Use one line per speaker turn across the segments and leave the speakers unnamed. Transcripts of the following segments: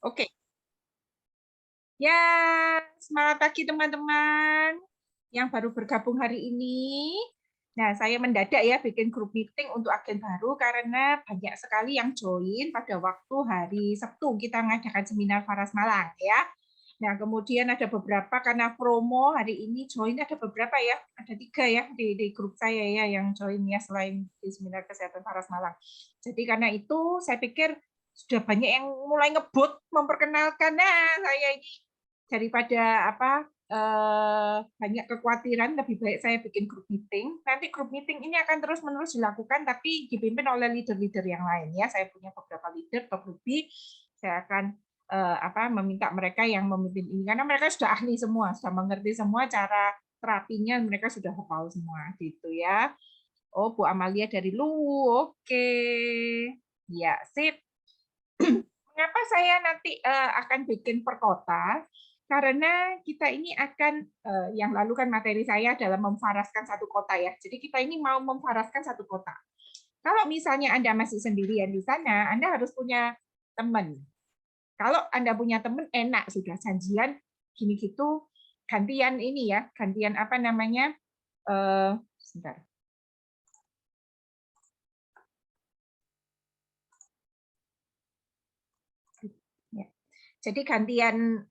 Oke. Ya, semangat pagi teman-teman yang baru bergabung hari ini. Nah, saya mendadak ya bikin grup meeting untuk agen baru karena banyak sekali yang join pada waktu hari Sabtu kita mengadakan seminar Faras Malang ya. Nah, kemudian ada beberapa karena promo hari ini join ada beberapa ya, ada 3 ya di grup saya ya yang join ya selain di seminar kesehatan Faras Malang. Jadi karena itu saya pikir sudah banyak yang mulai ngebut memperkenalkan, nah saya ini daripada banyak kekhawatiran, lebih baik saya bikin grup meeting. Nanti grup meeting ini akan terus-menerus dilakukan, tapi dipimpin oleh leader-leader yang lain ya. Saya punya beberapa leader, top lebih. Saya akan meminta mereka yang memimpin ini karena mereka sudah ahli semua, sudah mengerti semua cara terapinya, mereka sudah hafal semua gitu ya. Oh, Bu Amalia dari Lu, oke. Ya, sip. Mengapa saya nanti akan bikin per kota? Karena kita ini akan yang lalu kan materi saya adalah memfaraskan satu kota ya. Jadi kita ini mau memfaraskan satu kota. Kalau misalnya Anda masih sendirian di sana, Anda harus punya teman. Kalau Anda punya teman enak sudah janjian gini gitu gantian ini ya, gantian apa namanya? Sebentar. Ya. Jadi gantian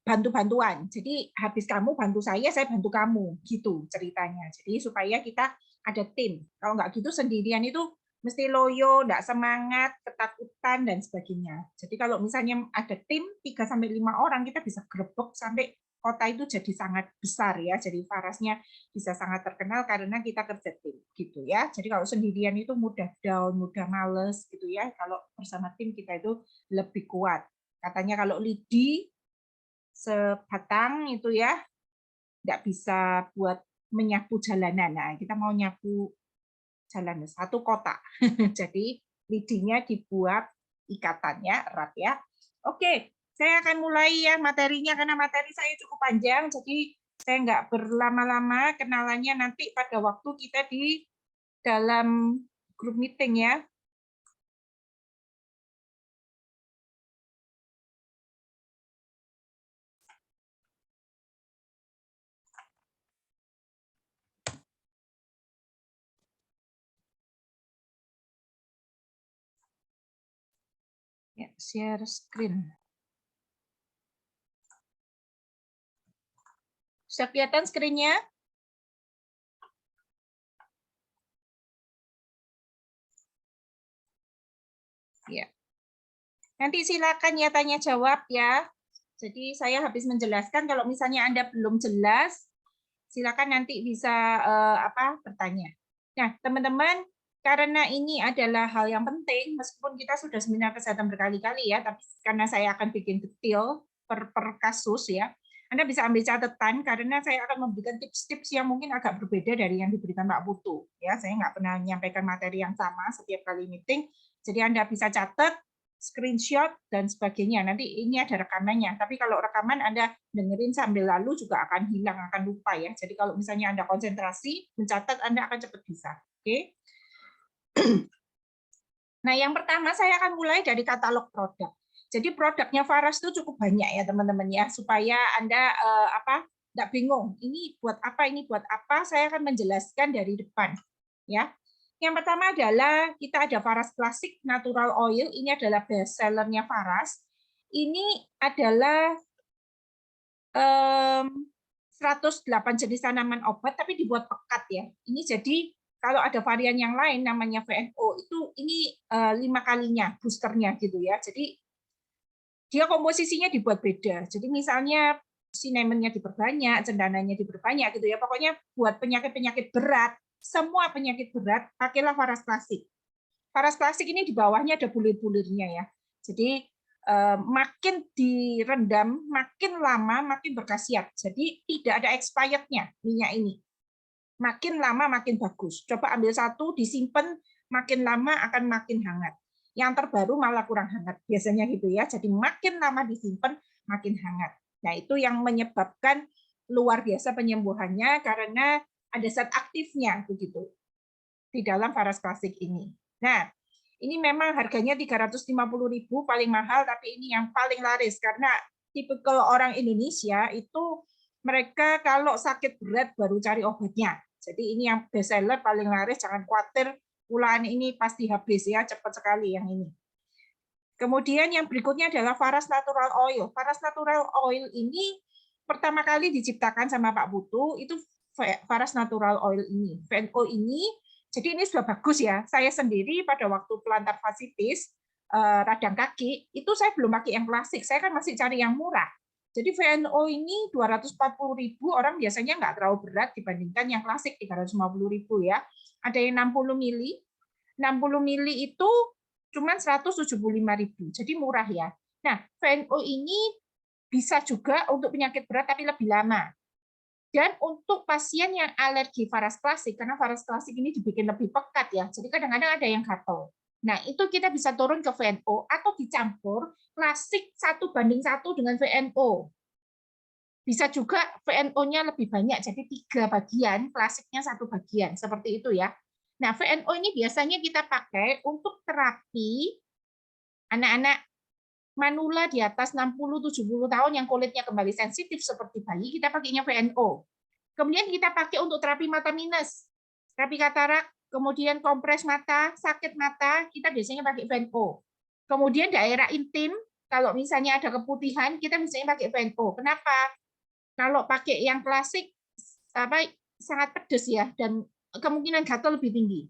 bantu-bantuan. Jadi habis kamu bantu saya bantu kamu, gitu ceritanya. Jadi supaya kita ada tim. Kalau nggak gitu sendirian itu mesti loyo, nggak semangat, ketakutan dan sebagainya. Jadi kalau misalnya ada tim 3 sampai 5 orang kita bisa grebek sampai kota itu jadi sangat besar ya. Jadi Farasnya bisa sangat terkenal karena kita kerja tim gitu ya. Jadi kalau sendirian itu mudah down, mudah males gitu ya. Kalau bersama tim kita itu lebih kuat. Katanya kalau lidi sebatang itu ya nggak bisa buat menyapu jalanan. Nah, kita mau nyapu jalan satu kota. Jadi lidinya dibuat ikatannya erat ya. Oke, saya akan mulai ya materinya karena materi saya cukup panjang. Jadi saya nggak berlama-lama, kenalannya nanti pada waktu kita di dalam grup meeting ya. Ya, share screen. Bisa kelihatan screen-nya? Ya. Nanti silakan ya tanya jawab ya. Jadi saya habis menjelaskan, kalau misalnya Anda belum jelas, silakan nanti bisa bertanya. Nah, teman-teman, karena ini adalah hal yang penting, meskipun kita sudah seminar kesehatan berkali-kali ya, tapi karena saya akan bikin detail per kasus ya, Anda bisa ambil catatan karena saya akan memberikan tips-tips yang mungkin agak berbeda dari yang diberikan Mbak Putu. Ya, saya nggak pernah menyampaikan materi yang sama setiap kali meeting, jadi Anda bisa catat, screenshot dan sebagainya. Nanti ini ada rekamannya. Tapi kalau rekaman Anda dengerin sambil lalu juga akan hilang, akan lupa ya. Jadi kalau misalnya Anda konsentrasi, mencatat Anda akan cepat bisa. Oke. Nah, yang pertama saya akan mulai dari katalog produk. Jadi produknya Faras itu cukup banyak ya teman-teman ya, supaya Anda nggak bingung. Ini buat apa? Ini buat apa? Saya akan menjelaskan dari depan. Ya. Yang pertama adalah kita ada Faras Classic Natural Oil. Ini adalah best sellernya Faras. Ini adalah 108 jenis tanaman obat, tapi dibuat pekat ya. Ini jadi kalau ada varian yang lain namanya VNO itu ini 5 kalinya boosternya gitu ya. Jadi dia komposisinya dibuat beda. Jadi misalnya cinnamon-nya diperbanyak, cendananya diperbanyak gitu ya. Pokoknya buat penyakit-penyakit berat, semua penyakit berat pakailah Faras Classic. Faras Classic ini di bawahnya ada bulir-bulirnya ya. Jadi makin direndam, makin lama makin berkhasiat. Jadi tidak ada expired-nya minyak ini. Makin lama makin bagus. Coba ambil satu, disimpan, makin lama akan makin hangat. Yang terbaru malah kurang hangat. Biasanya gitu ya. Jadi makin lama disimpan, makin hangat. Nah, itu yang menyebabkan luar biasa penyembuhannya karena ada zat aktifnya begitu di dalam Faras Classic ini. Nah, Ini memang harganya 350.000 paling mahal, tapi ini yang paling laris karena tipikal orang Indonesia itu mereka kalau sakit berat baru cari obatnya. Jadi ini yang best seller paling laris, jangan khawatir bulan ini pasti habis ya, cepat sekali yang ini. Kemudian yang berikutnya adalah Faras Natural Oil. Faras Natural Oil ini pertama kali diciptakan sama Pak Putu, itu Faras Natural Oil ini. VNO ini, jadi ini sudah bagus ya. Saya sendiri pada waktu plantar fasciitis, radang kaki, itu saya belum pakai yang klasik. Saya kan masih cari yang murah. Jadi VNO ini 240.000, orang biasanya nggak terlalu berat dibandingkan yang klasik 350.000 ya. Ada yang 60 mili. 60 mili itu cuma 175.000, jadi murah ya. Nah, VNO ini bisa juga untuk penyakit berat tapi lebih lama. Dan untuk pasien yang alergi Faras klasik, karena Faras klasik ini dibikin lebih pekat ya, jadi kadang-kadang ada yang gatal. Nah, itu kita bisa turun ke VNO atau dicampur klasik 1:1 dengan VNO. Bisa juga VNO-nya lebih banyak, jadi 3 bagian, klasiknya 1 bagian, seperti itu ya. Nah, VNO ini biasanya kita pakai untuk terapi anak-anak manula di atas 60-70 tahun yang kulitnya kembali sensitif seperti bayi, kita pakainya VNO. Kemudian kita pakai untuk terapi mata minus, terapi katarak, kemudian kompres mata, sakit mata, kita biasanya pakai VNO. Kemudian daerah intim, kalau misalnya ada keputihan, kita biasanya pakai VNO. Kenapa? Kalau pakai yang klasik sangat pedes ya, dan kemungkinan gatal lebih tinggi.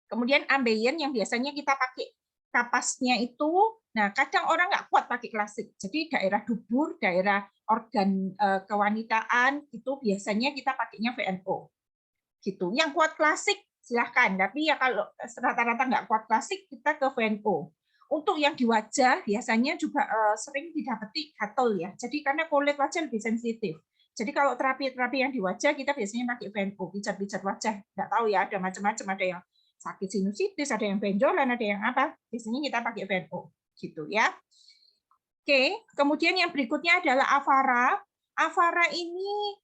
Kemudian ambeien yang biasanya kita pakai kapasnya itu, nah kadang orang nggak kuat pakai klasik. Jadi daerah dubur, daerah organ kewanitaan itu biasanya kita pakainya VNO. Gitu. Yang kuat klasik silahkan, tapi ya kalau rata-rata nggak kuat klasik kita ke VNO. Untuk yang di wajah biasanya juga sering didapati gatal ya. Jadi karena kulit wajah lebih sensitif. Jadi kalau terapi-terapi yang di wajah kita biasanya pakai VNO, pijat-pijat wajah. Nggak tahu ya, ada macam-macam, ada yang sakit sinusitis, ada yang benjolan, ada yang apa. Biasanya kita pakai VNO, gitu ya. Oke, kemudian yang berikutnya adalah Avara. Avara ini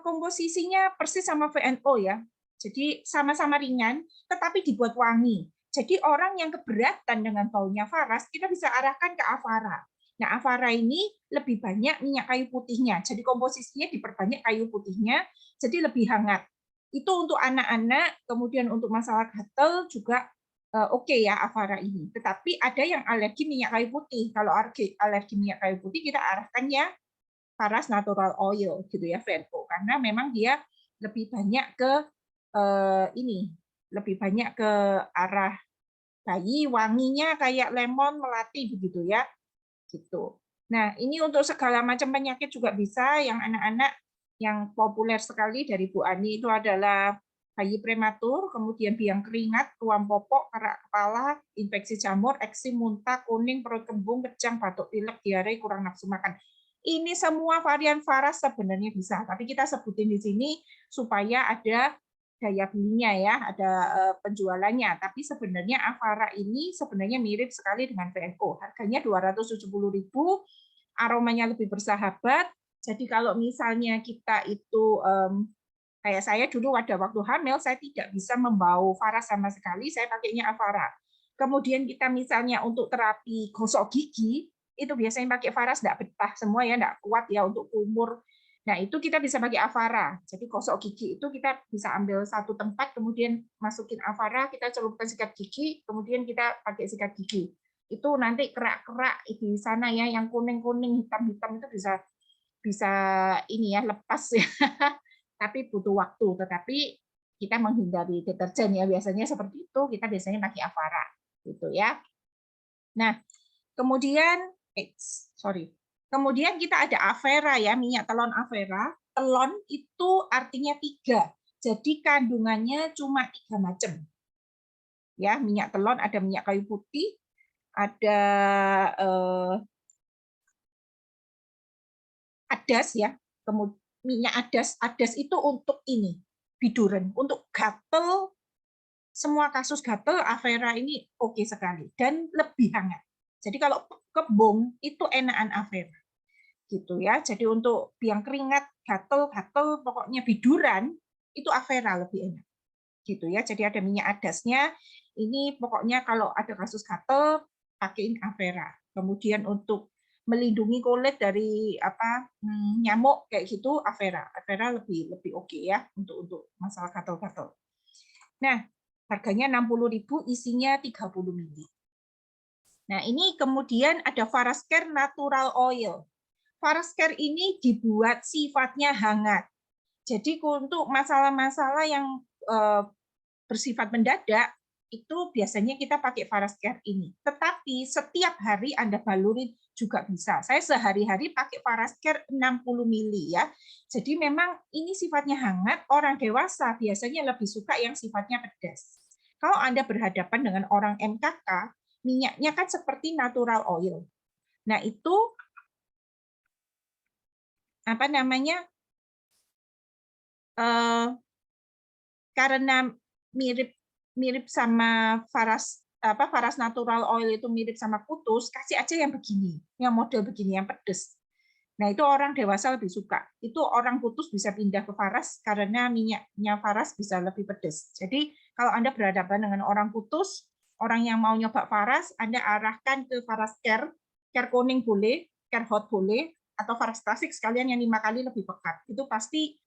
komposisinya persis sama VNO ya. Jadi sama-sama ringan, tetapi dibuat wangi. Jadi orang yang keberatan dengan baunya Faras, kita bisa arahkan ke Avara. Nah, Avara ini lebih banyak minyak kayu putihnya. Jadi komposisinya diperbanyak kayu putihnya, jadi lebih hangat. Itu untuk anak-anak, kemudian untuk masalah gatal juga oke ya Avara ini. Tetapi ada yang alergi minyak kayu putih. Kalau alergi minyak kayu putih, kita arahkan ya Faras Natural Oil gitu ya, VNO, karena memang dia lebih banyak ke lebih banyak ke arah bayi, wanginya kayak lemon melati begitu ya, gitu. Nah, ini untuk segala macam penyakit juga bisa, yang anak-anak yang populer sekali dari Bu Ani itu adalah bayi prematur, kemudian biang keringat, ruam popok, kerak kepala, infeksi jamur, eksim, muntah, kuning, perut kembung, kejang, batuk pilek, diare, kurang nafsu makan. Ini semua varian Faras sebenarnya bisa, tapi kita sebutin di sini supaya ada daya belinya ya, ada penjualannya. Tapi sebenarnya Avara ini sebenarnya mirip sekali dengan VNO. Harganya 270.000, aromanya lebih bersahabat. Jadi kalau misalnya kita itu kayak saya dulu pada waktu hamil, saya tidak bisa membau Faras sama sekali, saya pakainya Avara. Kemudian kita misalnya untuk terapi gosok gigi, itu biasanya pakai Faras, nggak betah semua ya, nggak kuat ya untuk umur. Nah, itu kita bisa pakai Avara. Jadi gosok gigi itu kita bisa ambil satu tempat, kemudian masukin Avara, kita celupkan sikat gigi, kemudian kita pakai sikat gigi. Itu nanti kerak-kerak di sana ya, yang kuning-kuning, hitam-hitam itu bisa bisa ini ya lepas ya. Tapi butuh waktu. Tetapi kita menghindari deterjen ya, biasanya seperti itu. Kita biasanya pakai Avara, gitu ya. Nah, kemudian kemudian kita ada Avera ya, minyak telon Avera. Telon itu artinya 3. Jadi kandungannya cuma 3 macam. Ya, minyak telon ada minyak kayu putih, ada adas ya, kemudian minyak adas itu untuk ini biduran, untuk gatel, semua kasus gatel Avera ini oke sekali dan lebih hangat. Jadi kalau kembung itu enakan Avera gitu ya. Jadi untuk biang keringat, gatel pokoknya biduran itu Avera lebih enak gitu ya. Jadi ada minyak adasnya. Ini pokoknya kalau ada kasus gatal, pakaiin Avera. Kemudian untuk melindungi kulit dari nyamuk kayak gitu, Avera. Avera lebih oke ya untuk masalah gatal-gatal. Nah, harganya 60.000, isinya 30 ml. Nah, ini kemudian ada Farascare Natural Oil. Farascare ini dibuat sifatnya hangat. Jadi untuk masalah-masalah yang bersifat mendadak, itu biasanya kita pakai Farascare ini. Tetapi setiap hari Anda baluri juga bisa. Saya sehari-hari pakai Farascare 60 ml ya. Jadi memang ini sifatnya hangat, orang dewasa biasanya lebih suka yang sifatnya pedas. Kalau Anda berhadapan dengan orang MKK, minyaknya kan seperti natural oil. Nah, itu apa namanya? Karena mirip sama Faras natural oil itu mirip sama Kutus, kasih aja yang begini, yang model begini, yang pedes. Nah, itu orang dewasa lebih suka. Itu orang Kutus bisa pindah ke Faras karena minyaknya Faras bisa lebih pedes. Jadi, kalau Anda berhadapan dengan orang Kutus, orang yang mau nyoba Faras, Anda arahkan ke Farascare, Care kuning boleh, Care hot boleh, atau Faras klasik sekalian yang 5 kali lebih pekat. Itu pasti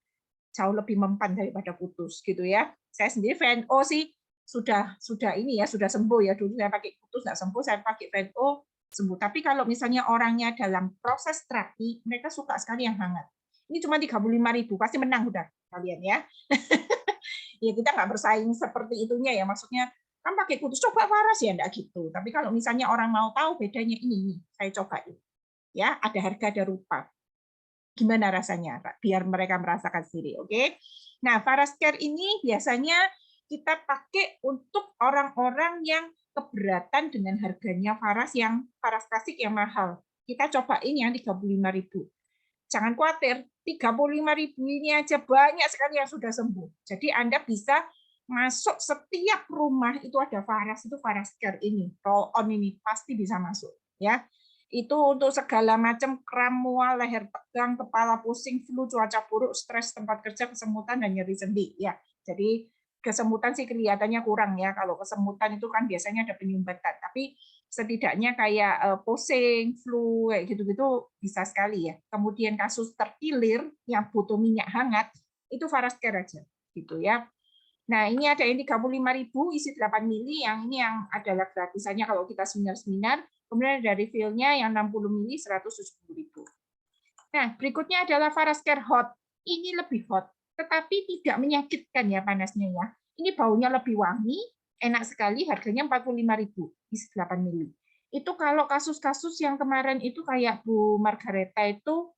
jauh lebih mempan daripada Kutus gitu ya. Saya sendiri VNO sih sudah ini ya, sudah sembuh ya. Dulu saya pakai Kutus nggak sembuh, saya pakai VNO sembuh. Tapi kalau misalnya orangnya dalam proses terapi, mereka suka sekali yang hangat. Ini cuma 35.000, pasti menang udah kalian ya. Ya kita nggak bersaing seperti itunya ya, maksudnya kan pakai Kutus coba Faras ya enggak gitu. Tapi kalau misalnya orang mau tahu bedanya ini saya cobain. Ya, ada harga ada rupa. Gimana rasanya, biar mereka merasakan sendiri, oke? Nah, Farascare ini biasanya kita pakai untuk orang-orang yang keberatan dengan harganya Faras klasik yang mahal. Kita cobain yang 35.000. Jangan khawatir, 35.000 ini aja banyak sekali yang sudah sembuh. Jadi Anda bisa masuk setiap rumah itu ada Faras, itu Farascare ini, roll on ini pasti bisa masuk, ya. Itu untuk segala macam kram, mual, leher tegang, kepala pusing, flu, cuaca buruk, stres tempat kerja, kesemutan, dan nyeri sendi. Ya, jadi kesemutan sih kelihatannya kurang ya. Kalau kesemutan itu kan biasanya ada penyumbatan, tapi setidaknya kayak pusing, flu, kayak gitu-gitu bisa sekali ya. Kemudian kasus terkilir yang butuh minyak hangat, itu Farascare aja, gitu ya. Nah, ini ada yang 35.000 isi 8 mili, yang ini yang adalah gratisannya kalau kita seminar-seminar. Kemudian ada refill-nya yang 60 mili 170.000. Nah, berikutnya adalah Farascare Hot. Ini lebih hot, tetapi tidak menyakitkan ya panasnya ya. Ini baunya lebih wangi, enak sekali, harganya 45.000 isi 8 mili. Itu kalau kasus-kasus yang kemarin itu kayak Bu Margareta itu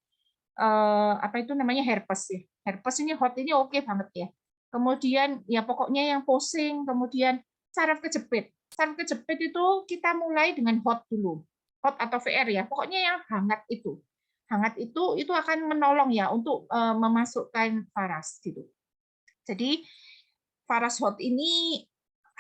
apa itu namanya herpes ya. Herpes ini hot ini oke banget ya. Kemudian ya pokoknya yang pusing, kemudian saraf kejepit. Saraf kejepit itu kita mulai dengan hot dulu. Hot atau VR ya. Pokoknya yang hangat itu. Hangat itu akan menolong ya untuk memasukkan Faras gitu. Jadi Faras hot ini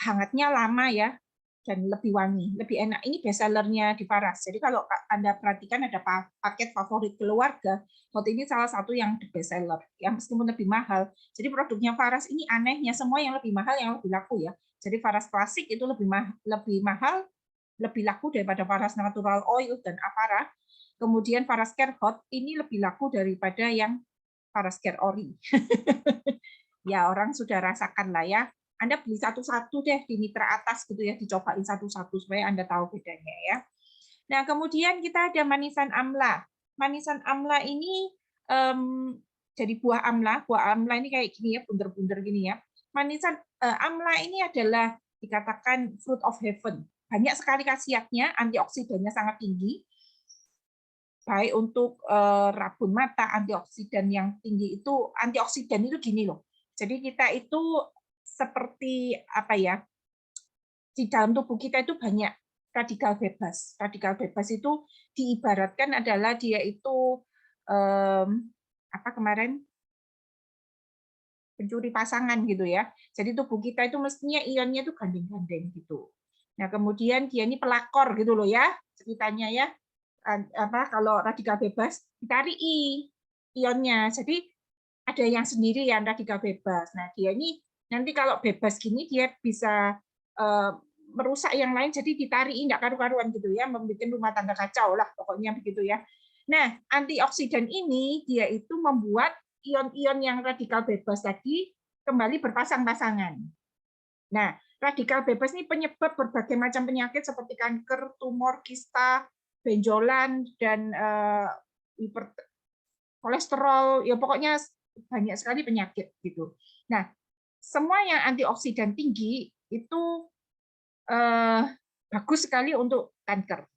hangatnya lama ya, dan lebih wangi, lebih enak. Ini best sellernya di Faras. Jadi kalau Anda perhatikan ada paket favorit keluarga, Hot ini salah satu yang best seller, yang meskipun lebih mahal. Jadi produknya Faras ini anehnya semua yang lebih mahal yang lebih laku ya. Jadi Faras klasik itu lebih mahal, lebih laku daripada Faras natural oil dan Avara. Kemudian Farascare Hot ini lebih laku daripada yang Farascare Ori. Ya orang sudah rasakan lah ya. Anda beli satu-satu deh di mitra atas gitu ya, dicobain satu-satu supaya Anda tahu bedanya ya. Nah, kemudian kita ada manisan amla. Manisan amla ini jadi buah amla ini kayak gini ya, bunder-bunder gini ya. Manisan amla ini adalah dikatakan fruit of heaven. Banyak sekali khasiatnya, antioksidannya sangat tinggi. Baik untuk rabun mata, antioksidan yang tinggi itu, antioksidan itu gini loh. Jadi kita itu seperti apa ya, di dalam tubuh kita itu banyak radikal bebas. Radikal bebas itu diibaratkan adalah dia itu apa kemarin pencuri pasangan gitu ya. Jadi tubuh kita itu mestinya ionnya itu gandeng-gandeng gitu. Nah kemudian dia ini pelakor gitu loh ya ceritanya ya. Apa kalau radikal bebas ditarik ionnya. Jadi ada yang sendiri yang radikal bebas. Nah dia ini nanti kalau bebas gini dia bisa merusak yang lain, jadi ditariin nggak karu-karuan gitu ya, membuat rumah tangga kacau lah pokoknya begitu ya. Nah, antioksidan ini dia itu membuat ion-ion yang radikal bebas tadi kembali berpasang-pasangan. Nah, radikal bebas ini penyebab berbagai macam penyakit seperti kanker, tumor, kista, benjolan, dan kolesterol, ya pokoknya banyak sekali penyakit gitu. Nah, semua yang antioksidan tinggi itu bagus sekali untuk kanker.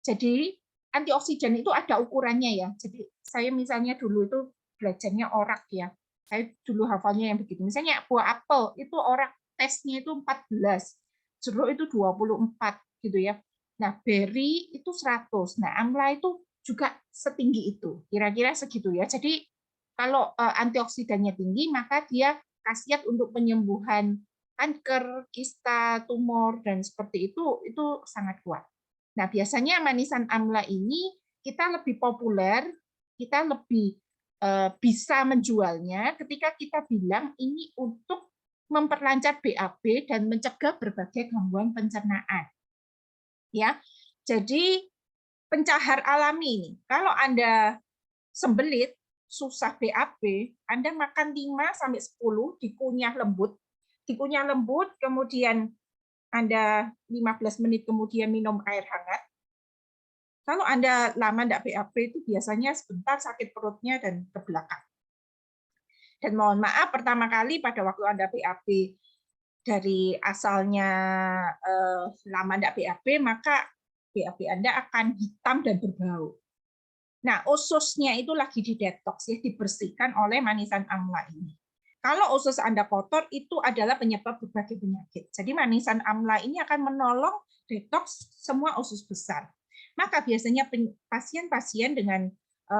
Jadi antioksidan itu ada ukurannya ya. Jadi saya misalnya dulu itu belajarnya orak ya. Saya dulu hafalnya yang begitu. Misalnya buah apel itu orak tesnya itu 14, jeruk itu 24 gitu ya. Nah, beri itu 100. Nah, amla itu juga setinggi itu. Kira-kira segitu ya. Jadi kalau antioksidannya tinggi maka dia khasiat untuk penyembuhan kanker, kista, tumor dan seperti itu sangat kuat. Nah, biasanya manisan amla ini kita lebih populer, kita lebih bisa menjualnya ketika kita bilang ini untuk memperlancar BAB dan mencegah berbagai gangguan pencernaan. Ya. Jadi pencahar alami ini, kalau Anda sembelit susah BAB, Anda makan 5 sampai 10 dikunyah lembut, kemudian Anda 15 menit kemudian minum air hangat. Kalau Anda lama tidak BAB itu biasanya sebentar sakit perutnya dan ke belakang. Dan mohon maaf, pertama kali pada waktu Anda BAB dari asalnya lama tidak BAB, maka BAB Anda akan hitam dan berbau. Nah, ususnya itu lagi didetoks, ya, dibersihkan oleh manisan amla ini. Kalau usus Anda kotor, itu adalah penyebab berbagai penyakit. Jadi manisan amla ini akan menolong detoks semua usus besar. Maka biasanya pasien-pasien dengan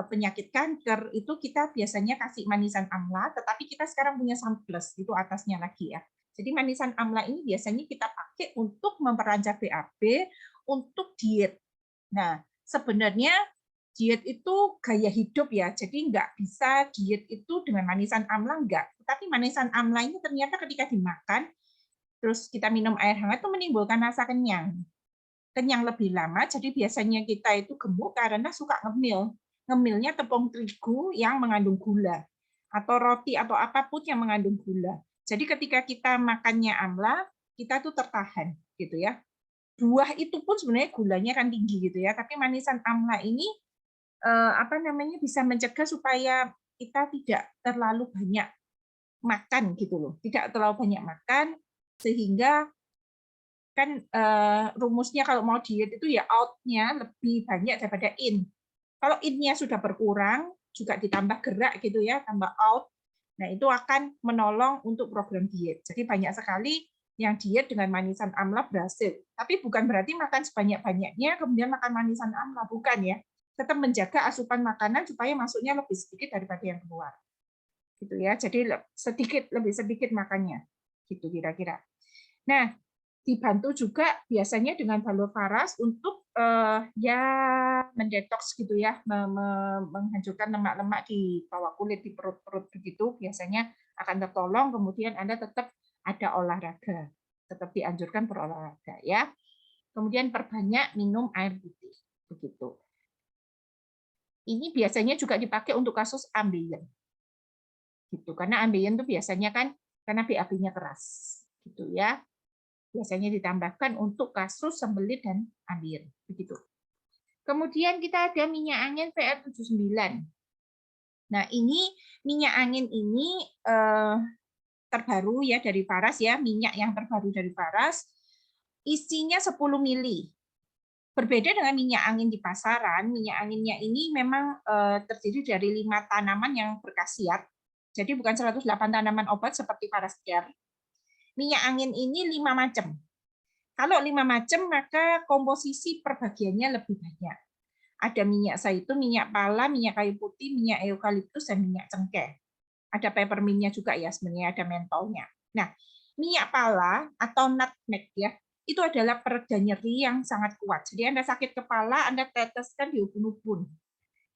penyakit kanker itu kita biasanya kasih manisan amla, tetapi kita sekarang punya sunplus, itu atasnya lagi ya. Jadi manisan amla ini biasanya kita pakai untuk memperlancar BAB, untuk diet. Nah, sebenarnya diet itu gaya hidup ya, jadi nggak bisa diet itu dengan manisan amla, enggak. Tapi manisan amla ini ternyata ketika dimakan, terus kita minum air hangat itu menimbulkan rasa kenyang. Kenyang lebih lama, jadi biasanya kita itu gemuk karena suka ngemil. Ngemilnya tepung terigu yang mengandung gula, atau roti atau apapun yang mengandung gula. Jadi ketika kita makannya amla, kita tuh tertahan gitu ya. Buah itu pun sebenarnya gulanya kan tinggi gitu ya, tapi manisan amla ini bisa mencegah supaya kita tidak terlalu banyak makan gitu loh, tidak terlalu banyak makan sehingga kan rumusnya kalau mau diet itu ya out-nya lebih banyak daripada in. Kalau in-nya sudah berkurang juga ditambah gerak gitu ya, tambah out. Nah, itu akan menolong untuk program diet. Jadi banyak sekali yang diet dengan manisan amla berhasil. Tapi bukan berarti makan sebanyak-banyaknya kemudian makan manisan amla, bukan ya. Tetap menjaga asupan makanan supaya masuknya lebih sedikit daripada yang keluar. Gitu ya. Jadi lebih sedikit makannya. Gitu kira-kira. Nah, dibantu juga biasanya dengan balur faras untuk ya mendetoks gitu ya, menghancurkan lemak-lemak di bawah kulit, di perut-perut begitu, biasanya akan tertolong. Kemudian Anda tetap ada olahraga, tetap dianjurkan berolahraga ya. Kemudian perbanyak minum air putih begitu. Ini biasanya juga dipakai untuk kasus ambeien. Gitu. Karena ambeien itu biasanya kan karena BAB-nya keras. Gitu ya. Biasanya ditambahkan untuk kasus sembelit dan ambeien. Begitu. Kemudian kita ada minyak angin PR79. Nah, ini minyak angin ini terbaru ya dari Faras ya, minyak yang terbaru dari Faras. Isinya 10 mili. Berbeda dengan minyak angin di pasaran, minyak anginnya ini memang terdiri dari 5 tanaman yang berkhasiat. Jadi bukan 108 tanaman obat seperti Faras Care. Minyak angin ini 5 macam. Kalau 5 macam, maka komposisi perbagiannya lebih banyak. Ada minyak zaitun, minyak pala, minyak kayu putih, minyak eukaliptus, dan minyak cengkeh. Ada peppermint-nya juga ya, sebenarnya ada mentolnya. Nah, minyak pala atau nutmeg ya, itu adalah pereda nyeri yang sangat kuat. Jadi Anda sakit kepala, Anda teteskan di ubun-ubun.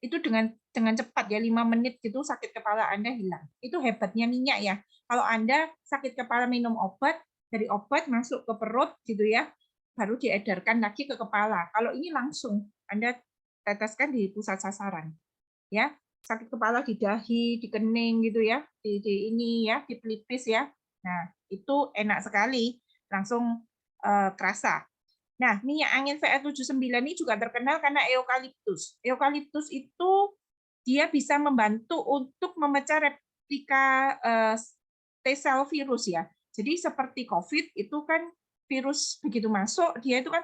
Itu dengan cepat ya, 5 menit gitu sakit kepala Anda hilang. Itu hebatnya minyak ya. Kalau Anda sakit kepala minum obat, dari obat masuk ke perut gitu ya, baru diedarkan lagi ke kepala. Kalau ini langsung Anda teteskan di pusat sasaran, ya. Sakit kepala di dahi, di kening gitu ya, di ini ya, di pelipis ya. Nah, itu enak sekali, langsung kerasa. Nah, minyak angin VR79 ini juga terkenal karena eukaliptus. Eukaliptus itu dia bisa membantu untuk memecah replika T-cell virus ya. Jadi seperti COVID itu kan virus begitu masuk, dia itu kan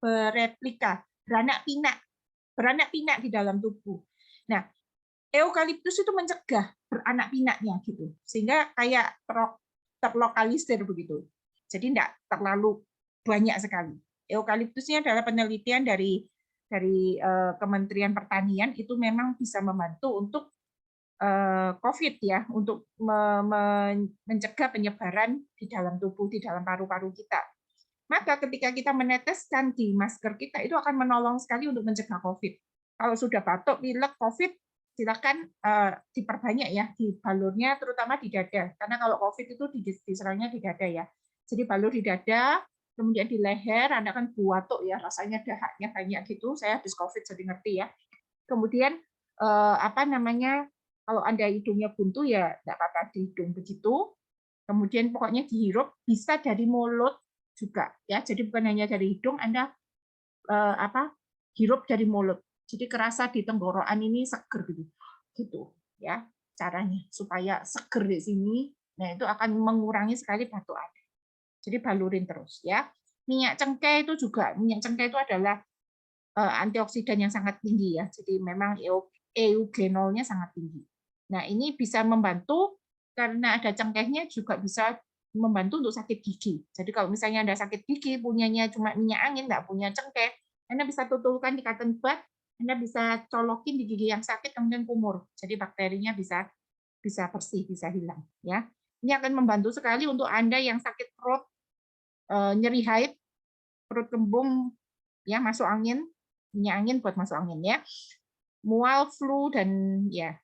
bereplika, beranak pinak di dalam tubuh. Nah, eukaliptus itu mencegah beranak pinaknya gitu, sehingga kayak terlokalisir begitu. Jadi tidak terlalu banyak sekali. Eukaliptusnya adalah penelitian dari Kementerian Pertanian itu memang bisa membantu untuk COVID ya, untuk mencegah penyebaran di dalam tubuh, di dalam paru-paru kita. Maka ketika kita meneteskan di masker kita, itu akan menolong sekali untuk mencegah COVID. Kalau sudah batuk, pilek, COVID, silakan diperbanyak ya di balurnya, terutama di dada. Karena kalau COVID itu diserangnya di dada ya. Jadi balur di dada, kemudian di leher, Anda kan batuk ya, rasanya dahaknya banyak gitu. Saya habis COVID jadi ngerti ya. Kemudian apa namanya? Kalau Anda hidungnya buntu ya tidak apa-apa di hidung begitu. Kemudian pokoknya dihirup bisa dari mulut juga ya. Jadi bukan hanya dari hidung, Anda hirup dari mulut. Jadi kerasa di tenggorokan ini seger gitu. Gitu ya caranya supaya seger di sini. Nah, itu akan mengurangi sekali batuk Anda. Jadi balurin terus ya. Minyak cengkeh itu juga, minyak cengkeh itu adalah antioksidan yang sangat tinggi ya. Jadi memang eugenolnya sangat tinggi. Nah, ini bisa membantu karena ada cengkehnya juga bisa membantu untuk sakit gigi. Jadi kalau misalnya Anda sakit gigi, punyanya cuma minyak angin, nggak punya cengkeh, Anda bisa tutulkan di cotton bud, Anda bisa colokin di gigi yang sakit, kemudian kumur. Jadi bakterinya bisa bersih, bisa hilang. Ya, ini akan membantu sekali untuk Anda yang sakit perut, nyeri haid, perut kembung, ya masuk angin, minyak angin buat masuk angin ya. Mual, flu, dan ya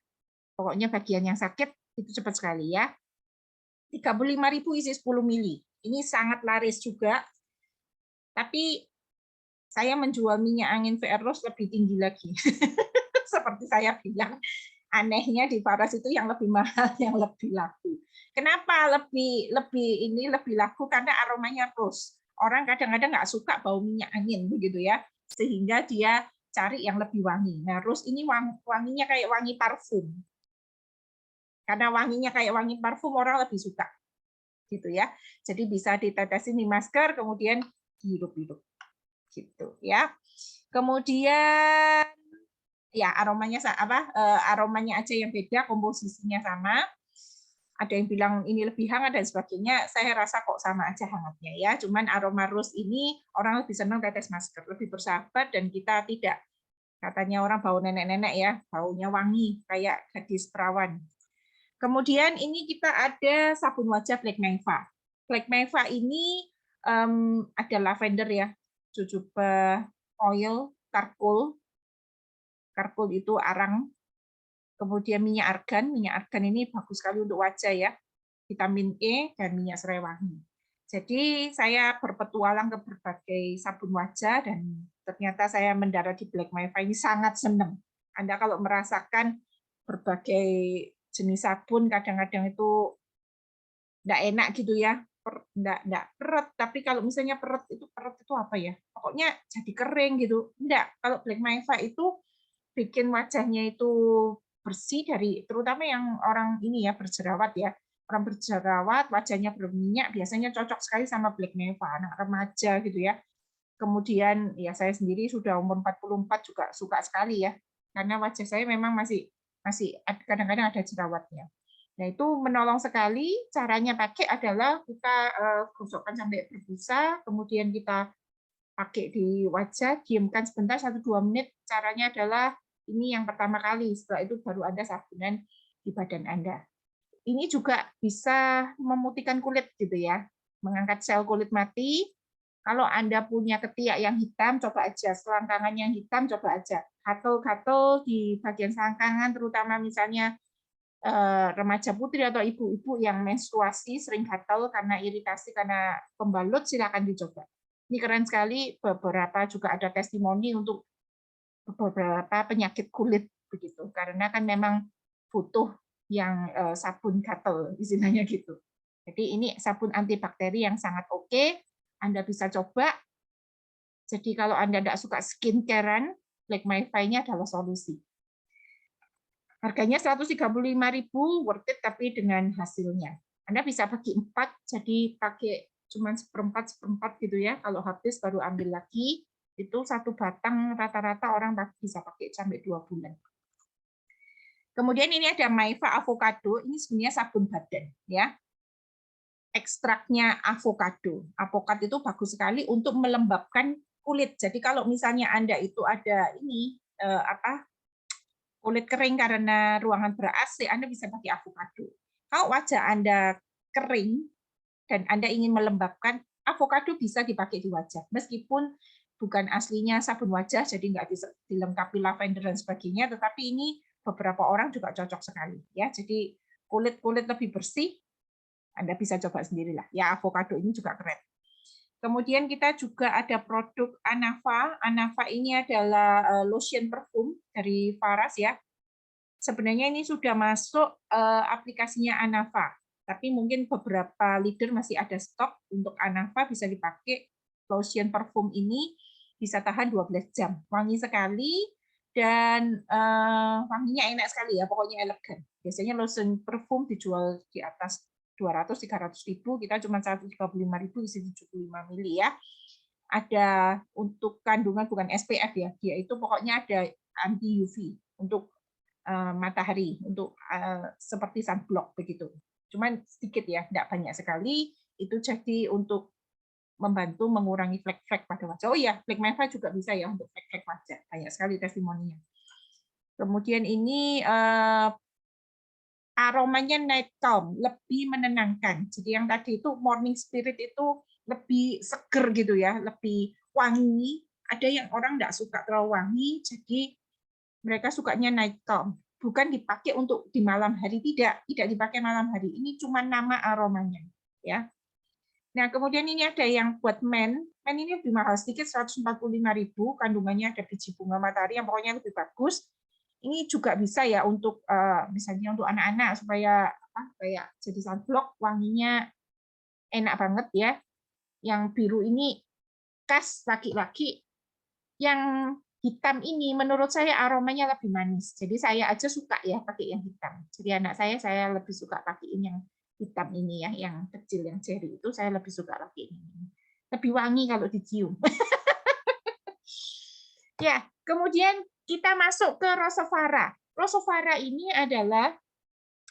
pokoknya bagian yang sakit itu cepat sekali ya. 35.000 isi 10 mili. Ini sangat laris juga. Tapi saya menjual minyak angin VR Rose lebih tinggi lagi. Seperti saya bilang, anehnya di Paras itu yang lebih mahal, yang lebih laku. Kenapa lebih laku? Karena aromanya rose. Orang kadang-kadang nggak suka bau minyak angin begitu ya, sehingga dia cari yang lebih wangi. Nah, rose ini wanginya kayak wangi parfum. Karena wanginya kayak wangi parfum, orang lebih suka. Gitu ya. Jadi bisa ditetesin di masker, kemudian dihirup-hirup. Gitu ya. Kemudian ya aromanya aja yang beda, komposisinya sama. Ada yang bilang ini lebih hangat dan sebagainya. Saya rasa kok sama aja hangatnya ya. Cuman aroma rose ini orang lebih senang tetes masker, lebih bersahabat dan kita tidak. Katanya orang bau nenek-nenek ya, baunya wangi kayak gadis perawan. Kemudian ini kita ada sabun wajah Black Maiva. Black Maiva ini ada lavender ya, jojoba oil, charcoal itu arang. Kemudian minyak argan ini bagus sekali untuk wajah ya, vitamin E dan minyak serai wangi. Jadi saya berpetualang ke berbagai sabun wajah dan ternyata saya mendarat di Black Maiva ini sangat senang. Anda kalau merasakan berbagai jenis sabun kadang-kadang itu enggak enak gitu ya, enggak peret, tapi kalau misalnya peret itu apa ya? Pokoknya jadi kering gitu. Enggak, kalau Black Maiva itu bikin wajahnya itu bersih dari terutama yang orang ini ya berjerawat ya. Orang berjerawat, wajahnya berminyak, biasanya cocok sekali sama Black Maiva, anak remaja gitu ya. Kemudian ya saya sendiri sudah umur 44 juga suka sekali ya. Karena wajah saya memang masih kadang-kadang ada jerawatnya. Nah, itu menolong sekali. Caranya pakai adalah kita gosokkan sampai berbusa, kemudian kita pakai di wajah, diamkan sebentar 1-2 menit. Caranya adalah ini yang pertama kali, setelah itu baru Anda sabunan di badan Anda. Ini juga bisa memutihkan kulit gitu ya, mengangkat sel kulit mati. Kalau Anda punya ketiak yang hitam, coba aja. Selangkangan yang hitam, coba aja. Gatel-gatel di bagian selangkangan, terutama misalnya remaja putri atau ibu-ibu yang menstruasi sering gatal karena iritasi karena pembalut, silakan dicoba. Ini keren sekali, beberapa juga ada testimoni untuk beberapa penyakit kulit begitu, karena kan memang butuh yang sabun gatal istilahnya gitu. Jadi ini sabun antibakteri yang sangat oke, Anda bisa coba. Jadi kalau Anda tidak suka skincare-an, Black My-Fi ini adalah solusi. Harganya 135.000, worth it tapi dengan hasilnya. Anda bisa bagi 4, jadi pakai cuma seperempat gitu ya. Kalau habis baru ambil lagi. Itu satu batang rata-rata orang bisa pakai sampai 2 bulan. Kemudian ini ada Maiva Avocado, ini sebenarnya sabun badan ya. Ekstraknya avocado. Avokat itu bagus sekali untuk melembabkan kulit. Jadi kalau misalnya Anda itu ada ini kulit kering karena ruangan ber-AC, Anda bisa pakai avocado. Kalau wajah Anda kering dan Anda ingin melembabkan, avocado bisa dipakai di wajah. Meskipun bukan aslinya sabun wajah, jadi nggak dilengkapi lavender dan sebagainya, tetapi ini beberapa orang juga cocok sekali. Ya, jadi kulit-kulit lebih bersih, Anda bisa coba sendirilah. Ya, avocado ini juga keren. Kemudian kita juga ada produk Anava. Anava ini adalah lotion parfum dari Faras ya. Sebenarnya ini sudah masuk aplikasinya Anava, tapi mungkin beberapa leader masih ada stok untuk Anava, bisa dipakai. Lotion parfum ini bisa tahan 12 jam. Wangi sekali dan wanginya enak sekali ya, pokoknya elegan. Biasanya lotion parfum dijual di atas 200-300 ribu, kita cuma 135.000 isi 75 mili ya. Ada untuk kandungan bukan SPF ya, dia itu pokoknya ada anti UV untuk matahari, untuk seperti sunblock begitu. Cuman sedikit ya, tidak banyak sekali. Itu jadi untuk membantu mengurangi flek-flek pada wajah. Oh iya, Black Maiva juga bisa ya untuk flek-flek wajah. Banyak sekali testimoninya. Kemudian ini aromanya night calm, lebih menenangkan. Jadi yang tadi itu morning spirit itu lebih seger gitu ya, lebih wangi. Ada yang orang tidak suka terlalu wangi, jadi mereka sukanya night calm. Bukan dipakai untuk di malam hari, tidak dipakai malam hari. Ini cuma nama aromanya, ya. Nah, kemudian ini ada yang buat men. Men ini lebih mahal sedikit, 145.000, kandungannya ada biji bunga matahari yang pokoknya lebih bagus. Ini juga bisa ya untuk misalnya untuk anak-anak supaya kayak jadi sunblock, wanginya enak banget ya. Yang biru ini khas laki-laki. Yang hitam ini menurut saya aromanya lebih manis. Jadi saya aja suka ya pakai yang hitam. Jadi anak saya lebih suka pakaiin yang hitam ini ya, yang kecil, yang cherry itu saya lebih suka pakai ini. Lebih wangi kalau dicium. Ya, kemudian kita masuk ke Rosovara. Rosovara ini adalah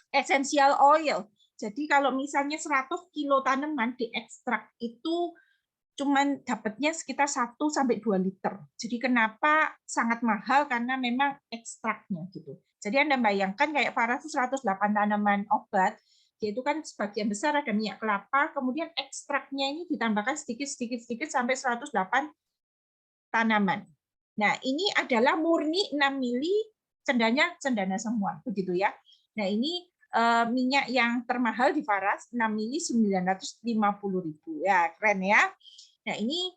essential oil. Jadi kalau misalnya 100 kilo tanaman diekstrak itu cuman dapatnya sekitar 1-2 liter. Jadi kenapa sangat mahal? Karena memang ekstraknya gitu. Jadi Anda bayangkan kayak Faras itu 108 tanaman obat, yaitu kan sebagian besar ada minyak kelapa, kemudian ekstraknya ini ditambahkan sedikit sampai 108 tanaman. Nah, ini adalah murni 6 mili, cendana semua, begitu ya. Nah, ini minyak yang termahal di Faras, 6 mili 950.000. Ya, keren ya. Nah, ini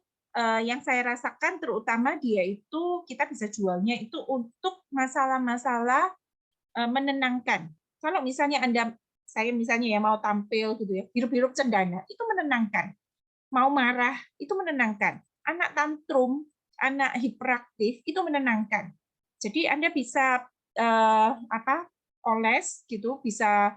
yang saya rasakan terutama dia itu kita bisa jualnya itu untuk masalah-masalah menenangkan. Kalau misalnya saya misalnya ya mau tampil gitu ya, hirup-hirup cendana, itu menenangkan. Mau marah, itu menenangkan. Anak tantrum, anak hiperaktif, itu menenangkan. Jadi Anda bisa oles gitu, bisa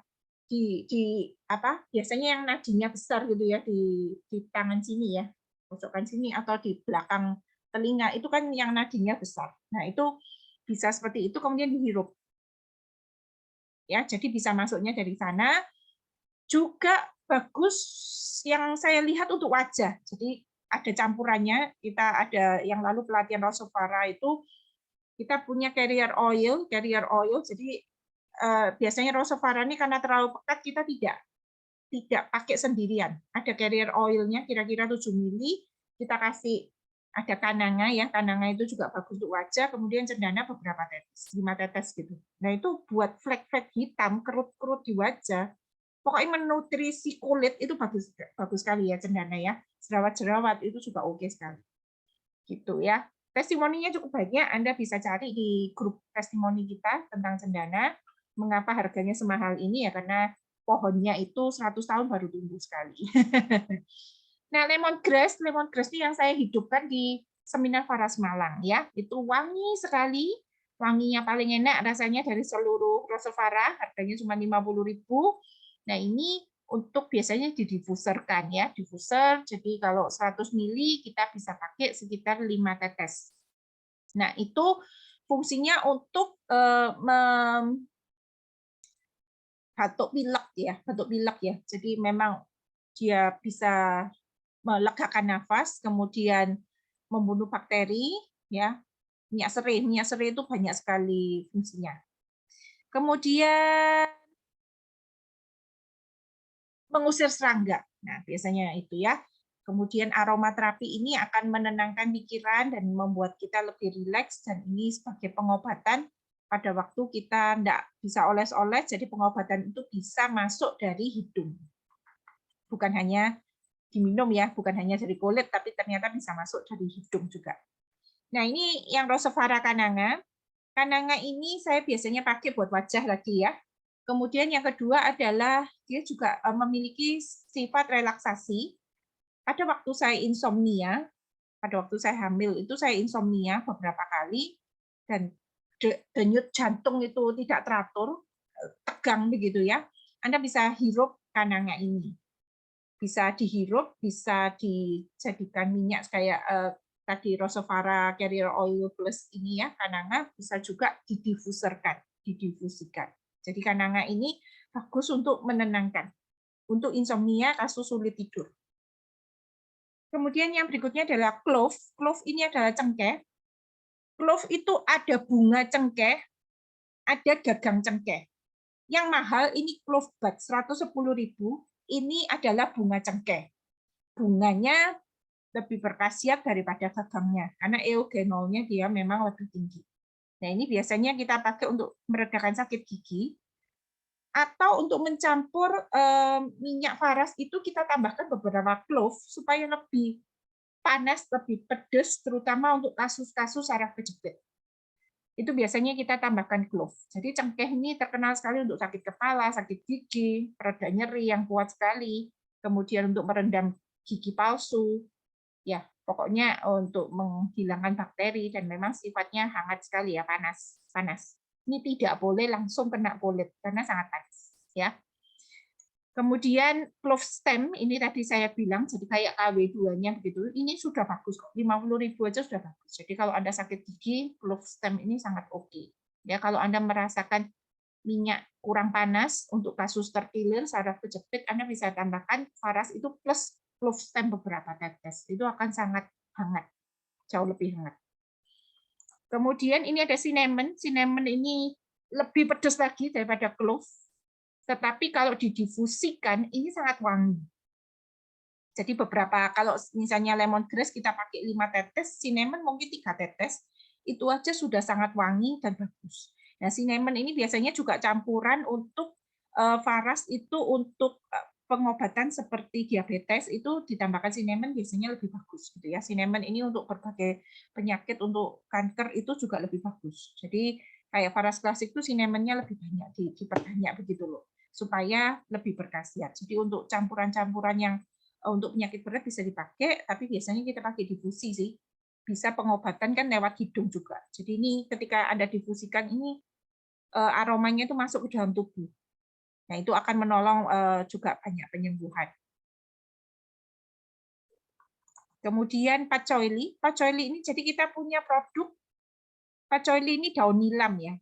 biasanya yang nadinya besar gitu ya di tangan sini ya, pojokan sini atau di belakang telinga itu kan yang nadinya besar. Nah, itu bisa seperti itu kemudian dihirup. Ya, jadi bisa masuknya dari sana. Juga bagus yang saya lihat untuk wajah. Jadi ada campurannya. Kita ada yang lalu pelatihan Rosovara itu kita punya carrier oil. Jadi biasanya Rosovara ini karena terlalu pekat kita tidak pakai sendirian. Ada carrier oilnya kira-kira 7 mili, kita kasih Ada kananga ya, kananga itu juga bagus untuk wajah, kemudian cendana beberapa tetes, 5 tetes gitu. Nah, itu buat flek-flek hitam, kerut-kerut di wajah. Pokoknya menutrisi kulit itu bagus bagus sekali ya cendana ya. Jerawat-jerawat itu juga oke sekali. Gitu ya. Testimoninya cukup banyak, Anda bisa cari di grup testimoni kita tentang cendana. Mengapa harganya semahal ini ya, karena pohonnya itu 100 tahun baru tumbuh sekali. Nah, lemongrass ini yang saya hidupkan di seminar Faras Malang ya. Itu wangi sekali, wanginya paling enak rasanya dari seluruh Rosevara, harganya cuma 50.000. Nah, ini untuk biasanya didifuserkan ya, diffuser. Jadi kalau 100 mili kita bisa pakai sekitar 5 tetes. Nah, itu fungsinya untuk batuk pilek ya. Jadi memang dia bisa melegakan nafas, kemudian membunuh bakteri, ya. Minyak serai itu banyak sekali fungsinya. Kemudian mengusir serangga. Nah, biasanya itu ya. Kemudian aromaterapi ini akan menenangkan pikiran dan membuat kita lebih rileks, dan ini sebagai pengobatan pada waktu kita tidak bisa oles-oles, jadi pengobatan itu bisa masuk dari hidung. Bukan hanya diminum ya, bukan hanya dari kulit, tapi ternyata bisa masuk dari hidung juga. Nah, ini yang Rosevara kananga. Kananga ini saya biasanya pakai buat wajah lagi ya. Kemudian yang kedua adalah dia juga memiliki sifat relaksasi. Pada waktu saya insomnia, pada waktu saya hamil itu saya insomnia beberapa kali, dan denyut jantung itu tidak teratur, tegang begitu ya. Anda bisa hirup kananga ini. Bisa dihirup, bisa dijadikan minyak kayak tadi Rosevara Carrier Oil Plus ini ya, kananga bisa juga didifusikan. Jadi kananga ini bagus untuk menenangkan, untuk insomnia, kasus sulit tidur. Kemudian yang berikutnya adalah clove. Clove ini adalah cengkeh. Clove itu ada bunga cengkeh, ada gagang cengkeh. Yang mahal ini clove bud 110.000. Ini adalah bunga cengkeh. Bunganya lebih berkhasiat daripada gagangnya, karena eugenolnya dia memang lebih tinggi. Nah, ini biasanya kita pakai untuk meredakan sakit gigi, atau untuk mencampur minyak faras itu kita tambahkan beberapa clove supaya lebih panas, lebih pedas, terutama untuk kasus-kasus saraf kejepit. Itu biasanya kita tambahkan clove. Jadi cengkeh ini terkenal sekali untuk sakit kepala, sakit gigi, pereda nyeri yang kuat sekali, kemudian untuk merendam gigi palsu, ya pokoknya untuk menghilangkan bakteri, dan memang sifatnya hangat sekali ya, panas. Ini tidak boleh langsung kena kulit karena sangat panas ya. Kemudian clove stem ini tadi saya bilang jadi kayak KW2-nya begitu. Ini sudah bagus kok. 50.000 aja sudah bagus. Jadi kalau Anda sakit gigi, clove stem ini sangat oke. Ya, kalau Anda merasakan minyak kurang panas untuk kasus terkilir, saraf kejepit, Anda bisa tambahkan faras itu plus clove stem beberapa tetes. Itu akan sangat hangat, jauh lebih hangat. Kemudian ini ada cinnamon. Cinnamon ini lebih pedas lagi daripada clove. Tetapi kalau didifusikan, ini sangat wangi. Jadi beberapa, kalau misalnya lemongrass kita pakai 5 tetes, cinnamon mungkin 3 tetes, itu aja sudah sangat wangi dan bagus. Nah, cinnamon ini biasanya juga campuran untuk faras itu untuk pengobatan seperti diabetes, itu ditambahkan cinnamon biasanya lebih bagus gitu ya. Cinnamon ini untuk berbagai penyakit, untuk kanker itu juga lebih bagus. Jadi kayak faras klasik itu cinnamonnya lebih banyak, diperbanyak begitu loh, supaya lebih berkhasiat. Jadi untuk campuran-campuran yang untuk penyakit berat bisa dipakai, tapi biasanya kita pakai difusi sih. Bisa pengobatan kan lewat hidung juga. Jadi ini ketika Anda difusikan ini aromanya itu masuk ke dalam tubuh. Nah, itu akan menolong juga banyak penyembuhan. Kemudian patchouli. Patchouli ini jadi kita punya produk patchouli ini daun nilam ya.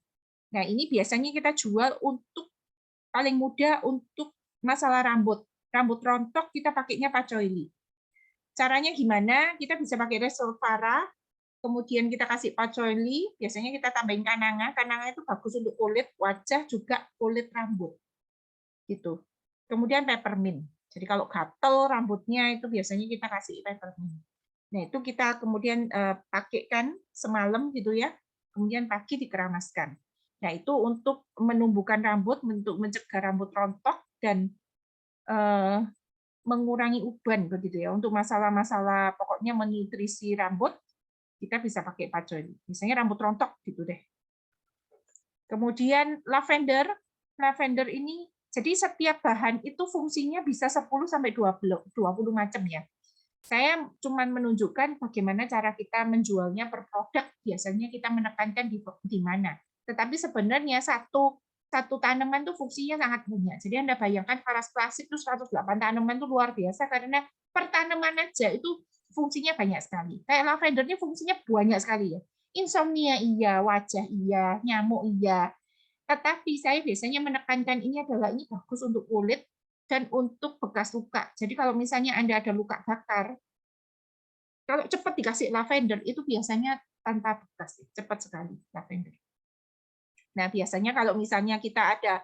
Nah, ini biasanya kita jual untuk paling mudah untuk masalah rambut. Rambut rontok kita pakainya patchouli. Caranya gimana? Kita bisa pakai Rosevara, kemudian kita kasih patchouli, biasanya kita tambahin kananga. Kananga itu bagus untuk kulit, wajah, juga kulit rambut. Gitu. Kemudian peppermint. Jadi kalau gatel rambutnya itu biasanya kita kasih peppermint. Nah, itu kita kemudian pakaikan semalam gitu ya, kemudian pagi dikeramaskan. Nah, itu untuk menumbuhkan rambut, untuk mencegah rambut rontok dan mengurangi uban begitu ya. Untuk masalah-masalah pokoknya menutrisi rambut, kita bisa pakai paco ini. Misalnya rambut rontok gitu deh. Kemudian lavender, lavender ini jadi setiap bahan itu fungsinya bisa 10 sampai 20 macam ya. Saya cuma menunjukkan bagaimana cara kita menjualnya per produk, biasanya kita menekankan di mana. Tetapi sebenarnya satu tanaman itu fungsinya sangat banyak. Jadi Anda bayangkan faras klasik itu 108 tanaman itu luar biasa karena per tanaman aja itu fungsinya banyak sekali. Kayak lavender ini fungsinya banyak sekali ya. Insomnia iya, wajah iya, nyamuk iya. Tetapi saya biasanya menekankan ini adalah ini bagus untuk kulit dan untuk bekas luka. Jadi kalau misalnya Anda ada luka bakar, kalau cepat dikasih lavender itu biasanya tanpa bekas, cepat sekali lavender. Nah, biasanya kalau misalnya kita ada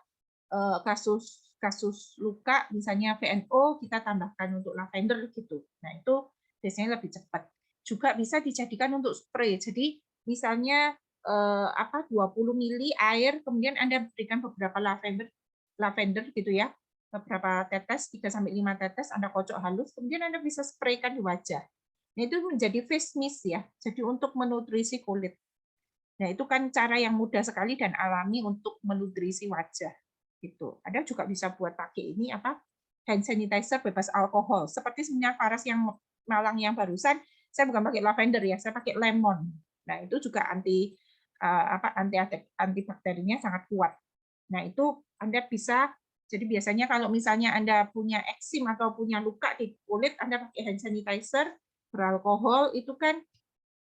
kasus kasus luka, misalnya VNO, kita tambahkan untuk lavender gitu. Nah, itu biasanya lebih cepat. Juga bisa dijadikan untuk spray. Jadi, misalnya 20 mili air, kemudian Anda berikan beberapa lavender gitu ya, beberapa tetes, 3 sampai 5 tetes, Anda kocok halus, kemudian Anda bisa spraykan di wajah. Nah, itu menjadi face mist ya. Jadi untuk menutrisi kulit. Nah, itu kan cara yang mudah sekali dan alami untuk menutrisi wajah. Gitu. Ada juga bisa buat pakai ini apa? Hand sanitizer bebas alkohol. Seperti sebenarnya Faras yang Malang yang barusan, saya bukan pakai lavender ya, saya pakai lemon. Nah, itu juga antibakterinya sangat kuat. Nah, itu Anda bisa jadi biasanya kalau misalnya Anda punya eksim atau punya luka di kulit, Anda pakai hand sanitizer beralkohol itu kan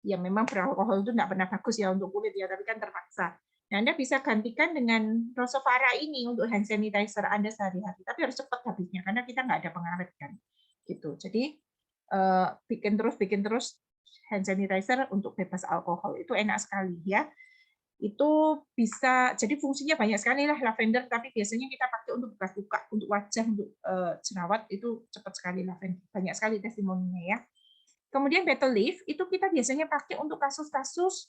ya memang beralkohol itu tidak pernah bagus ya untuk kulit ya, tapi kan terpaksa. Nah, Anda bisa gantikan dengan Rosovara ini untuk hand sanitizer Anda sehari-hari, tapi harus cepat habisnya karena kita nggak ada pengawet kan. Gitu. Jadi bikin terus hand sanitizer untuk bebas alkohol itu enak sekali ya. Itu bisa jadi fungsinya banyak sekali lah lavender, tapi biasanya kita pakai untuk bekas luka, untuk wajah, untuk jerawat itu cepat sekali lavender. Banyak sekali testimoninya ya. Kemudian betel leaf itu kita biasanya pakai untuk kasus-kasus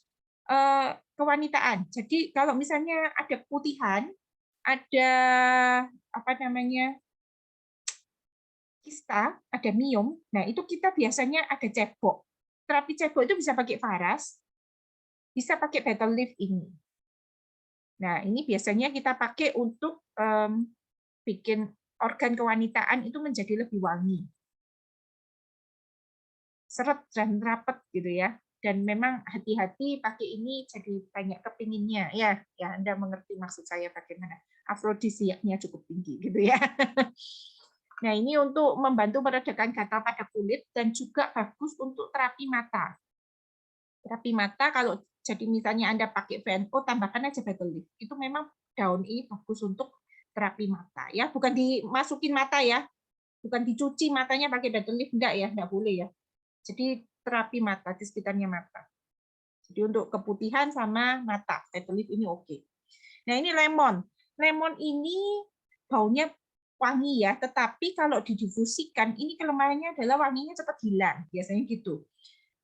kewanitaan. Jadi kalau misalnya ada keputihan, ada apa namanya kista, ada miom, nah itu kita biasanya ada cebok. Terapi cebok itu bisa pakai Faras, bisa pakai betel leaf ini. Nah ini biasanya kita pakai untuk bikin organ kewanitaan itu menjadi lebih wangi. Seret dan rapet gitu ya. Dan memang hati-hati pakai ini jadi banyak kepinginnya ya. Ya Anda mengerti maksud saya bagaimana. Afrodisiaknya cukup tinggi gitu ya. Nah, ini untuk membantu meredakan gatal pada kulit dan juga bagus untuk terapi mata. Terapi mata kalau jadi misalnya Anda pakai VNO tambahkan aja betel leaf. Itu memang daun ini bagus untuk terapi mata ya, bukan dimasukin mata ya. Bukan dicuci matanya pakai betel leaf enggak ya, enggak boleh ya. Jadi terapi mata di sekitarnya mata. Jadi untuk keputihan sama mata, betel leaf ini oke. Nah ini lemon. Lemon ini baunya wangi ya, tetapi kalau didifusikan ini kelemahannya adalah wanginya cepat hilang, biasanya gitu.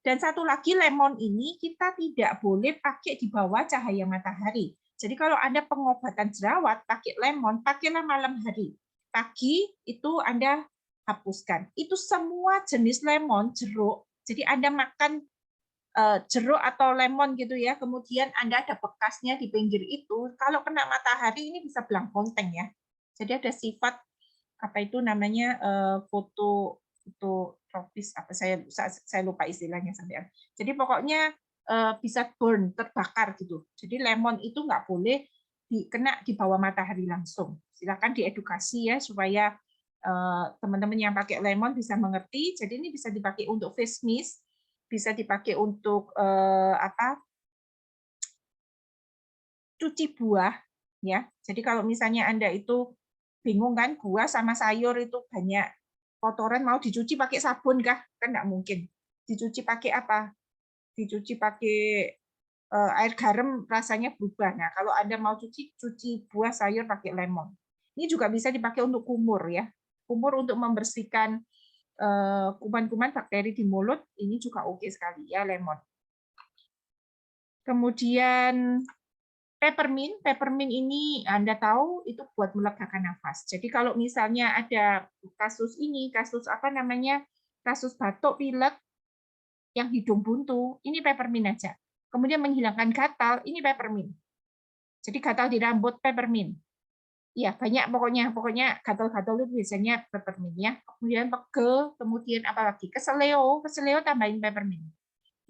Dan satu lagi lemon ini kita tidak boleh pakai di bawah cahaya matahari. Jadi kalau Anda pengobatan jerawat pakai lemon, pakailah malam hari. Pagi itu Anda hapuskan. Itu semua jenis lemon, jeruk. Jadi Anda makan jeruk atau lemon gitu ya, kemudian Anda ada bekasnya di pinggir itu, kalau kena matahari ini bisa belang ponteng ya. Jadi ada sifat apa itu namanya fototropis apa saya lupa istilahnya sampean. Jadi pokoknya bisa burn, terbakar gitu. Jadi lemon itu nggak boleh kena di bawah matahari langsung. Silakan diedukasi ya supaya teman-teman yang pakai lemon bisa mengerti. Jadi ini bisa dipakai untuk face mist, bisa dipakai untuk cuci buah ya. Jadi kalau misalnya Anda itu bingung kan buah sama sayur itu banyak kotoran mau dicuci pakai sabun kah? Kan nggak mungkin. Dicuci pakai apa? Dicuci pakai air garam rasanya berubah. Nah, kalau Anda mau cuci buah sayur pakai lemon. Ini juga bisa dipakai untuk kumur ya. Kumur untuk membersihkan kuman-kuman bakteri di mulut, ini juga oke sekali ya lemon. Kemudian peppermint, peppermint ini Anda tahu itu buat melegakan nafas. Jadi kalau misalnya ada kasus ini, kasus apa namanya, kasus batuk pilek yang hidung buntu, ini peppermint aja. Kemudian menghilangkan gatal, ini peppermint. Jadi gatal di rambut, peppermint. Ya banyak pokoknya gatal-gatal itu biasanya peppermint ya. Kemudian pegel, kemudian apalagi keseleo tambahin peppermint.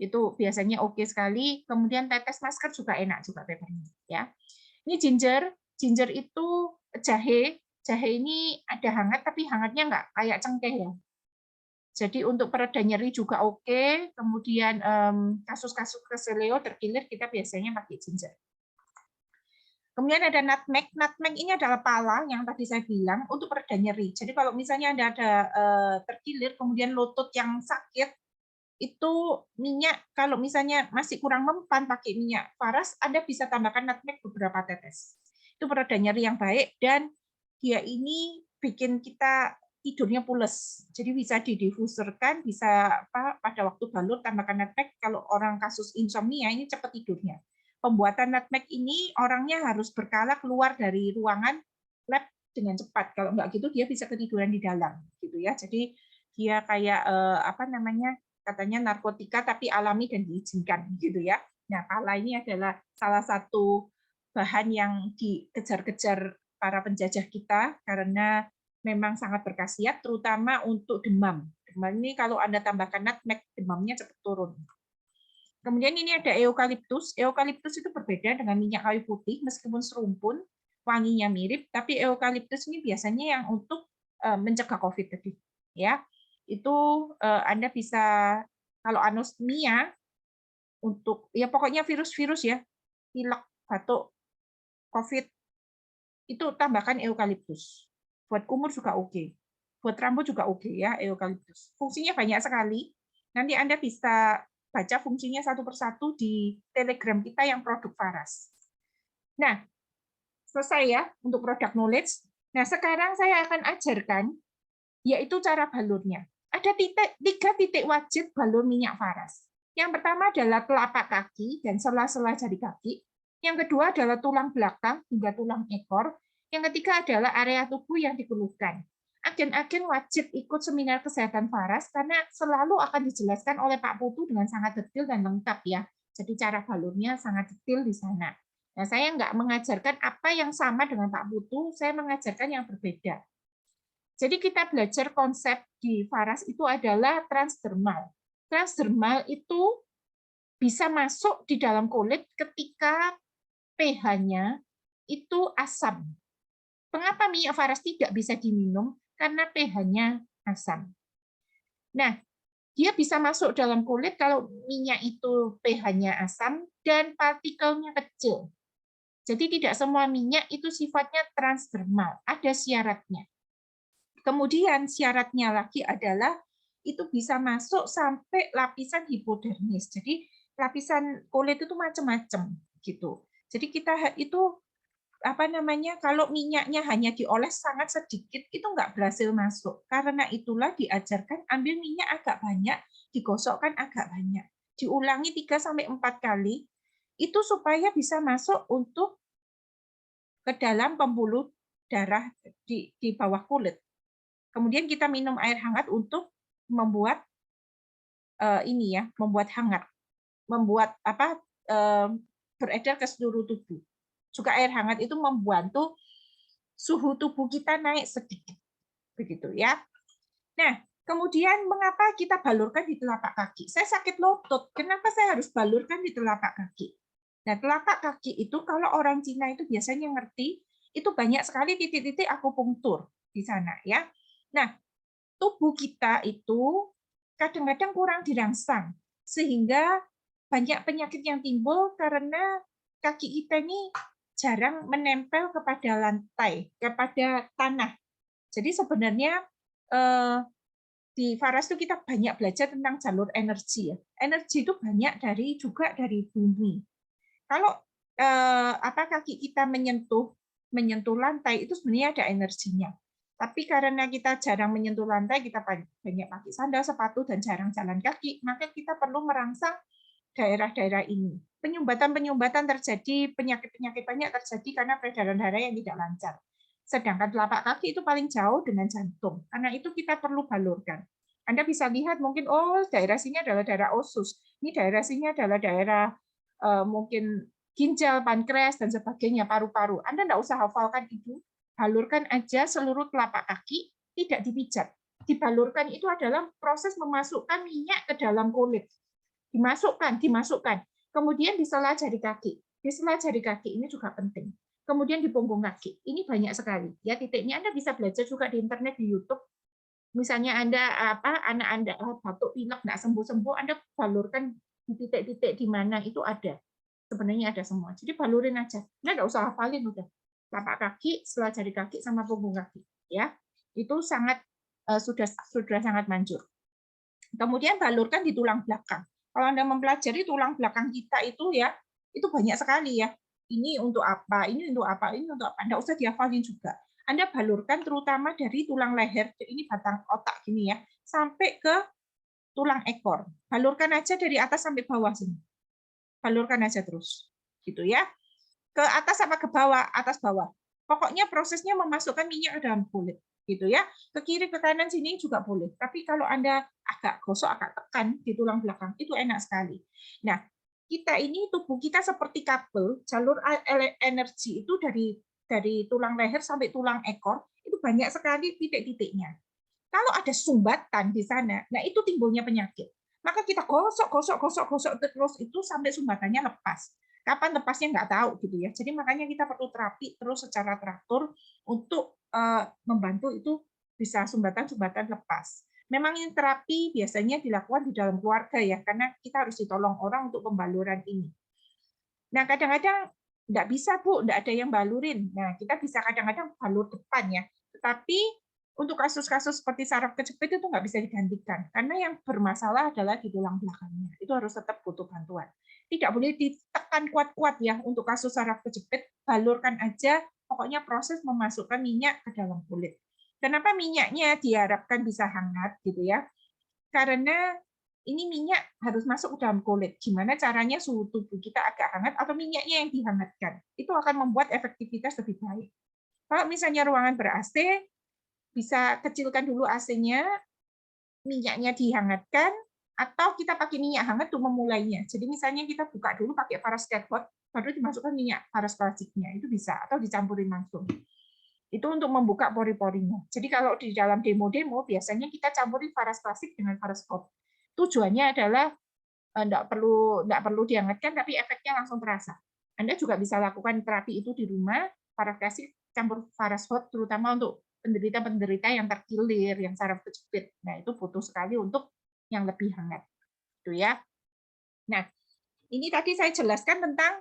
Itu biasanya oke sekali. Kemudian tetes masker juga enak juga peppermint ya. Ini ginger, ginger itu jahe. Jahe ini ada hangat tapi hangatnya nggak kayak cengkeh ya. Jadi untuk pereda nyeri juga oke. Kemudian kasus-kasus keseleo terkilir kita biasanya pakai ginger. Kemudian ada nutmeg. Nutmeg ini adalah pala yang tadi saya bilang untuk pereda nyeri. Jadi kalau misalnya Anda ada terkilir, kemudian lutut yang sakit, itu minyak, kalau misalnya masih kurang mempan pakai minyak paras, Anda bisa tambahkan nutmeg beberapa tetes. Itu pereda nyeri yang baik, dan dia ini bikin kita tidurnya pules. Jadi bisa didifuserkan, bisa pada waktu balur tambahkan nutmeg. Kalau orang kasus insomnia ini cepat tidurnya. Pembuatan nutmeg ini orangnya harus berkala keluar dari ruangan lab dengan cepat. Kalau nggak gitu dia bisa ketiduran di dalam, gitu ya. Jadi dia kayak apa namanya, katanya narkotika tapi alami dan diizinkan, gitu ya. Nah, pala ini adalah salah satu bahan yang dikejar-kejar para penjajah kita karena memang sangat berkhasiat, terutama untuk demam. Demam ini kalau Anda tambahkan nutmeg, demamnya cepat turun. Kemudian ini ada eukaliptus. Eukaliptus itu berbeda dengan minyak kayu putih, meskipun serumpun, wanginya mirip, tapi eukaliptus ini biasanya yang untuk mencegah COVID tadi. Ya, itu Anda bisa kalau anosmia untuk ya pokoknya virus-virus ya, pilek, batuk, COVID, itu tambahkan eukaliptus. Buat kumur juga oke. Buat rambut juga oke ya eukaliptus. Fungsinya banyak sekali. Nanti Anda bisa baca fungsinya satu persatu di Telegram kita yang produk Faras. Nah, selesai ya untuk produk knowledge. Nah, sekarang saya akan ajarkan yaitu cara balurnya. Ada 3 titik wajib balur minyak Faras. Yang pertama adalah telapak kaki dan sela-sela jari kaki. Yang kedua adalah tulang belakang hingga tulang ekor. Yang ketiga adalah area tubuh yang dikeluhkan. Agen-agen wajib ikut seminar kesehatan Faras karena selalu akan dijelaskan oleh Pak Putu dengan sangat detail dan lengkap ya. Jadi cara balurnya sangat detail di sana. Nah, saya nggak mengajarkan apa yang sama dengan Pak Putu, saya mengajarkan yang berbeda. Jadi kita belajar konsep di Faras itu adalah transdermal. Transdermal itu bisa masuk di dalam kulit ketika pH-nya itu asam. Mengapa minyak Faras tidak bisa diminum? Karena pH-nya asam. Nah, dia bisa masuk dalam kulit kalau minyak itu pH-nya asam dan partikelnya kecil. Jadi tidak semua minyak itu sifatnya transdermal, ada syaratnya. Kemudian syaratnya lagi adalah itu bisa masuk sampai lapisan hipodermis. Jadi lapisan kulit itu macam-macam gitu. Jadi kita itu apa namanya, kalau minyaknya hanya dioles sangat sedikit itu nggak berhasil masuk. Karena itulah diajarkan ambil minyak agak banyak, digosokkan agak banyak. Diulangi 3-4 kali itu supaya bisa masuk untuk ke dalam pembuluh darah di bawah kulit. Kemudian kita minum air hangat untuk membuat ini ya, membuat hangat, membuat apa beredar ke seluruh tubuh. Juga air hangat itu membantu suhu tubuh kita naik sedikit, begitu ya. Nah, kemudian mengapa kita balurkan di telapak kaki? Saya sakit lutut, kenapa saya harus balurkan di telapak kaki? Nah, telapak kaki itu kalau orang Cina itu biasanya ngerti, itu banyak sekali titik-titik akupunktur di sana ya. Nah, tubuh kita itu kadang-kadang kurang dirangsang, sehingga banyak penyakit yang timbul karena kaki kita ini jarang menempel kepada lantai, kepada tanah. Jadi sebenarnya di Faras itu kita banyak belajar tentang jalur energi. Energi itu banyak juga dari bumi. Kalau kaki kita menyentuh lantai itu sebenarnya ada energinya. Tapi karena kita jarang menyentuh lantai, kita banyak pakai sandal, sepatu, dan jarang jalan kaki, maka kita perlu merangsang daerah-daerah ini. Penyumbatan-penyumbatan terjadi, penyakit-penyakit banyak terjadi karena peredaran darah yang tidak lancar. Sedangkan telapak kaki itu paling jauh dengan jantung. Karena itu kita perlu balurkan. Anda bisa lihat mungkin, oh daerah sini adalah daerah usus, ini daerah sini adalah daerah mungkin ginjal, pankreas, dan sebagainya, paru-paru. Anda tidak usah hafalkan itu, balurkan aja seluruh telapak kaki, tidak dipijat. Dibalurkan itu adalah proses memasukkan minyak ke dalam kulit. Dimasukkan. Kemudian di sela jari kaki. Di sela jari kaki ini juga penting. Kemudian di punggung kaki. Ini banyak sekali. Ya, titiknya Anda bisa belajar juga di internet, di YouTube. Misalnya anak Anda batuk pilek nggak sembuh-sembuh, Anda balurkan di titik-titik di mana itu ada. Sebenarnya ada semua. Jadi balurin aja. Anda nggak usah hafalin udah. Telapak kaki, sela jari kaki sama punggung kaki. Ya, itu sangat sudah sangat manjur. Kemudian balurkan di tulang belakang. Kalau Anda mempelajari tulang belakang kita itu ya, itu banyak sekali ya. Ini untuk apa, ini untuk apa, ini untuk apa. Anda usah dihafalin juga. Anda balurkan terutama dari tulang leher, ini batang otak gini ya, sampai ke tulang ekor. Balurkan aja dari atas sampai bawah sini. Balurkan aja terus. Gitu ya. Ke atas apa ke bawah, atas bawah. Pokoknya prosesnya memasukkan minyak ke dalam kulit. Gitu ya, ke kiri ke kanan sini juga boleh. Tapi kalau Anda agak gosok, agak tekan di tulang belakang, itu enak sekali. Nah, kita ini tubuh kita seperti kabel, jalur energi itu dari tulang leher sampai tulang ekor itu banyak sekali titik-titiknya. Kalau ada sumbatan di sana, nah itu timbulnya penyakit. Maka kita gosok terus itu sampai sumbatannya lepas. Kapan lepasnya nggak tahu gitu ya. Jadi makanya kita perlu terapi terus secara teratur untuk membantu itu bisa sumbatan-sumbatan lepas. Memang ini terapi biasanya dilakukan di dalam keluarga ya, karena kita harus ditolong orang untuk pembaluran ini. Nah, kadang-kadang nggak bisa, Bu, nggak ada yang balurin. Nah, kita bisa kadang-kadang balur depan ya. Tetapi untuk kasus-kasus seperti saraf kejepit itu nggak bisa digantikan. Karena yang bermasalah adalah di tulang belakangnya. Itu harus tetap butuh bantuan. Tidak boleh ditekan kuat-kuat ya untuk kasus saraf kejepit. Balurkan aja, pokoknya proses memasukkan minyak ke dalam kulit. Kenapa minyaknya diharapkan bisa hangat gitu ya? Karena ini minyak harus masuk ke dalam kulit. Gimana caranya suhu tubuh kita agak hangat atau minyaknya yang dihangatkan. Itu akan membuat efektivitas lebih baik. Kalau misalnya ruangan ber-AC, bisa kecilkan dulu AC-nya, minyaknya dihangatkan, atau kita pakai minyak hangat untuk memulainya. Jadi misalnya kita buka dulu pakai parasket hot, baru dimasukkan minyak paras plastiknya. Itu bisa, atau dicampurin langsung. Itu untuk membuka pori-porinya. Jadi kalau di dalam demo-demo, biasanya kita campurin paras plastik dengan paras hot. Tujuannya adalah enggak perlu dihangatkan, tapi efeknya langsung terasa. Anda juga bisa lakukan terapi itu di rumah, parafrasi campur paras hot, terutama untuk penderita-penderita yang terkilir, yang saraf kejepit. Nah, itu butuh sekali untuk yang lebih hangat. Itu ya. Nah, ini tadi saya jelaskan tentang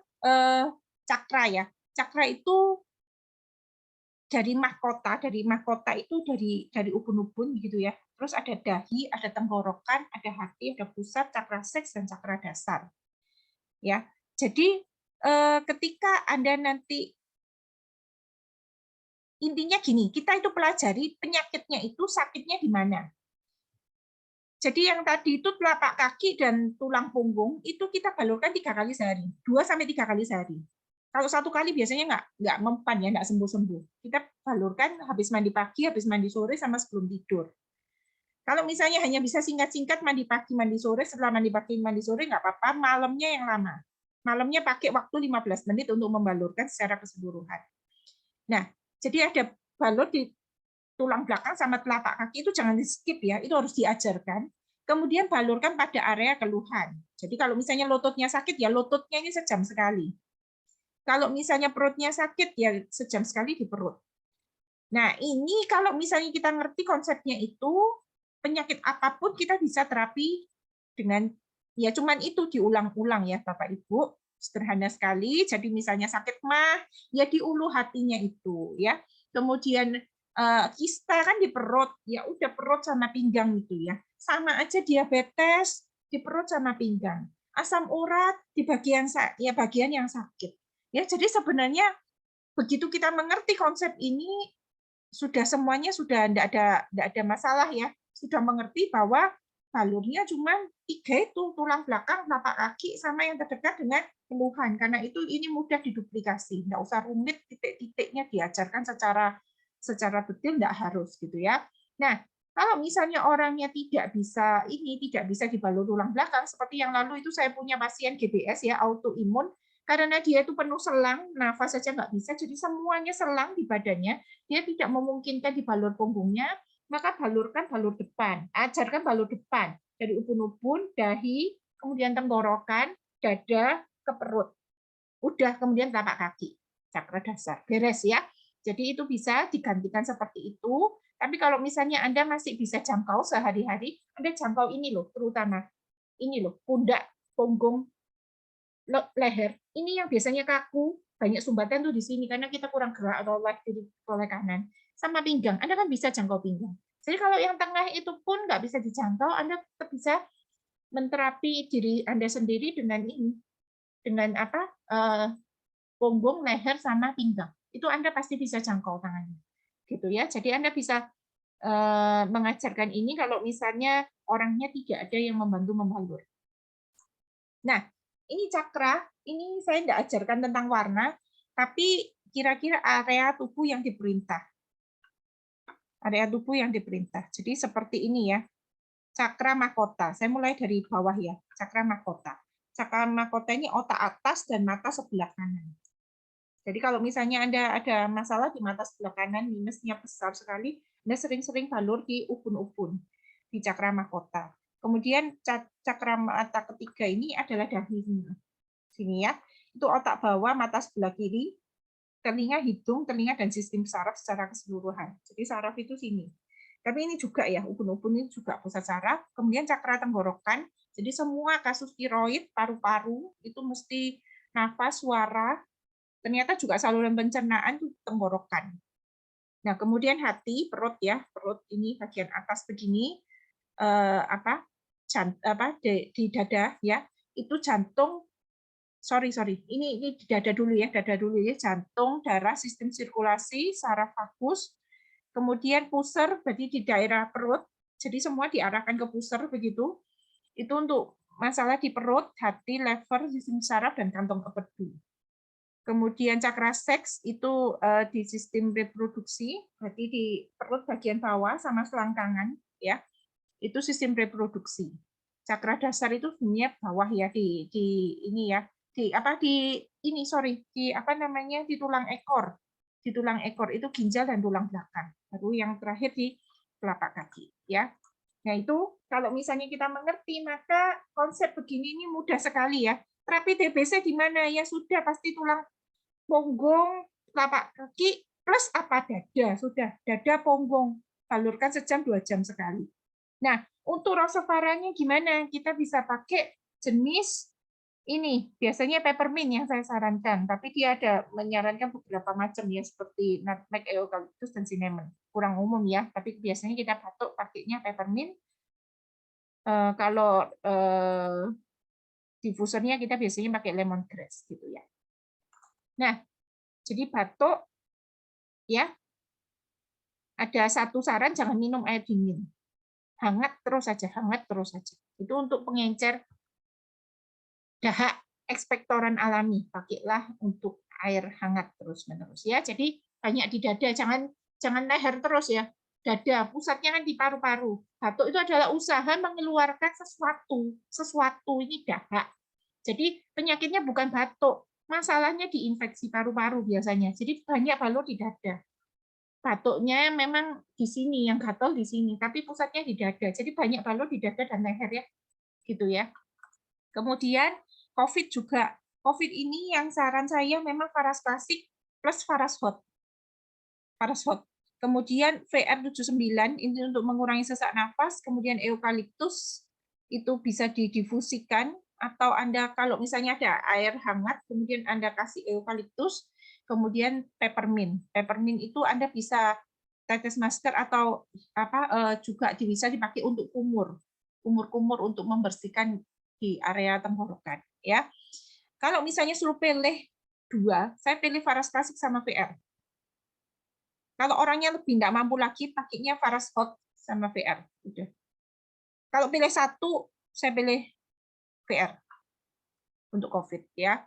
cakra ya. Cakra itu dari mahkota itu dari ubun-ubun gitu ya. Terus ada dahi, ada tenggorokan, ada hati, ada pusat, cakra seks dan cakra dasar. Ya. Jadi ketika Anda nanti intinya gini, kita itu pelajari penyakitnya itu sakitnya di mana. Jadi yang tadi itu telapak kaki dan tulang punggung itu kita balurkan 3 kali sehari, 2-3 kali sehari. Kalau 1 kali biasanya nggak mempan ya, nggak sembuh-sembuh. Kita balurkan habis mandi pagi, habis mandi sore, sama sebelum tidur. Kalau misalnya hanya bisa singkat-singkat mandi pagi, mandi sore, setelah mandi pagi, mandi sore nggak apa-apa, malamnya yang lama. Malamnya pakai waktu 15 menit untuk membalurkan secara keseluruhan. Nah, jadi ada balur di tulang belakang sama telapak kaki itu jangan di-skip ya, itu harus diajarkan. Kemudian balurkan pada area keluhan. Jadi kalau misalnya lututnya sakit, ya lututnya ini sejam sekali. Kalau misalnya perutnya sakit, ya sejam sekali di perut. Nah, ini kalau misalnya kita ngerti konsepnya itu, penyakit apapun kita bisa terapi dengan, ya cuman itu diulang-ulang ya Bapak Ibu. Sederhana sekali, jadi misalnya sakit mah, ya di ulu hatinya itu. Ya. Kemudian kista kan di perut, ya udah perut sama pinggang itu ya. Sama aja diabetes di perut sama pinggang. Asam urat di bagian yang sakit. Ya, jadi sebenarnya begitu kita mengerti konsep ini, sudah semuanya sudah tidak ada masalah ya, sudah mengerti bahwa balurnya cuma 3 itu, tulang belakang, telapak kaki, sama yang terdekat dengan keluhan. Karena itu ini mudah diduplikasi, nggak usah rumit, titik-titiknya diajarkan secara detail, nggak harus gitu ya. Nah, kalau misalnya orangnya tidak bisa dibalur tulang belakang, seperti yang lalu itu saya punya pasien GBS ya, autoimun, karena dia itu penuh selang, nafas saja nggak bisa, jadi semuanya selang di badannya, dia tidak memungkinkan dibalur punggungnya, maka balurkan balur depan. Ajarkan balur depan. Dari ubun-ubun, dahi, kemudian tenggorokan, dada, ke perut. Udah, kemudian telapak kaki. Cakra dasar. Beres ya. Jadi itu bisa digantikan seperti itu. Tapi kalau misalnya Anda masih bisa jangkau sehari-hari, Anda jangkau ini loh, terutama. Ini loh, pundak, punggung, leher. Ini yang biasanya kaku, banyak sumbatan tuh di sini karena kita kurang gerak atau kiri oleh kanan. Sama pinggang, Anda kan bisa jangkau pinggang. Jadi kalau yang tengah itu pun nggak bisa dijangkau, Anda tetap bisa menterapi diri Anda sendiri dengan ini, dengan apa? Punggung, leher, sama pinggang. Itu Anda pasti bisa jangkau tangannya. Gitu ya. Jadi Anda bisa mengajarkan ini kalau misalnya orangnya tidak ada yang membantu membalur. Nah, ini cakra, ini saya tidak ajarkan tentang warna, tapi kira-kira area tubuh yang diperintah. Area tubuh yang diperintah. Jadi seperti ini ya, cakra mahkota. Saya mulai dari bawah ya, cakra mahkota. Cakra mahkota ini otak atas dan mata sebelah kanan. Jadi kalau misalnya Anda ada masalah di mata sebelah kanan, minusnya besar sekali, Anda sering-sering balur di ubun-ubun, di cakra mahkota. Kemudian cakra mata ketiga ini adalah dahi sini ya. Itu otak bawah, mata sebelah kiri, telinga, hidung, telinga, dan sistem saraf secara keseluruhan. Jadi saraf itu sini. Tapi ini juga ya, ubun-ubun ini juga pusat saraf. Kemudian cakra tenggorokan, jadi semua kasus tiroid, paru-paru, itu mesti nafas, suara, ternyata juga saluran pencernaan itu tenggorokan. Nah, kemudian hati, perut ya, perut ini bagian atas begini, di dada ya, itu jantung. Sorry, ini di dada dulu ya, jantung, darah, sistem sirkulasi, saraf vagus, kemudian pusar, berarti di daerah perut, jadi semua diarahkan ke pusar begitu. Itu untuk masalah di perut, hati, lever, sistem saraf, dan kantong empedu. Kemudian cakra seks itu di sistem reproduksi, berarti di perut bagian bawah sama selangkangan, ya. Itu sistem reproduksi. Cakra dasar itu sebenarnya bawah ya di ini ya, di tulang ekor. Di tulang ekor itu ginjal dan tulang belakang. Baru yang terakhir di telapak kaki, ya. Nah, itu kalau misalnya kita mengerti, maka konsep begini ini mudah sekali ya. Terapi TBC di mana? Ya sudah, pasti tulang punggung, telapak kaki, plus apa? Dada. Sudah, dada, punggung. Balurkan sejam, 2 jam sekali. Nah, untuk rosofaranya gimana? Kita bisa pakai jenis ini, biasanya peppermint yang saya sarankan, tapi dia ada menyarankan beberapa macam ya, seperti nutmeg, eucalyptus, dan cinnamon. Kurang umum ya, tapi biasanya kita batuk pakainya peppermint. Kalau diffusernya kita biasanya pakai lemongrass gitu ya. Nah, jadi batuk ya, ada satu saran, jangan minum air dingin. Hangat terus saja, hangat terus saja. Itu untuk pengencer dahak ekspektoran alami, pakailah untuk air hangat terus-menerus ya. Jadi banyak di dada, jangan leher terus ya. Dada, pusatnya kan di paru-paru. Batuk itu adalah usaha mengeluarkan sesuatu ini dahak. Jadi penyakitnya bukan batuk, masalahnya di infeksi paru-paru biasanya. Jadi banyak balur di dada. Batuknya memang di sini, yang gatal di sini, tapi pusatnya di dada. Jadi banyak balur di dada dan leher ya, gitu ya. Kemudian COVID juga. COVID ini yang saran saya memang paraspasik plus paraspot. Kemudian VR79 ini untuk mengurangi sesak nafas, kemudian eukaliptus itu bisa didifusikan, atau Anda kalau misalnya ada air hangat, kemudian Anda kasih eukaliptus, kemudian peppermint. Peppermint itu Anda bisa tetes masker atau juga bisa dipakai untuk kumur untuk membersihkan di area tenggorokan ya. Kalau misalnya suruh pilih 2, saya pilih paraspasik sama VR. Kalau orangnya lebih nggak mampu lagi, pakainya Faras Hot sama VR. Udah. Kalau pilih satu, saya pilih VR untuk COVID ya.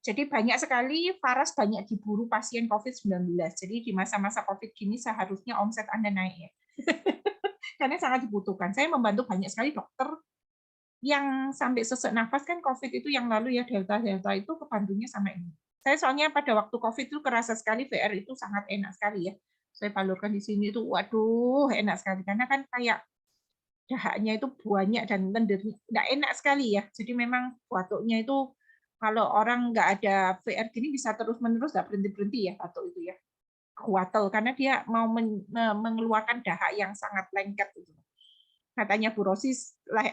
Jadi banyak sekali Faras banyak diburu pasien COVID-19. Jadi di masa-masa COVID gini seharusnya omset Anda naik ya. Karena sangat dibutuhkan. Saya membantu banyak sekali dokter yang sampai sesak nafas kan COVID itu yang lalu ya Delta itu kebantunya sama ini. Saya soalnya pada waktu COVID itu kerasa sekali VR itu sangat enak sekali ya. Saya balurkan di sini itu, waduh enak sekali karena kan kayak dahaknya itu banyak dan lendirnya nggak enak sekali ya. Jadi memang batuknya itu kalau orang nggak ada VR gini bisa terus-menerus nggak berhenti-berhenti ya batuk itu ya. Kuatel karena dia mau mengeluarkan dahak yang sangat lengket itu. Katanya Bu Rosi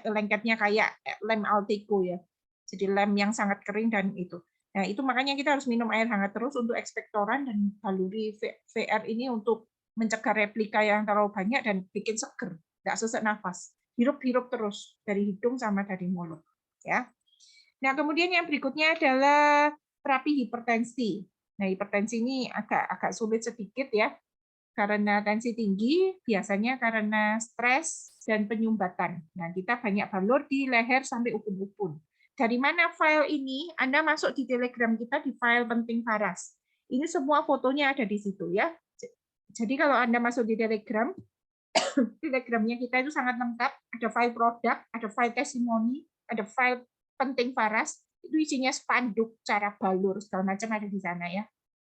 lengketnya kayak lem Alteco ya. Jadi lem yang sangat kering dan itu. Nah, itu makanya kita harus minum air hangat terus untuk ekspektoran dan baluri VR ini untuk mencegah replika yang terlalu banyak dan bikin seger, nggak sesak nafas. Hirup-hirup terus dari hidung sama dari mulut. Ya. Nah, kemudian yang berikutnya adalah terapi hipertensi. Nah, hipertensi ini agak sulit sedikit ya, karena tensi tinggi, biasanya karena stres dan penyumbatan. Nah, kita banyak balur di leher sampai upun-upun. Dari mana file ini? Anda masuk di Telegram kita di file penting Faras. Ini semua fotonya ada di situ ya. Jadi kalau Anda masuk di Telegram, Telegramnya kita itu sangat lengkap. Ada file produk, ada file testimoni, ada file penting Faras. Itu isinya spanduk, cara balur, segala macam ada di sana ya.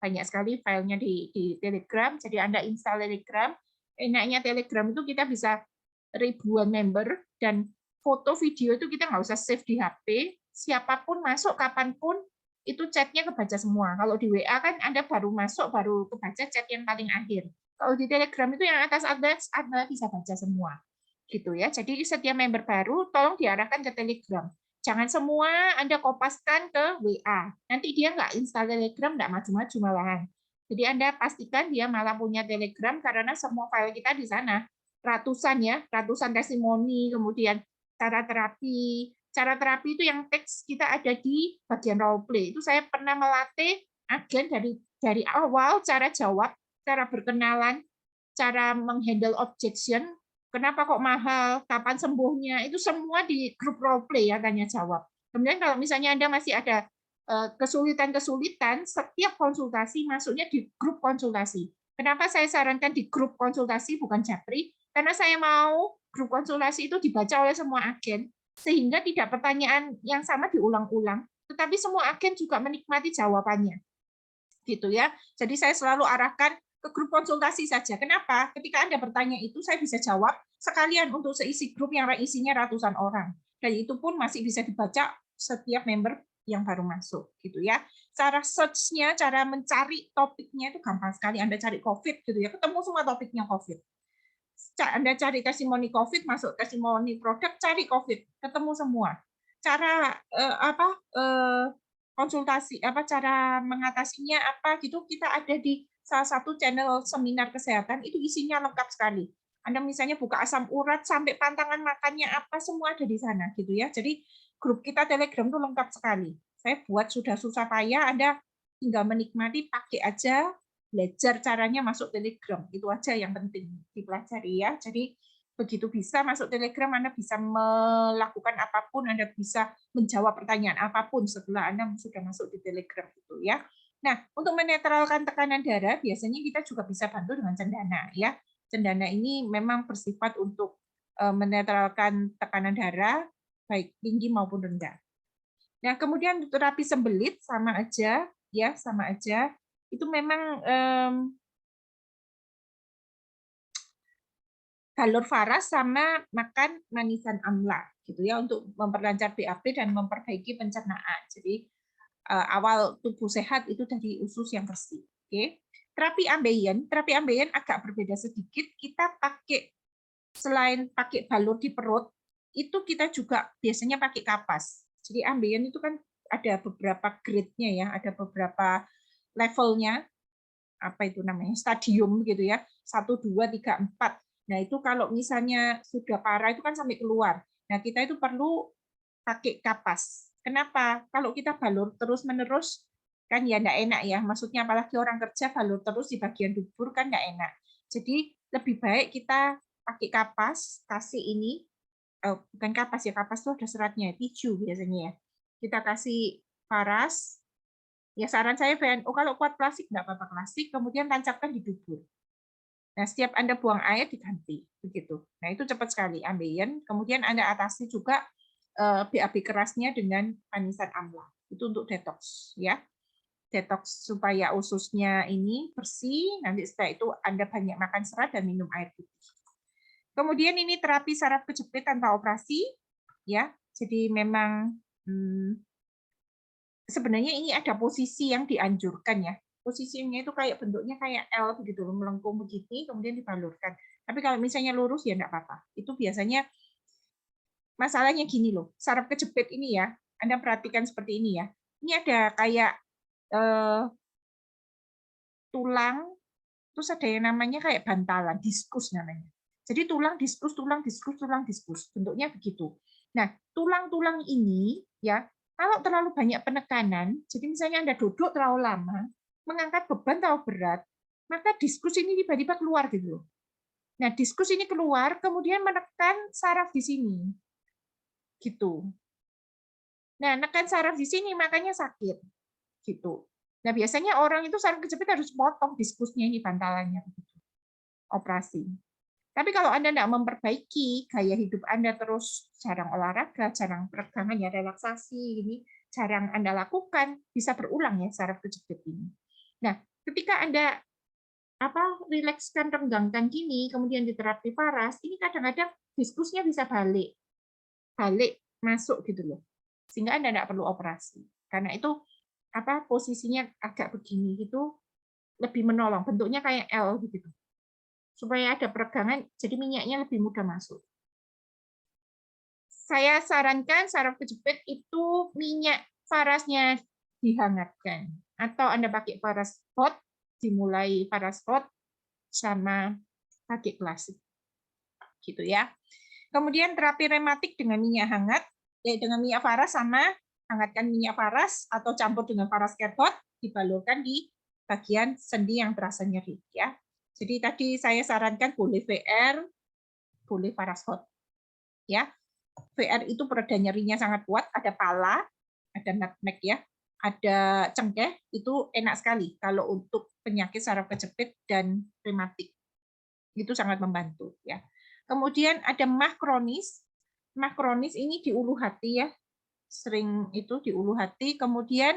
Banyak sekali filenya di Telegram, jadi Anda install Telegram. Enaknya Telegram itu kita bisa ribuan member, dan foto video itu kita nggak usah save di HP, siapapun masuk, kapanpun, itu chatnya kebaca semua. Kalau di WA kan Anda baru masuk, baru kebaca chat yang paling akhir. Kalau di Telegram itu yang atas Anda bisa baca semua. Gitu ya. Jadi setiap member baru, tolong diarahkan ke Telegram. Jangan semua Anda kopaskan ke WA. Nanti dia nggak install Telegram, nggak maju-maju malahan. Jadi Anda pastikan dia malah punya Telegram karena semua file kita di sana. Ratusan ya, ratusan testimoni, kemudian cara terapi. Cara terapi itu yang teks kita ada di bagian role play. Itu saya pernah melatih agen dari awal, cara jawab, cara berkenalan, cara menghandle objection, kenapa kok mahal, kapan sembuhnya, itu semua di grup role play ya, tanya jawab. Kemudian kalau misalnya Anda masih ada kesulitan-kesulitan, setiap konsultasi masuknya di grup konsultasi. Kenapa saya sarankan di grup konsultasi bukan Japri? Karena saya mau grup konsultasi itu dibaca oleh semua agen, sehingga tidak pertanyaan yang sama diulang-ulang, tetapi semua agen juga menikmati jawabannya. Gitu ya. Jadi saya selalu arahkan ke grup konsultasi saja. Kenapa? Ketika Anda bertanya itu, saya bisa jawab sekalian untuk seisi grup yang isinya ratusan orang. Dan itu pun masih bisa dibaca setiap member yang baru masuk. Gitu ya. Cara search-nya, cara mencari topiknya itu gampang sekali. Anda cari COVID, gitu ya, ketemu semua topiknya COVID. Anda cari testimoni COVID, masuk testimoni produk, cari COVID, ketemu semua. Cara konsultasi cara mengatasinya apa gitu, kita ada di salah satu channel seminar kesehatan, itu isinya lengkap sekali. Anda misalnya buka asam urat sampai pantangan makannya apa, semua ada di sana gitu ya. Jadi grup kita Telegram itu lengkap sekali. Saya buat sudah susah payah, Anda tinggal menikmati, pakai aja, belajar caranya masuk Telegram. Itu aja yang penting dipelajari ya. Jadi begitu bisa masuk Telegram, Anda bisa melakukan apapun, Anda bisa menjawab pertanyaan apapun setelah Anda sudah masuk di Telegram itu ya. Nah, untuk menetralkan tekanan darah, biasanya kita juga bisa bantu dengan cendana ya. Cendana ini memang bersifat untuk menetralkan tekanan darah, baik tinggi maupun rendah. Nah, kemudian terapi sembelit sama aja, ya sama aja. Itu memang balur Faras sama makan manisan amla gitu ya untuk memperlancar BAP dan memperbaiki pencernaan. Jadi awal tubuh sehat itu dari usus yang bersih. Oke. Terapi ambeien agak berbeda sedikit. Kita pakai selain pakai balur di perut, itu kita juga biasanya pakai kapas. Jadi ambeien itu kan ada beberapa grade-nya ya, ada beberapa levelnya, apa itu namanya, stadium gitu ya, 1, 2, 3, 4. Nah, itu kalau misalnya sudah parah itu kan sampai keluar. Nah, kita itu perlu pakai kapas. Kenapa? Kalau kita balur terus-menerus kan ya enggak enak ya. Maksudnya apalagi orang kerja balur terus di bagian dubur kan enggak enak. Jadi lebih baik kita pakai kapas, kasih ini, bukan kapas ya, kapas itu ada seratnya, tisu biasanya ya. Kita kasih paras, ya saran saya BNO kalau kuat plastik enggak apa-apa plastik, kemudian tancapkan di dubur. Nah, setiap Anda buang air diganti, begitu. Nah, itu cepat sekali, ambien. Kemudian Anda atasi juga BAB kerasnya dengan manisan amla. Itu untuk detox, ya. Detox supaya ususnya ini bersih. Nanti setelah itu Anda banyak makan serat dan minum air putih. Kemudian ini terapi saraf kejepit tanpa operasi, ya. Jadi memang sebenarnya ini ada posisi yang dianjurkan ya. Posisinya itu kayak bentuknya kayak L begitu, melengkung begini, kemudian dibalurkan. Tapi kalau misalnya lurus ya enggak apa-apa. Itu biasanya masalahnya gini loh, saraf kejepit ini ya, Anda perhatikan seperti ini ya. Ini ada kayak tulang, terus ada yang namanya kayak bantalan, diskus namanya. Jadi tulang, diskus, tulang, diskus, tulang, diskus. Bentuknya begitu. Nah, tulang-tulang ini ya, kalau terlalu banyak penekanan, jadi misalnya Anda duduk terlalu lama, mengangkat beban terlalu berat, maka diskus ini tiba-tiba keluar gitu loh. Nah, diskus ini keluar, kemudian menekan saraf di sini. Gitu. Nah, nekan saraf di sini makanya sakit. Gitu. Nah, biasanya orang itu saraf kejepit harus potong diskusnya ini bantalannya. Operasi. Tapi kalau Anda tidak memperbaiki gaya hidup Anda terus jarang olahraga, jarang peregangan, ya relaksasi, ini jarang Anda lakukan, bisa berulang ya saraf kejepit ini. Nah, ketika Anda rilekskan, renggangkan gini, kemudian diterapi paras, ini kadang-kadang diskusnya bisa balik masuk gitu loh, sehingga Anda tidak perlu operasi. Karena itu posisinya agak begini gitu lebih menolong, bentuknya kayak L gitu. Supaya ada peregangan, jadi minyaknya lebih mudah masuk. Saya sarankan saraf kejepit itu minyak parasnya dihangatkan. Atau Anda pakai paras hot, dimulai paras hot sama pakai klasik. Gitu ya. Kemudian terapi rematik dengan minyak hangat, dengan minyak paras sama hangatkan minyak paras atau campur dengan paras hot, dibalurkan di bagian sendi yang terasa nyeri ya. Jadi tadi saya sarankan boleh VR, boleh paras hot. Ya. VR itu pereda nyerinya sangat kuat, ada pala, ada nutmeg ya, ada cengkeh, itu enak sekali kalau untuk penyakit saraf kejepit dan rematik. Itu sangat membantu ya. Kemudian ada mah kronis. Mah kronis ini di ulu hati ya. Sering itu di ulu hati. Kemudian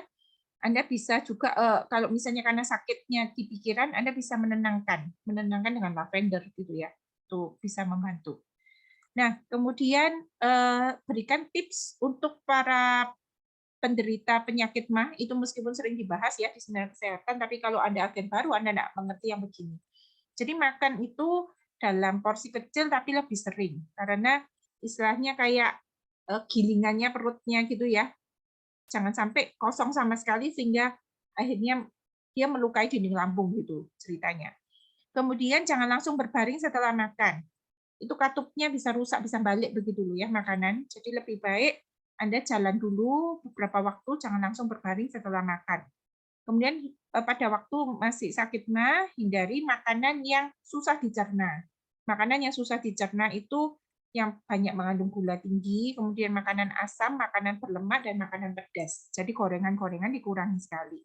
Anda bisa juga kalau misalnya karena sakitnya di pikiran, Anda bisa menenangkan dengan lavender gitu ya. Itu bisa membantu. Nah, kemudian berikan tips untuk para penderita penyakit mah, itu meskipun sering dibahas ya di seminar kesehatan, tapi kalau Anda agen baru, Anda tidak mengerti yang begini. Jadi makan itu dalam porsi kecil tapi lebih sering, karena istilahnya kayak gilingannya perutnya gitu ya. Jangan sampai kosong sama sekali sehingga akhirnya dia melukai dinding lambung gitu ceritanya. Kemudian jangan langsung berbaring setelah makan. Itu katupnya bisa rusak, bisa balik begitu dulu ya makanan. Jadi lebih baik Anda jalan dulu beberapa waktu, jangan langsung berbaring setelah makan. Kemudian pada waktu masih sakit mah, hindari makanan yang susah dicerna. Makanan yang susah dicerna itu yang banyak mengandung gula tinggi, kemudian makanan asam, makanan berlemak, dan makanan pedas. Jadi gorengan-gorengan dikurangi sekali.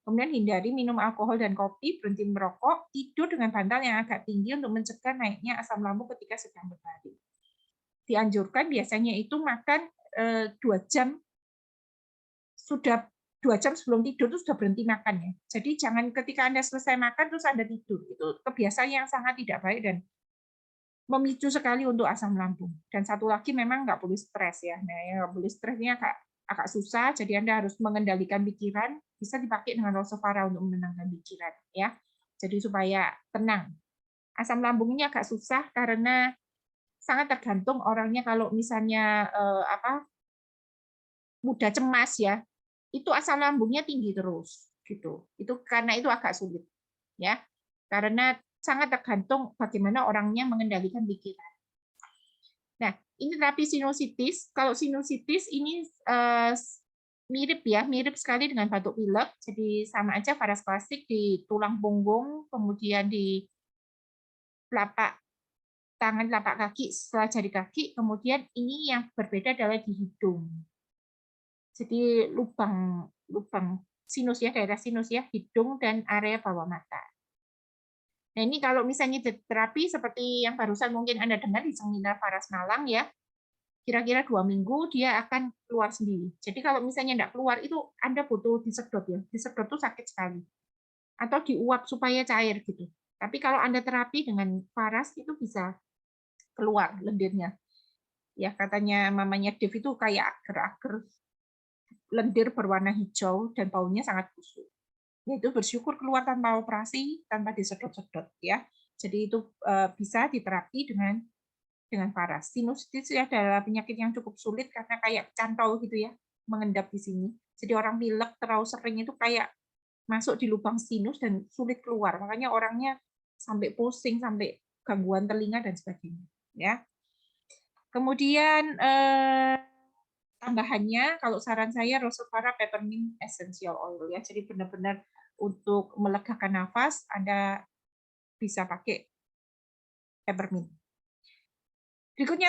Kemudian hindari minum alkohol dan kopi, berhenti merokok, tidur dengan bantal yang agak tinggi untuk mencegah naiknya asam lambung ketika sedang berbaring. Dianjurkan biasanya itu makan 2 jam, sudah 2 jam sebelum tidur itu sudah berhenti makan ya. Jadi jangan ketika Anda selesai makan terus Anda tidur. Itu kebiasaan yang sangat tidak baik dan memicu sekali untuk asam lambung. Dan satu lagi memang nggak boleh stres ya. Nah, yang nggak boleh stres ini agak susah, jadi Anda harus mengendalikan pikiran, bisa dipakai dengan Rosovara untuk menenangkan pikiran ya. Jadi supaya tenang. Asam lambung ini agak susah karena sangat tergantung orangnya, kalau misalnya mudah cemas ya, itu asam lambungnya tinggi terus gitu. Itu karena itu agak sulit ya. Karena sangat tergantung bagaimana orangnya mengendalikan pikiran. Nah, ini terapi sinusitis. Kalau sinusitis ini mirip ya, mirip sekali dengan batuk pilek. Jadi sama aja varas klasik di tulang punggung, kemudian di telapak tangan, telapak kaki, setelah jari kaki, kemudian ini yang berbeda adalah di hidung. Jadi lubang lubang sinus ya, daerah sinus ya, hidung dan area bawah mata. Nah, ini kalau misalnya terapi seperti yang barusan mungkin Anda dengar di seminar Varas Malang ya, kira-kira 2 minggu dia akan keluar sendiri. Jadi kalau misalnya tidak keluar itu Anda butuh disedot ya. Disedot itu sakit sekali. Atau diuap supaya cair gitu. Tapi kalau Anda terapi dengan Varas itu bisa keluar lendirnya. Ya katanya mamanya Dev itu kayak agar-agar lendir berwarna hijau dan baunya sangat busuk. Itu bersyukur keluar tanpa operasi, tanpa disedot-sedot ya. Jadi itu bisa diterapi dengan Varas. Sinusitis adalah penyakit yang cukup sulit karena kayak cantol gitu ya, mengendap di sini. Jadi orang pilek terlalu sering itu kayak masuk di lubang sinus dan sulit keluar. Makanya orangnya sampai pusing, sampai gangguan telinga dan sebagainya. Ya. Kemudian tambahannya, kalau saran saya Rosevara Peppermint Essential Oil ya. Jadi benar-benar untuk melegakan nafas, Anda bisa pakai peppermint. Berikutnya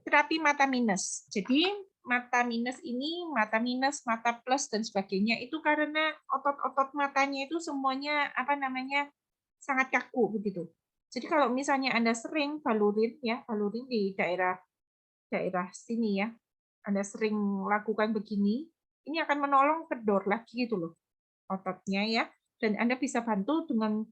terapi mata minus. Jadi mata minus ini, mata minus, mata plus dan sebagainya itu karena otot-otot matanya itu semuanya sangat kaku begitu. Jadi kalau misalnya Anda sering balurin di daerah daerah sini ya, Anda sering lakukan begini, ini akan menolong kedor lagi gitu loh ototnya ya. Dan Anda bisa bantu dengan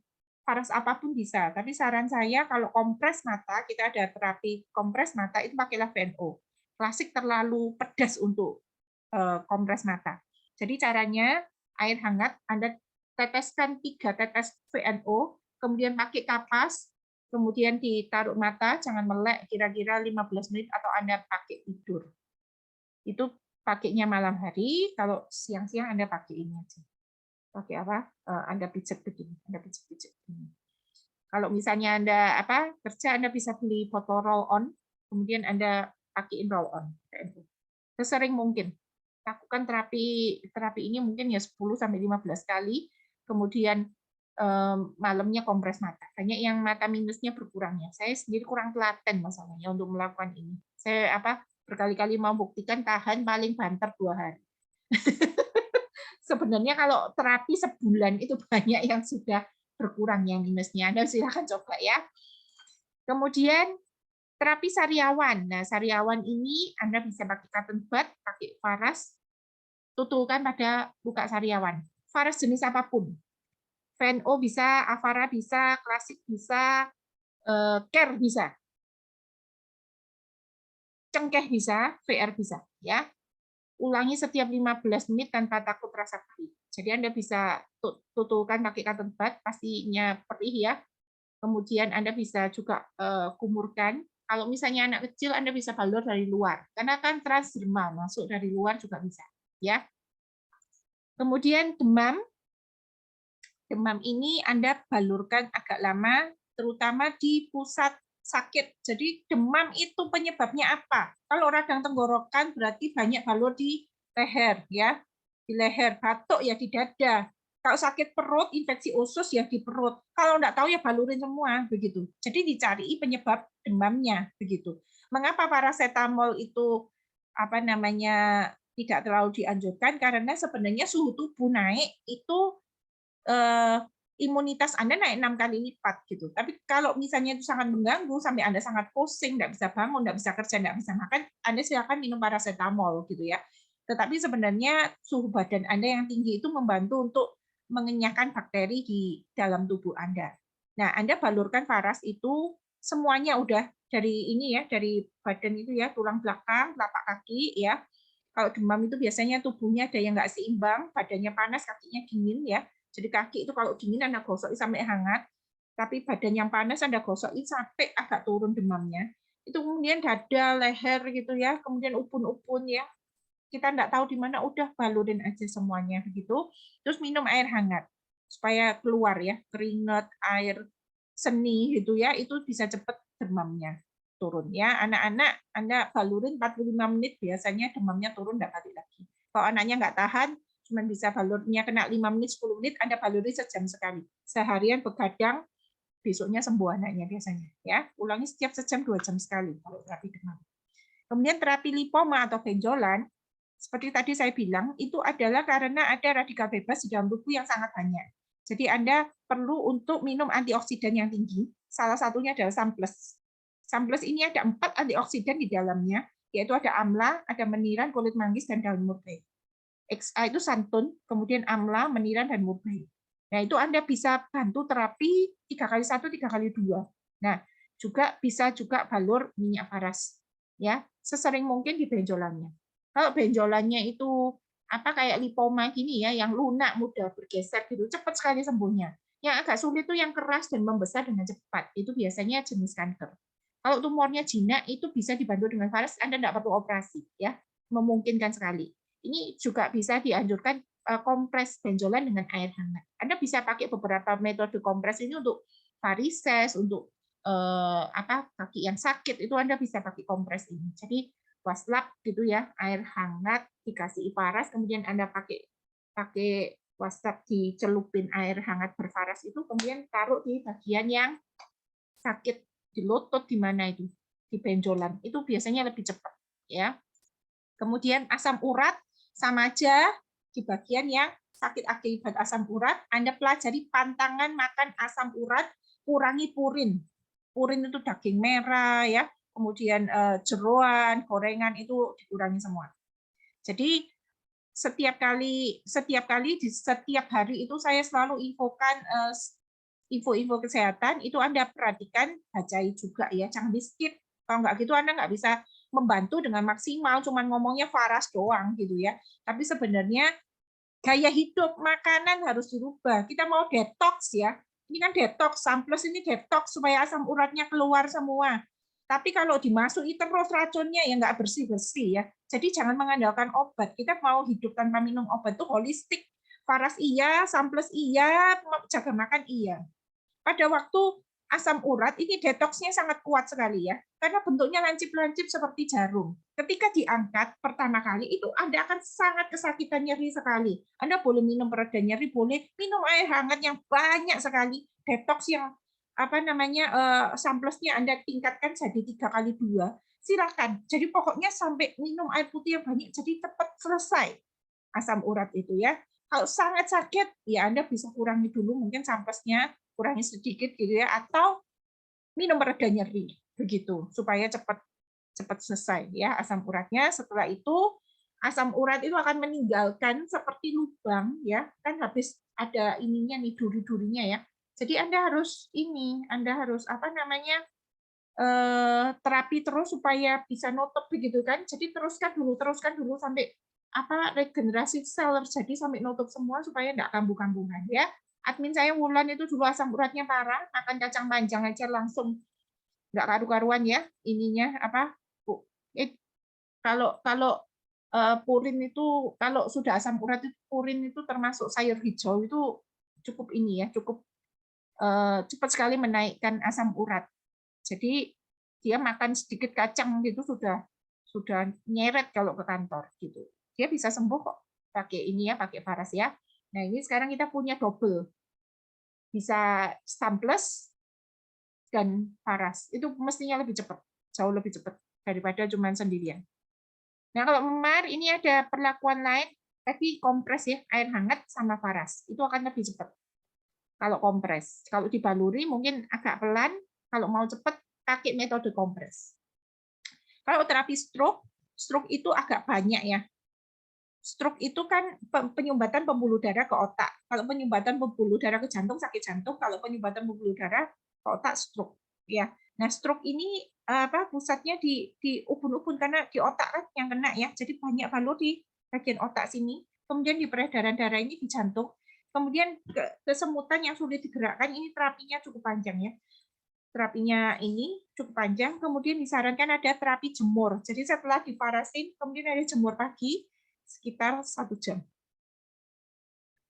Varas apapun bisa, tapi saran saya kalau kompres mata, kita ada terapi kompres mata itu pakailah VNO. Klasik terlalu pedas untuk kompres mata. Jadi caranya air hangat Anda teteskan 3 tetes VNO, kemudian pakai kapas, kemudian ditaruh mata, jangan melek kira-kira 15 menit atau Anda pakai tidur. Itu pakainya malam hari, kalau siang-siang Anda pakai ini aja. Pakai apa? Anda pijat begini, Anda pijat-pijat begini. Kalau misalnya Anda kerja, Anda bisa beli botol roll on, kemudian Anda pakaiin roll on. Sesering mungkin. Lakukan terapi ini mungkin ya 10 sampai 15 kali, kemudian malamnya kompres mata. Banyak yang mata minusnya berkurang ya. Saya sendiri kurang telaten masalahnya untuk melakukan ini. Saya berkali-kali mau buktikan tahan paling banter 2 hari. Sebenarnya kalau terapi sebulan itu banyak yang sudah berkurang yang minusnya. Anda silakan coba ya. Kemudian terapi sariawan. Nah, sariawan ini Anda bisa pakai cotton bud, pakai Varas, tutulkan pada luka sariawan. Varas jenis apapun. VNO bisa, Avara bisa, klasik bisa, care bisa. Cengkeh bisa, VR bisa, ya. Ulangi setiap 15 menit tanpa takut rasa perih. Jadi Anda bisa tutulkan pakai cotton bud, pastinya perih ya. Kemudian Anda bisa juga kumurkan. Kalau misalnya anak kecil, Anda bisa balur dari luar. Karena kan transdermal, masuk dari luar juga bisa. Ya. Kemudian demam. Demam ini Anda balurkan agak lama, terutama di pusat sakit. Jadi demam itu penyebabnya apa? Kalau radang tenggorokan berarti banyak balur di leher ya. Di leher, batuk ya di dada. Kalau sakit perut, infeksi usus ya di perut. Kalau enggak tahu ya balurin semua begitu. Jadi dicari penyebab demamnya begitu. Mengapa paracetamol itu tidak terlalu dianjurkan? Karena sebenarnya suhu tubuh naik itu imunitas Anda naik 6 kali lipat gitu. Tapi kalau misalnya itu sangat mengganggu sampai Anda sangat pusing, nggak bisa bangun, nggak bisa kerja, nggak bisa makan, Anda silakan minum paracetamol gitu ya. Tetapi sebenarnya suhu badan Anda yang tinggi itu membantu untuk mengenyahkan bakteri di dalam tubuh Anda. Nah, Anda balurkan Varas itu semuanya udah dari ini ya, dari badan itu ya, tulang belakang, telapak kaki ya. Kalau demam itu biasanya tubuhnya ada yang nggak seimbang, badannya panas, kakinya dingin ya. Jadi kaki itu kalau dingin Anda gosoki sampai hangat, tapi badan yang panas Anda gosoki sampai agak turun demamnya. Itu kemudian dada, leher gitu ya, kemudian upun-upun ya. Kita nggak tahu di mana, udah balurin aja semuanya begitu. Terus minum air hangat supaya keluar ya, keringat, air seni gitu ya, itu bisa cepat demamnya turun ya. Anak-anak Anda balurin 45 menit biasanya demamnya turun, nggak balik lagi. Kalau anaknya nggak tahan, cuma bisa balurnya kena 5 menit, 10 menit, Anda baluri sejam sekali. Seharian begadang, besoknya sembuh anaknya biasanya. Ya, ulangi setiap sejam 2 jam sekali kalau terapi demam. Kemudian terapi lipoma atau benjolan, seperti tadi saya bilang, itu adalah karena ada radikal bebas di dalam tubuh yang sangat banyak. Jadi Anda perlu untuk minum antioksidan yang tinggi. Salah satunya adalah Sunplus. Sunplus ini ada 4 antioksidan di dalamnya, yaitu ada amla, ada meniran, kulit manggis, dan daun murkai. XA itu santun, kemudian amla, meniran, dan murkai. Nah, itu Anda bisa bantu terapi 3x1, 3x2. Nah, juga bisa juga balur minyak paras. Ya, sesering mungkin di benjolannya. Kalau benjolannya itu kayak lipoma gini ya, yang lunak, mudah bergeser gitu, cepat sekali sembuhnya. Yang agak sulit itu yang keras dan membesar dengan cepat. Itu biasanya jenis kanker. Kalau tumornya jinak itu bisa dibantu dengan faras, Anda tidak perlu operasi ya, memungkinkan sekali. Ini juga bisa dianjurkan kompres benjolan dengan air hangat. Anda bisa pakai beberapa metode kompres ini untuk varises, untuk kaki yang sakit itu Anda bisa pakai kompres ini. Jadi waslap gitu ya, air hangat dikasih paras, kemudian Anda pakai waslap dicelupin air hangat berfaras itu, kemudian taruh di bagian yang sakit di lutut di mana itu, di benjolan. Itu biasanya lebih cepat ya. Kemudian asam urat sama aja di bagian yang sakit akibat asam urat, Anda pelajari pantangan makan asam urat, kurangi purin. Purin itu daging merah ya, kemudian jeroan, gorengan itu dikurangi semua. Jadi setiap kali di setiap hari itu saya selalu infokan info-info kesehatan itu Anda perhatikan, bacai juga ya, jangan di skip. Kalau nggak gitu Anda nggak bisa membantu dengan maksimal, cuman ngomongnya waras doang gitu ya. Tapi sebenarnya gaya hidup makanan harus dirubah. Kita mau detox ya. Ini kan detox, Sunplus ini detox supaya asam uratnya keluar semua. Tapi kalau dimasuki terus racunnya ya nggak bersih-bersih ya. Jadi jangan mengandalkan obat. Kita mau hidup tanpa minum obat itu holistik. Faras iya, Sunplus iya, jaga makan iya. Pada waktu asam urat ini detoksnya sangat kuat sekali ya, karena bentuknya lancip-lancip seperti jarum. Ketika diangkat pertama kali itu Anda akan sangat kesakitan, nyeri sekali. Anda boleh minum pereda nyeri, boleh minum air hangat yang banyak sekali. Detoks yang samplusnya Anda tingkatkan jadi 3x2. Silakan. Jadi pokoknya sampai minum air putih yang banyak, jadi cepat selesai asam urat itu ya. Kalau sangat sakit, ya Anda bisa kurangi dulu mungkin samplusnya, kurangi sedikit gitu ya, atau minum pereda nyeri begitu supaya cepat selesai ya asam uratnya. Setelah itu asam urat itu akan meninggalkan seperti lubang ya, kan habis ada ininya nih, duri-durinya ya. Jadi Anda harus terapi terus supaya bisa nutup begitu kan. Jadi teruskan dulu sampai regenerasi sel terjadi sampai nutup semua supaya enggak kambuh-kambuhan ya. Admin saya Wulan itu dulu asam uratnya parah, makan kacang panjang aja langsung nggak karu-karuan ya ininya Bu. Kalau kalau purin itu kalau sudah asam urat itu purin itu termasuk sayur hijau itu cukup ini ya, cukup cepat sekali menaikkan asam urat. Jadi dia makan sedikit kacang gitu sudah nyeret kalau ke kantor gitu. Dia bisa sembuh kok pakai ini ya, pakai faras ya. Nah, ini sekarang kita punya double. Bisa Sunplus dan faras. Itu mestinya lebih cepat, jauh lebih cepat daripada cuma sendirian. Nah, kalau memar ini ada perlakuan lain, tapi kompres ya, air hangat sama faras. Itu akan lebih cepat. Kalau kompres, kalau dibaluri mungkin agak pelan, kalau mau cepat pakai metode kompres. Kalau terapi stroke itu agak banyak ya. Stroke itu kan penyumbatan pembuluh darah ke otak. Kalau penyumbatan pembuluh darah ke jantung sakit jantung, kalau penyumbatan pembuluh darah ke otak stroke. Ya. Nah, stroke ini pusatnya di ubun-ubun karena di otak kan yang kena ya. Jadi banyak balur di bagian otak sini. Kemudian di peredaran darah ini di jantung. Kemudian kesemutan yang sulit digerakkan ini terapinya cukup panjang ya. Terapinya ini cukup panjang, kemudian disarankan ada terapi jemur. Jadi setelah diparasin, kemudian ada jemur pagi sekitar 1 jam.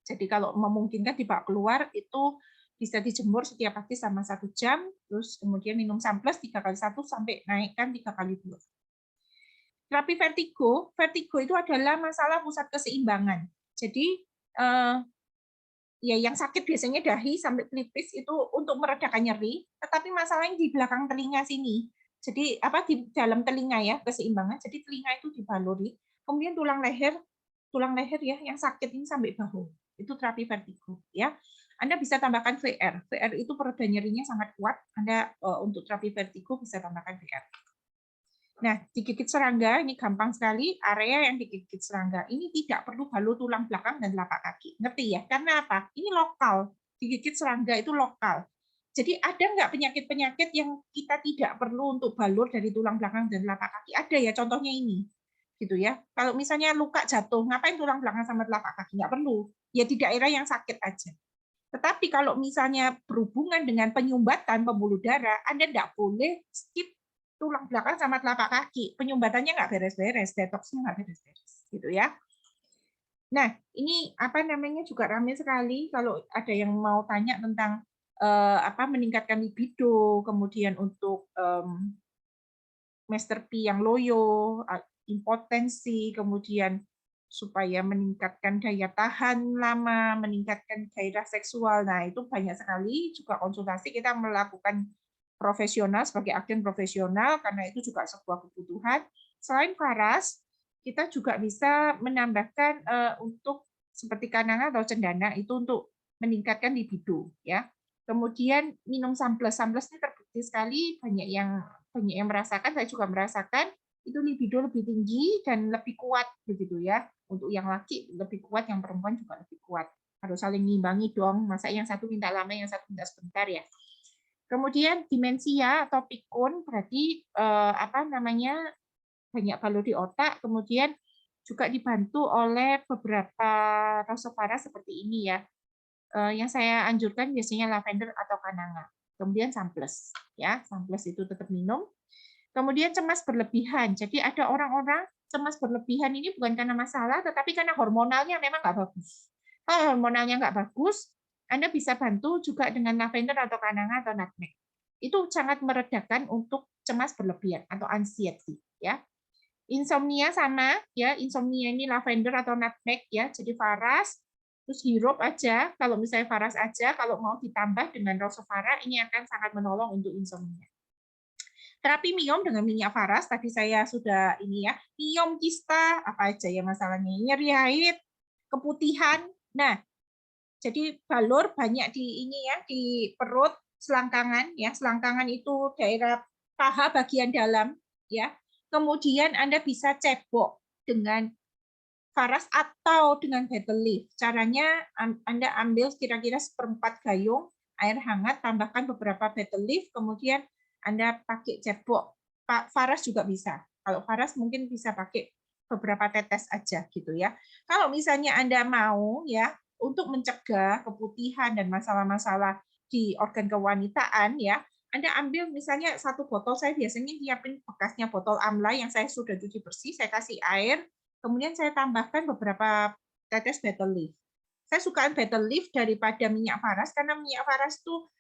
Jadi kalau memungkinkan dibawa keluar itu bisa dijemur setiap pagi sama 1 jam, terus kemudian minum Sunplus 3x1 sampai naikkan 3x2. terapi vertigo itu adalah masalah pusat keseimbangan. Jadi ya yang sakit biasanya dahi sampai pelipis itu untuk meredakan nyeri, tetapi masalahnya di belakang telinga sini. Jadi di dalam telinga ya keseimbangan. Jadi telinga itu dibaluri, kemudian tulang leher ya yang sakit ini sampai bahu. Itu terapi vertigo ya. Anda bisa tambahkan VR. VR itu pereda nyerinya sangat kuat. Anda untuk terapi vertigo bisa tambahkan VR. Nah, digigit serangga ini gampang sekali. Area yang digigit serangga ini tidak perlu balut tulang belakang dan telapak kaki. Ngerti ya? Karena apa? Ini lokal. Digigit serangga itu lokal. Jadi ada nggak penyakit-penyakit yang kita tidak perlu untuk balur dari tulang belakang dan telapak kaki? Ada ya, contohnya ini. Gitu ya. Kalau misalnya luka jatuh, ngapain tulang belakang sama telapak kaki? Nggak perlu. Ya di daerah yang sakit aja. Tetapi kalau misalnya berhubungan dengan penyumbatan pembuluh darah, Anda nggak boleh skip tulang belakang sama telapak kaki. Penyumbatannya nggak beres-beres, detoksnya nggak beres-beres, gitu ya. Nah, ini juga ramai sekali kalau ada yang mau tanya tentang meningkatkan libido, kemudian untuk Master P yang loyo, impotensi, kemudian supaya meningkatkan daya tahan lama, meningkatkan gairah seksual. Nah, itu banyak sekali juga konsultasi kita melakukan profesional sebagai agen profesional karena itu juga sebuah kebutuhan. Selain paras, kita juga bisa menambahkan untuk seperti kananga atau cendana itu untuk meningkatkan libido ya. Kemudian minum samples. Samples ini terbukti sekali banyak yang merasakan, saya juga merasakan itu libido lebih tinggi dan lebih kuat begitu ya. Untuk yang laki lebih kuat, yang perempuan juga lebih kuat. Harus saling ngimbangi dong. Masa yang satu minta lama, yang satu minta sebentar ya. Kemudian demensia atau pikun berarti banyak balur di otak, kemudian juga dibantu oleh beberapa rosopara seperti ini ya. Yang saya anjurkan biasanya lavender atau kananga. Kemudian samples ya, samples itu tetap minum. Kemudian cemas berlebihan. Jadi ada orang-orang cemas berlebihan ini bukan karena masalah, tetapi karena hormonalnya memang nggak bagus. Kalau hormonalnya nggak bagus, Anda bisa bantu juga dengan lavender atau kananga atau nutmeg. Itu sangat meredakan untuk cemas berlebihan atau anxiety ya. Insomnia sama ya, insomnia ini lavender atau nutmeg ya. Jadi faras terus hirup aja. Kalau misalnya faras aja, kalau mau ditambah dengan rosovara ini akan sangat menolong untuk insomnia. Terapi miom dengan minyak faras tadi saya sudah ini ya. Miom kista apa aja ya masalahnya? Nyeri haid, keputihan. Nah, jadi balur banyak di ini ya, di perut, selangkangan ya. Selangkangan itu daerah paha bagian dalam ya. Kemudian Anda bisa cebok dengan faras atau dengan betel leaf. Caranya Anda ambil kira-kira 1/4 gayung air hangat, tambahkan beberapa betel leaf, kemudian Anda pakai cebok. Faras juga bisa. Kalau faras mungkin bisa pakai beberapa tetes aja gitu ya. Kalau misalnya Anda mau ya untuk mencegah keputihan dan masalah-masalah di organ kewanitaan ya, Anda ambil misalnya 1 botol, saya biasanya nyiapin bekasnya botol amla yang saya sudah cuci bersih, saya kasih air, kemudian saya tambahkan beberapa tetes betel leaf. Saya suka betel leaf daripada minyak faras karena minyak faras tuh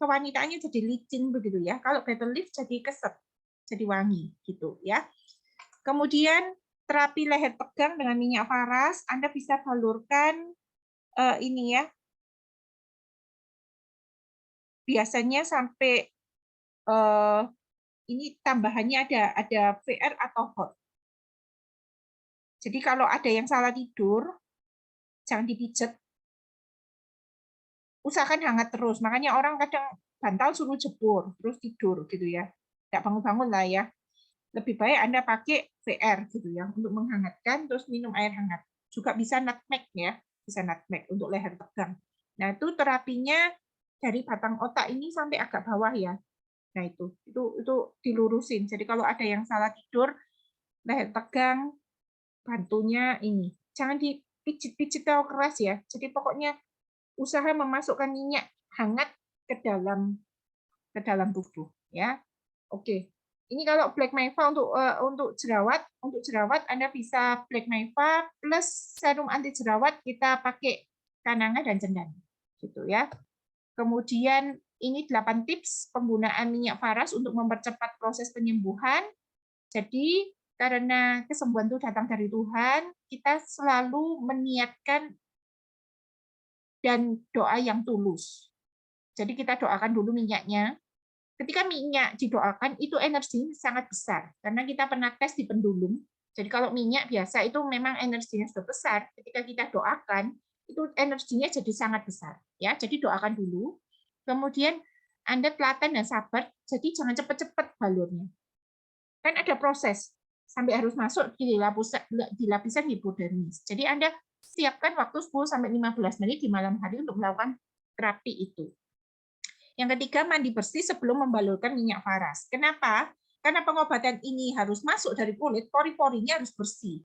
kewanitaannya jadi licin begitu ya. Kalau betel leaf jadi keset, jadi wangi gitu ya. Kemudian terapi leher tegang dengan minyak faras, Anda bisa balurkan ini ya. Biasanya sampai ini tambahannya ada VR atau hot. Jadi kalau ada yang salah tidur, jangan dipijet. Usahakan hangat terus. Makanya orang kadang bantal suruh jebur, terus tidur gitu ya. Tidak bangun-bangun lah ya. Lebih baik Anda pakai VR gitu ya untuk menghangatkan, terus minum air hangat. Juga bisa nutmeg ya, bisa nutmeg untuk leher tegang. Nah itu terapinya dari batang otak ini sampai agak bawah ya. Nah itu dilurusin. Jadi kalau ada yang salah tidur, leher tegang, bantunya ini. Jangan dipijit-pijit terlalu keras ya. Jadi pokoknya usaha memasukkan minyak hangat ke dalam tubuh ya. Oke. Ini kalau Black Maiva untuk jerawat Anda bisa Black Maiva plus serum anti jerawat kita pakai kananga dan cendana gitu ya. Kemudian ini 8 tips penggunaan minyak faras untuk mempercepat proses penyembuhan. Jadi karena kesembuhan itu datang dari Tuhan, kita selalu meniatkan dan doa yang tulus. Jadi kita doakan dulu minyaknya. Ketika minyak didoakan, itu energinya sangat besar. Karena kita pernah tes di pendulum. Jadi kalau minyak biasa itu memang energinya sudah besar. Ketika kita doakan, itu energinya jadi sangat besar. Ya, jadi doakan dulu. Kemudian Anda telaten dan sabar. Jadi jangan cepat-cepat balurnya. Kan ada proses sampai harus masuk di lapisan hipodermis. Jadi Anda siapkan waktu 10-15 menit di malam hari untuk melakukan terapi itu. Yang ketiga, mandi bersih sebelum membalurkan minyak faras. Kenapa? Karena pengobatan ini harus masuk dari kulit, pori-porinya harus bersih.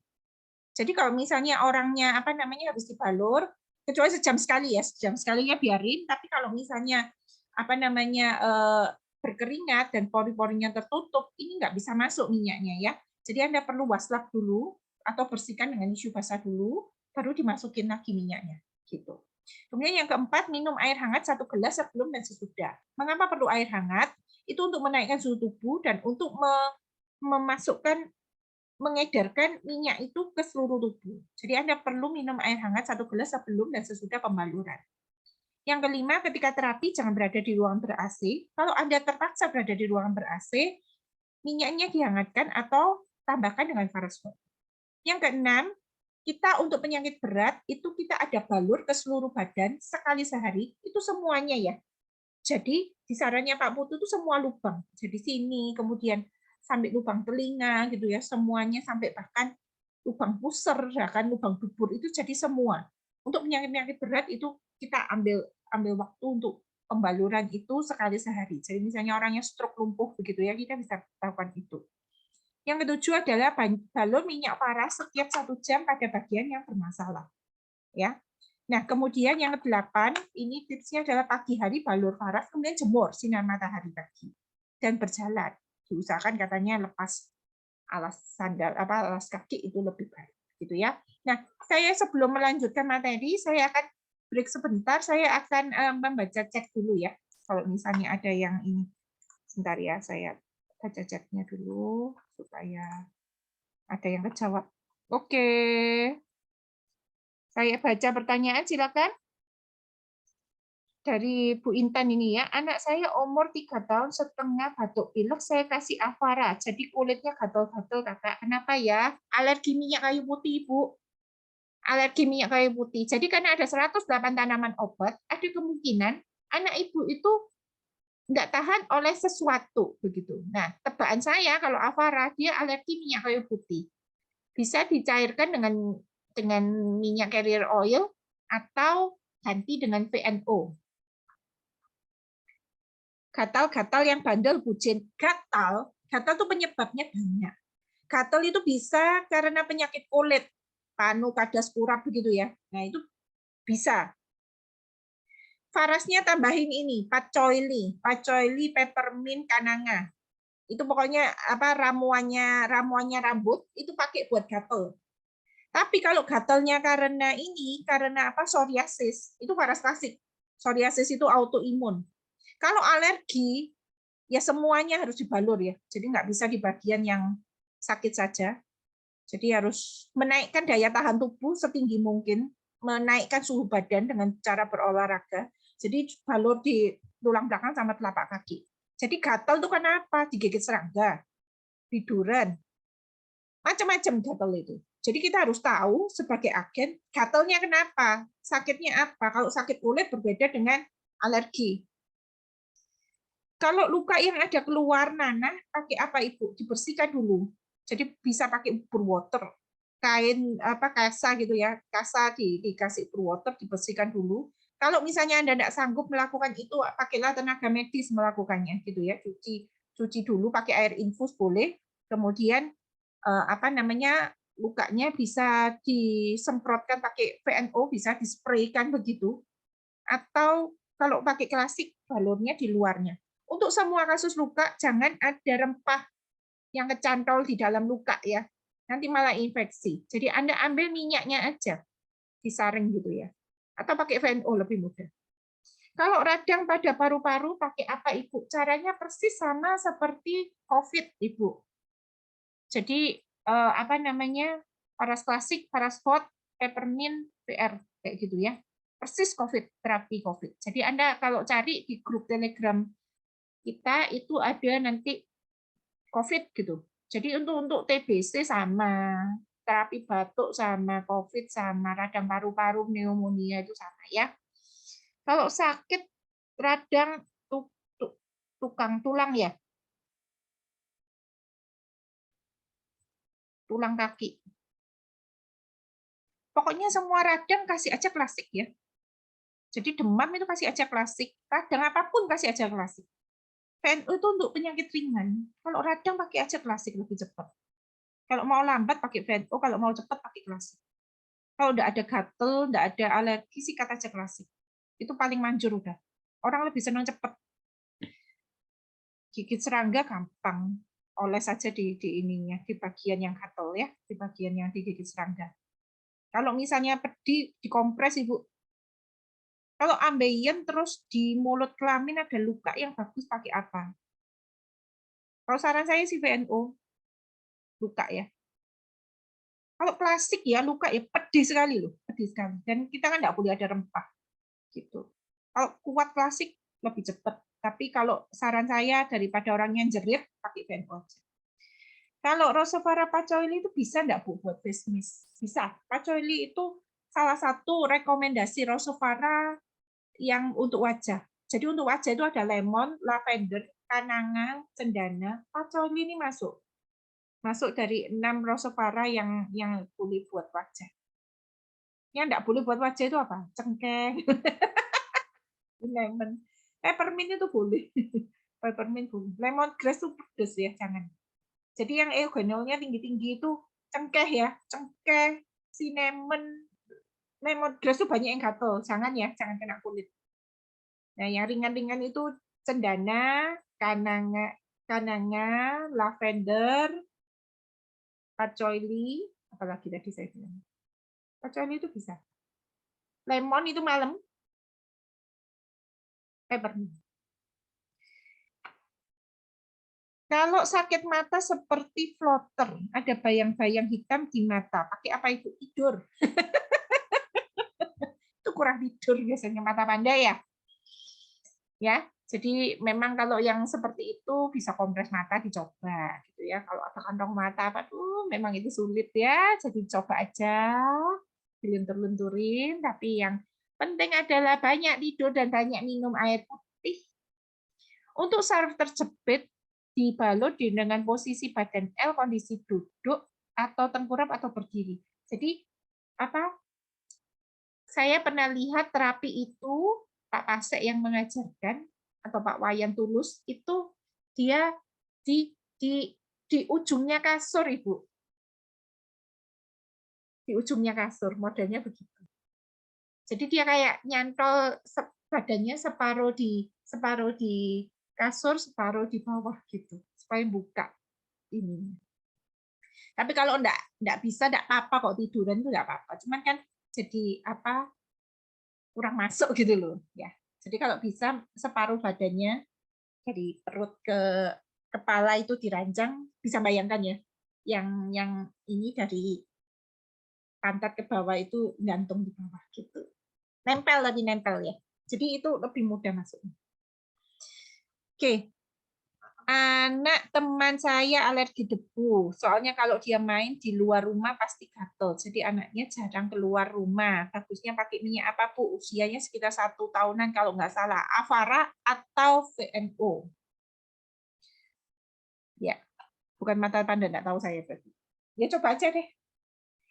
Jadi kalau misalnya orangnya harus dibalur, kecuali sejam sekali ya, sejam sekalinya biarin. Tapi kalau misalnya berkeringat dan pori-porinya tertutup, ini nggak bisa masuk minyaknya ya. Jadi Anda perlu waslap dulu atau bersihkan dengan tisu basah dulu, baru dimasukin lagi minyaknya. Gitu. Kemudian yang keempat, minum air hangat 1 gelas sebelum dan sesudah. Mengapa perlu air hangat? Itu untuk menaikkan suhu tubuh dan untuk mengedarkan minyak itu ke seluruh tubuh. Jadi Anda perlu minum air hangat 1 gelas sebelum dan sesudah pembaluran. Yang kelima, ketika terapi jangan berada di ruangan ber-AC. Kalau Anda terpaksa berada di ruangan ber-AC, minyaknya dihangatkan atau tambahkan dengan Farasol. Yang keenam, kita untuk penyakit berat itu kita ada balur ke seluruh badan sekali sehari, itu semuanya ya. Jadi di sarannya Pak Putu itu semua lubang. Jadi sini, kemudian sampai lubang telinga gitu ya, semuanya sampai bahkan lubang pusar, bahkan lubang dubur itu jadi semua. Untuk penyakit-penyakit berat itu kita ambil waktu untuk pembaluran itu sekali sehari. Jadi misalnya orangnya stroke lumpuh begitu ya, kita bisa lakukan itu. Yang ketujuh adalah balur minyak faras setiap 1 jam pada bagian yang bermasalah. Ya. Nah, kemudian yang kedelapan, ini tipsnya adalah pagi hari balur faras, kemudian jemur sinar matahari pagi dan berjalan. Diusahakan katanya lepas alas sandal alas kaki itu lebih baik, gitu ya. Nah, saya sebelum melanjutkan materi, saya akan break sebentar. Saya akan membaca chat dulu ya. Kalau misalnya ada yang ini, sebentar ya, saya baca chatnya dulu supaya ada yang kejawab. Oke. Saya baca pertanyaan, silakan. Dari Bu Intan ini ya, anak saya umur 3,5 tahun batuk pilek, saya kasih Avara, jadi kulitnya gatal-gatal kakak. Kenapa ya? Alergi minyak kayu putih, Bu. Alergi minyak kayu putih. Jadi karena ada 108 tanaman obat, ada kemungkinan anak ibu itu nggak tahan oleh sesuatu begitu. Nah, tebakan saya kalau Avara dia alergi minyak kayu putih. Bisa dicairkan dengan minyak carrier oil atau ganti dengan VNO. Gatal-gatal yang bandel bucin. Gatal itu penyebabnya banyak. Gatal itu bisa karena penyakit kulit, panu, kadas, kurap begitu ya. Nah, itu bisa. Farasnya tambahin ini, pacoili, peppermint, kananga. Itu pokoknya ramuannya rambut itu pakai buat gatal. Tapi kalau gatalnya karena psoriasis, itu faras klasik. Psoriasis itu autoimun. Kalau alergi, ya semuanya harus dibalur ya. Jadi nggak bisa di bagian yang sakit saja. Jadi harus menaikkan daya tahan tubuh setinggi mungkin, menaikkan suhu badan dengan cara berolahraga. Jadi balur di tulang belakang sama telapak kaki. Jadi gatal itu kenapa? Digigit serangga, tiduran, macam-macam gatal itu. Jadi kita harus tahu sebagai agen gatalnya kenapa, sakitnya apa. Kalau sakit kulit berbeda dengan alergi. Kalau luka yang ada keluar nanah, pakai apa Ibu? Dibersihkan dulu. Jadi bisa pakai bur water, kain kasa gitu ya, kasa dikasih bur water, dibersihkan dulu. Kalau misalnya Anda tidak sanggup melakukan itu, pakailah tenaga medis melakukannya gitu ya. Cuci dulu pakai air infus boleh. Kemudian lukanya bisa disemprotkan pakai VNO, bisa dispraykan begitu. Atau kalau pakai klasik, balurnya di luarnya. Untuk semua kasus luka, jangan ada rempah yang kecantol di dalam luka ya. Nanti malah infeksi. Jadi Anda ambil minyaknya aja, disaring gitu ya. Atau pakai VNO lebih mudah. Kalau radang pada paru-paru, pakai apa Ibu? Caranya persis sama seperti COVID, Ibu. Jadi apa namanya, paras klasik, paras hot, peppermint, PR kayak gitu ya. Persis COVID, terapi COVID. Jadi Anda kalau cari di grup Telegram kita itu ada nanti COVID gitu. Jadi untuk TBC sama, terapi batuk sama, COVID sama, radang paru-paru, pneumonia itu sama ya. Kalau sakit radang tukang tulang ya, tulang kaki. Pokoknya semua radang kasih aja klasik ya. Jadi demam itu kasih aja klasik, radang apapun kasih aja klasik. PNU itu untuk penyakit ringan. Kalau radang pakai aja klasik lebih cepat. Kalau mau lambat pakai PNU, kalau mau cepat pakai klasik. Kalau udah ada gatel, udah ada alergi, sikat aja klasik. Itu paling manjur udah. Orang lebih senang cepat. Gigit serangga gampang. Oles saja di ininya, di bagian yang gatel ya, di bagian yang digigit serangga. Kalau misalnya pedih, dikompres Ibu. Kalau ambeien terus di mulut kelamin ada luka yang bagus pakai apa? Kalau saran saya sih VNO. Luka ya. Kalau klasik ya luka ya pedih sekali loh, pedih sekali. Dan kita kan nggak boleh ada rempah gitu. Kalau kuat klasik lebih cepat. Tapi kalau saran saya daripada orang yang jerit pakai VNO aja. Kalau Rosephara Pacoili itu bisa nggak Bu buat face mist? Bisa. Pacoili itu salah satu rekomendasi Rosephara yang untuk wajah. Jadi untuk wajah itu ada lemon, lavender, kananga, cendana, pacoili ini masuk. Masuk dari 6 Rosephara yang boleh buat wajah. Yang enggak boleh buat wajah itu apa? Cengkeh, lemon. Peppermint itu boleh. Peppermint boleh. Lemongrass itu pedes ya, jangan. Jadi yang eugenolnya tinggi-tinggi itu cengkeh ya, cengkeh, cinnamon, lemongrass itu banyak yang gatel. Jangan ya, jangan kena kulit. Nah, yang ringan-ringan itu cendana, kananga, lavender, patchouli, apalagi tadi saya bilang. Patchouli itu bisa. Lemon itu malam, peppermint. Kalau sakit mata seperti floater, ada bayang-bayang hitam di mata, pakai apa itu? Tidur. Itu kurang tidur biasanya mata pandai ya. Ya, jadi memang kalau yang seperti itu bisa kompres mata dicoba gitu ya. Kalau ada kantong mata apa tuh memang itu sulit ya. Jadi coba aja diluntur-lunturin, tapi yang penting adalah banyak tidur dan banyak minum air putih. Untuk saraf terjepit dibalut dengan posisi badan L, kondisi duduk atau tengkurap atau berdiri. Jadi apa? Saya pernah lihat terapi itu Pak Pasek yang mengajarkan atau Pak Wayan Tulus itu dia di ujungnya kasur Ibu. Di ujungnya kasur, modelnya begitu. Jadi dia kayak nyantol badannya separuh di kasur, separuh di bawah gitu, supaya buka ini. Tapi kalau enggak bisa, enggak apa-apa kok tiduran itu enggak apa-apa. Cuman kan jadi apa kurang masuk gitu loh ya. Jadi kalau bisa separuh badannya dari perut ke kepala itu diranjang, bisa bayangkan ya. Yang ini dari pantat ke bawah itu gantung di bawah gitu. Nempel tadi nempel ya. Jadi itu lebih mudah masuknya. Oke. Anak teman saya alergi debu. Soalnya kalau dia main di luar rumah pasti gatel. Jadi anaknya jarang keluar rumah. Bagusnya pakai minyak apa Bu? Usianya sekitar 1 tahunan kalau nggak salah. Avara atau VNO. Ya, bukan mata panda, nggak tahu saya berarti. Ya coba aja deh.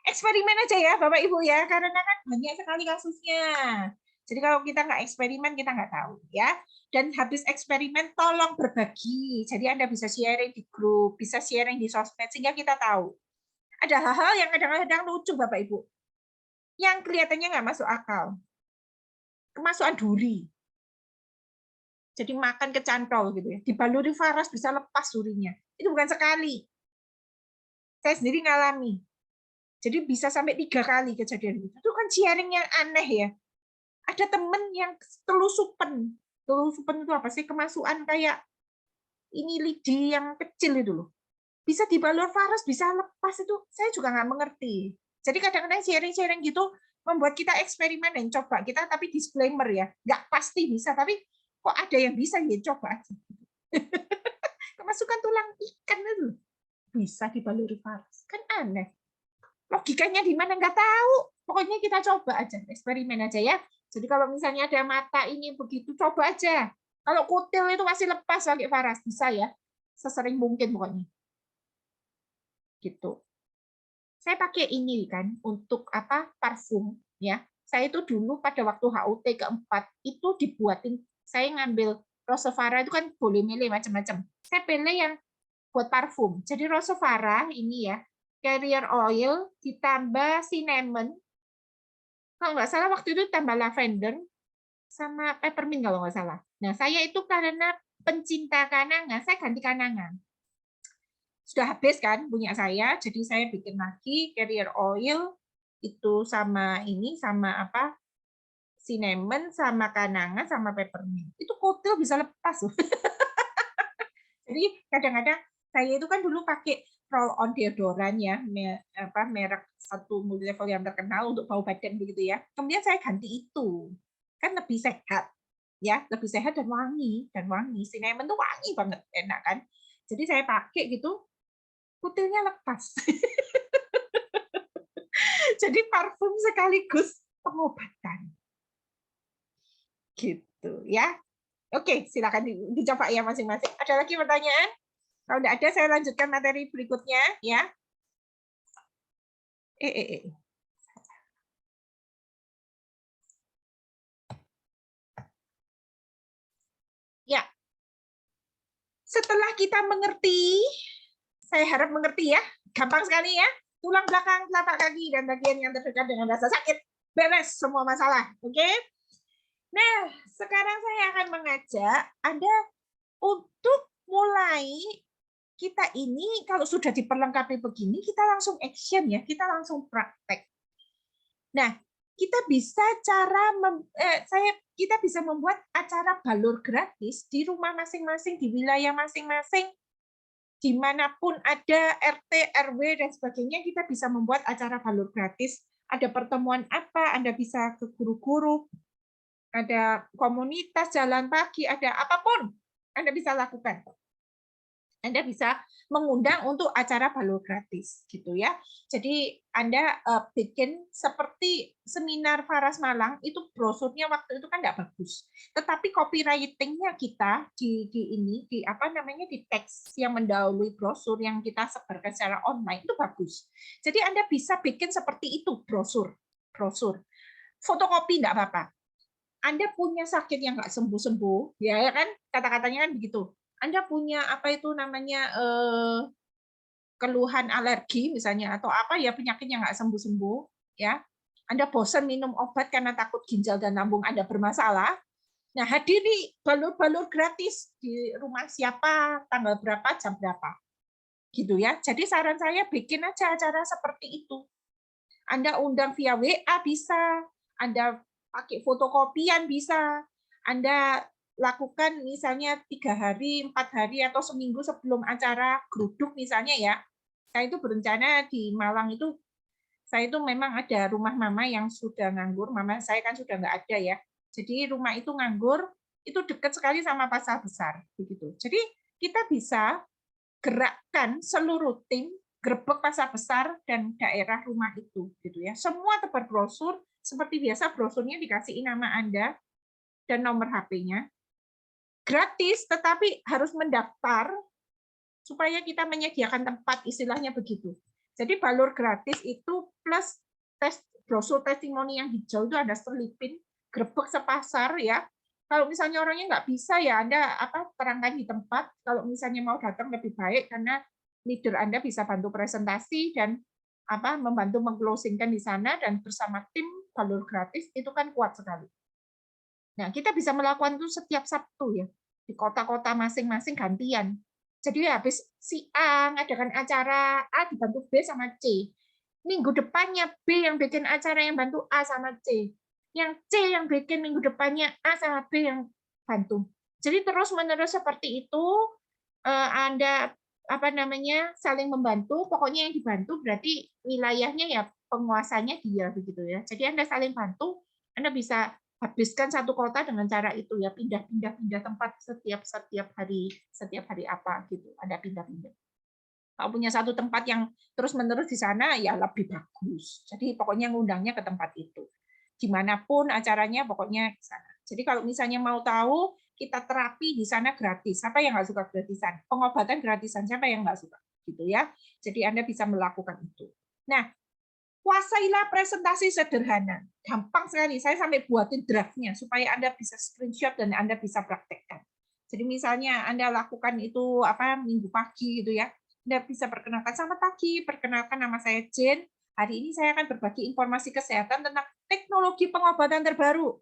Eksperimen aja ya Bapak Ibu ya, karena kan banyak sekali kasusnya. Jadi kalau kita nggak eksperimen, kita nggak tahu ya. Dan habis eksperimen, tolong berbagi. Jadi Anda bisa sharing di grup, bisa sharing di sosmed, sehingga kita tahu. Ada hal-hal yang kadang-kadang lucu Bapak Ibu, yang kelihatannya nggak masuk akal. Kemasukan duri. Jadi makan kecantol gitu ya. Dibaluri varas bisa lepas durinya. Itu bukan sekali. Saya sendiri ngalami. Jadi bisa sampai 3 kali kejadian itu. Itu kan sharing yang aneh ya. Ada temen yang telusupan. Telusupan itu apa sih? Kemasukan kayak ini lidi yang kecil itu loh. bisa dibalur Faras, bisa lepas, itu saya juga nggak mengerti. Jadi kadang-kadang sharing-sharing gitu membuat kita eksperimen dan coba kita, tapi disclaimer ya, nggak pasti bisa, tapi kok ada yang bisa ya coba aja. Kemasukan tulang ikan itu bisa dibaluri Faras, kan aneh. Logikanya di mana nggak tahu. Pokoknya kita coba aja, eksperimen aja ya. Jadi kalau misalnya ada mata ini begitu, coba aja. Kalau kutil itu masih lepas pakai Faras, bisa ya. Sesering mungkin pokoknya. Gitu. Saya pakai ini kan untuk apa? Parfum ya. Saya itu dulu pada waktu HUT keempat itu dibuatin, saya ngambil Rosevara itu kan boleh milih macam-macam. Saya pilih yang buat parfum. Jadi Rosevara ini ya, carrier oil ditambah cinnamon. Kalau nggak salah waktu itu tambah lavender sama peppermint kalau nggak salah. Nah, saya itu karena pencinta kanangan, saya ganti kanangan. Sudah habis kan punya saya, jadi saya bikin lagi carrier oil itu sama ini sama apa? Cinnamon sama kanangan sama peppermint. Itu kutil bisa lepas loh. Jadi kadang-kadang saya itu kan dulu pakai roll on deodoran ya, merek satu multi level yang terkenal untuk bau badan begitu ya. Kemudian saya ganti itu. Kan lebih sehat. Ya, lebih sehat dan wangi, Cinnamon tuh wangi banget, enak kan. Jadi saya pakai gitu, kutilnya lepas. Jadi parfum sekaligus pengobatan. Gitu ya. Oke, silakan dicoba ya masing-masing. Ada lagi pertanyaan? Kalau tidak ada, saya lanjutkan materi berikutnya ya. Ya. Setelah kita mengerti, saya harap mengerti ya, gampang sekali ya. Tulang belakang, telapak kaki, dan bagian yang terdekat dengan rasa sakit. Beres semua masalah. Oke? Nah, sekarang saya akan mengajak Anda untuk mulai kita ini, kalau sudah diperlengkapi begini, kita langsung action ya, kita langsung praktek. Nah, kita bisa kita bisa membuat acara balur gratis di rumah masing-masing, di wilayah masing-masing, dimanapun ada RT, RW, dan sebagainya, kita bisa membuat acara balur gratis. Ada pertemuan apa, Anda bisa ke guru-guru, ada komunitas, jalan pagi, ada apapun, Anda bisa lakukan. Anda bisa mengundang untuk acara balur gratis gitu ya. Jadi Anda bikin seperti seminar Faras Malang, itu brosurnya waktu itu kan nggak bagus. Tetapi copywriting-nya kita di apa namanya di teks yang mendahului brosur yang kita sebarkan secara online itu bagus. Jadi Anda bisa bikin seperti itu brosur. Fotokopi nggak apa-apa. Anda punya sakit yang nggak sembuh-sembuh, ya kan? Kata-katanya kan begitu. Anda punya apa itu namanya keluhan alergi misalnya atau apa ya penyakit yang nggak sembuh-sembuh ya. Anda bosan minum obat karena takut ginjal dan lambung Anda bermasalah. Nah, hadiri balur-balur gratis di rumah siapa, tanggal berapa, jam berapa. Gitu ya. Jadi saran saya bikin aja acara seperti itu. Anda undang via WA bisa, Anda pakai fotokopian bisa, Anda lakukan misalnya 3 hari, 4 hari, atau seminggu sebelum acara geruduk misalnya ya. Saya itu berencana di Malang itu, saya itu memang ada rumah mama yang sudah nganggur, mama saya kan sudah nggak ada ya. Jadi rumah itu nganggur, itu dekat sekali sama pasar besar. Begitu. Jadi kita bisa gerakkan seluruh tim gerbek pasar besar dan daerah rumah itu gitu ya. Semua tebar brosur seperti biasa, brosurnya dikasih nama Anda dan nomor HP-nya. Gratis, tetapi harus mendaftar supaya kita menyediakan tempat, istilahnya begitu. Jadi balur gratis itu plus brosur testimoni yang hijau itu ada selipin, gerbek sepasar ya. Kalau misalnya orangnya nggak bisa ya Anda terangkan di tempat. Kalau misalnya mau datang lebih baik karena leader Anda bisa bantu presentasi dan membantu mengclosingkan di sana, dan bersama tim balur gratis itu kan kuat sekali. Nah, kita bisa melakukan itu setiap Sabtu ya di kota-kota masing-masing gantian. Jadi habis si A ngadakan acara, A dibantu B sama C. Minggu depannya B yang bikin acara yang bantu A sama C. Yang C yang bikin minggu depannya A sama B yang bantu. Jadi terus-menerus seperti itu, Anda apa namanya, saling membantu, pokoknya yang dibantu berarti wilayahnya ya penguasanya dia begitu ya. Jadi Anda saling bantu, Anda bisa habiskan satu kota dengan cara itu ya, pindah-pindah tempat setiap hari apa gitu, Anda pindah-pindah. Kalau punya satu tempat yang terus-menerus di sana ya lebih bagus. Jadi pokoknya ngundangnya ke tempat itu. Dimanapun acaranya pokoknya ke sana. Jadi kalau misalnya mau tahu kita terapi di sana gratis. Siapa yang nggak suka gratisan? Pengobatan gratisan, siapa yang nggak suka? Gitu ya. Jadi Anda bisa melakukan itu. Nah, kuasailah presentasi sederhana. Gampang sekali. Saya sampai buatin draftnya supaya Anda bisa screenshot dan Anda bisa praktekkan. Jadi misalnya Anda lakukan itu minggu pagi gitu ya. Anda bisa perkenalkan, selamat pagi, perkenalkan nama saya Jen. Hari ini saya akan berbagi informasi kesehatan tentang teknologi pengobatan terbaru,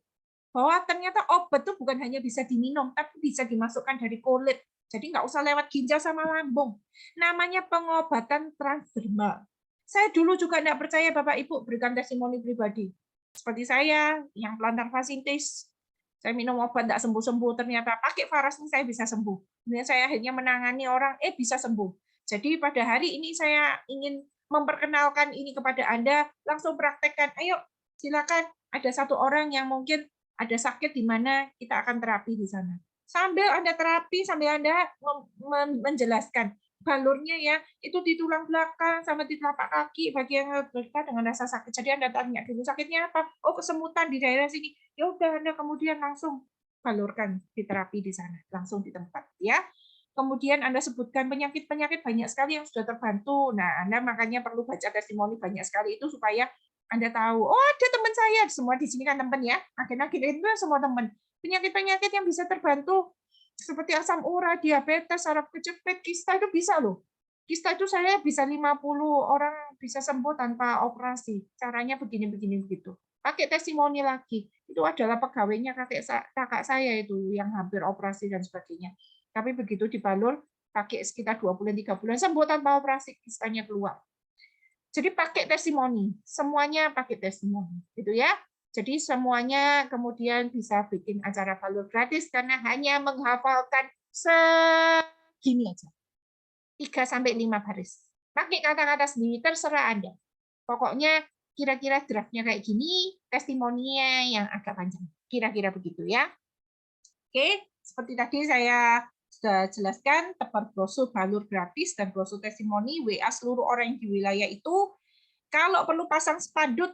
bahwa ternyata obat itu bukan hanya bisa diminum, tapi bisa dimasukkan dari kulit. Jadi nggak usah lewat ginjal sama lambung. Namanya pengobatan transdermal. Saya dulu juga nggak percaya Bapak Ibu, berikan testimoni pribadi. Seperti saya yang plantar fasciitis, saya minum obat nggak sembuh-sembuh, ternyata pakai Faras ini saya bisa sembuh. Kemudian saya akhirnya menangani orang, bisa sembuh. Jadi pada hari ini saya ingin memperkenalkan ini kepada Anda, langsung praktekkan. Ayo, silakan. Ada satu orang yang mungkin ada sakit di mana kita akan terapi di sana. Sambil Anda terapi, sambil Anda menjelaskan balurnya ya, itu di tulang belakang sama di telapak kaki bagian berkaitan dengan rasa sakit. Jadi Anda tanya dulu sakitnya apa? Oh, kesemutan di daerah sini. Ya udah Anda kemudian langsung balurkan di terapi di sana, langsung di tempat ya. Kemudian Anda sebutkan penyakit-penyakit banyak sekali yang sudah terbantu. Nah, Anda makanya perlu baca testimoni banyak sekali itu supaya Anda tahu, oh ada teman saya, semua di sini kan teman ya, agen-agen itu semua teman. Penyakit-penyakit yang bisa terbantu seperti asam urat, diabetes, saraf kejepit, kista itu bisa loh. Kista itu saya bisa 50 orang bisa sembuh tanpa operasi. Caranya begini-begini begitu. Pakai testimoni lagi. Itu adalah pegawainya kakak saya itu yang hampir operasi dan sebagainya. Tapi begitu dibalur, pakai sekitar 2 bulan, 3 bulan, sembuh tanpa operasi, kistanya keluar. Jadi pakai testimoni, semuanya pakai testimoni, gitu ya. Jadi semuanya kemudian bisa bikin acara balur gratis karena hanya menghafalkan segini aja. 3 sampai 5 baris. Pakai kata-kata sendiri, terserah Anda. Pokoknya kira-kira draftnya kayak gini, testimoninya yang agak panjang. Kira-kira begitu ya. Oke, seperti tadi saya sudah jelaskan, tebar brosur balur gratis dan brosur testimoni WA seluruh orang yang di wilayah itu. Kalau perlu pasang spanduk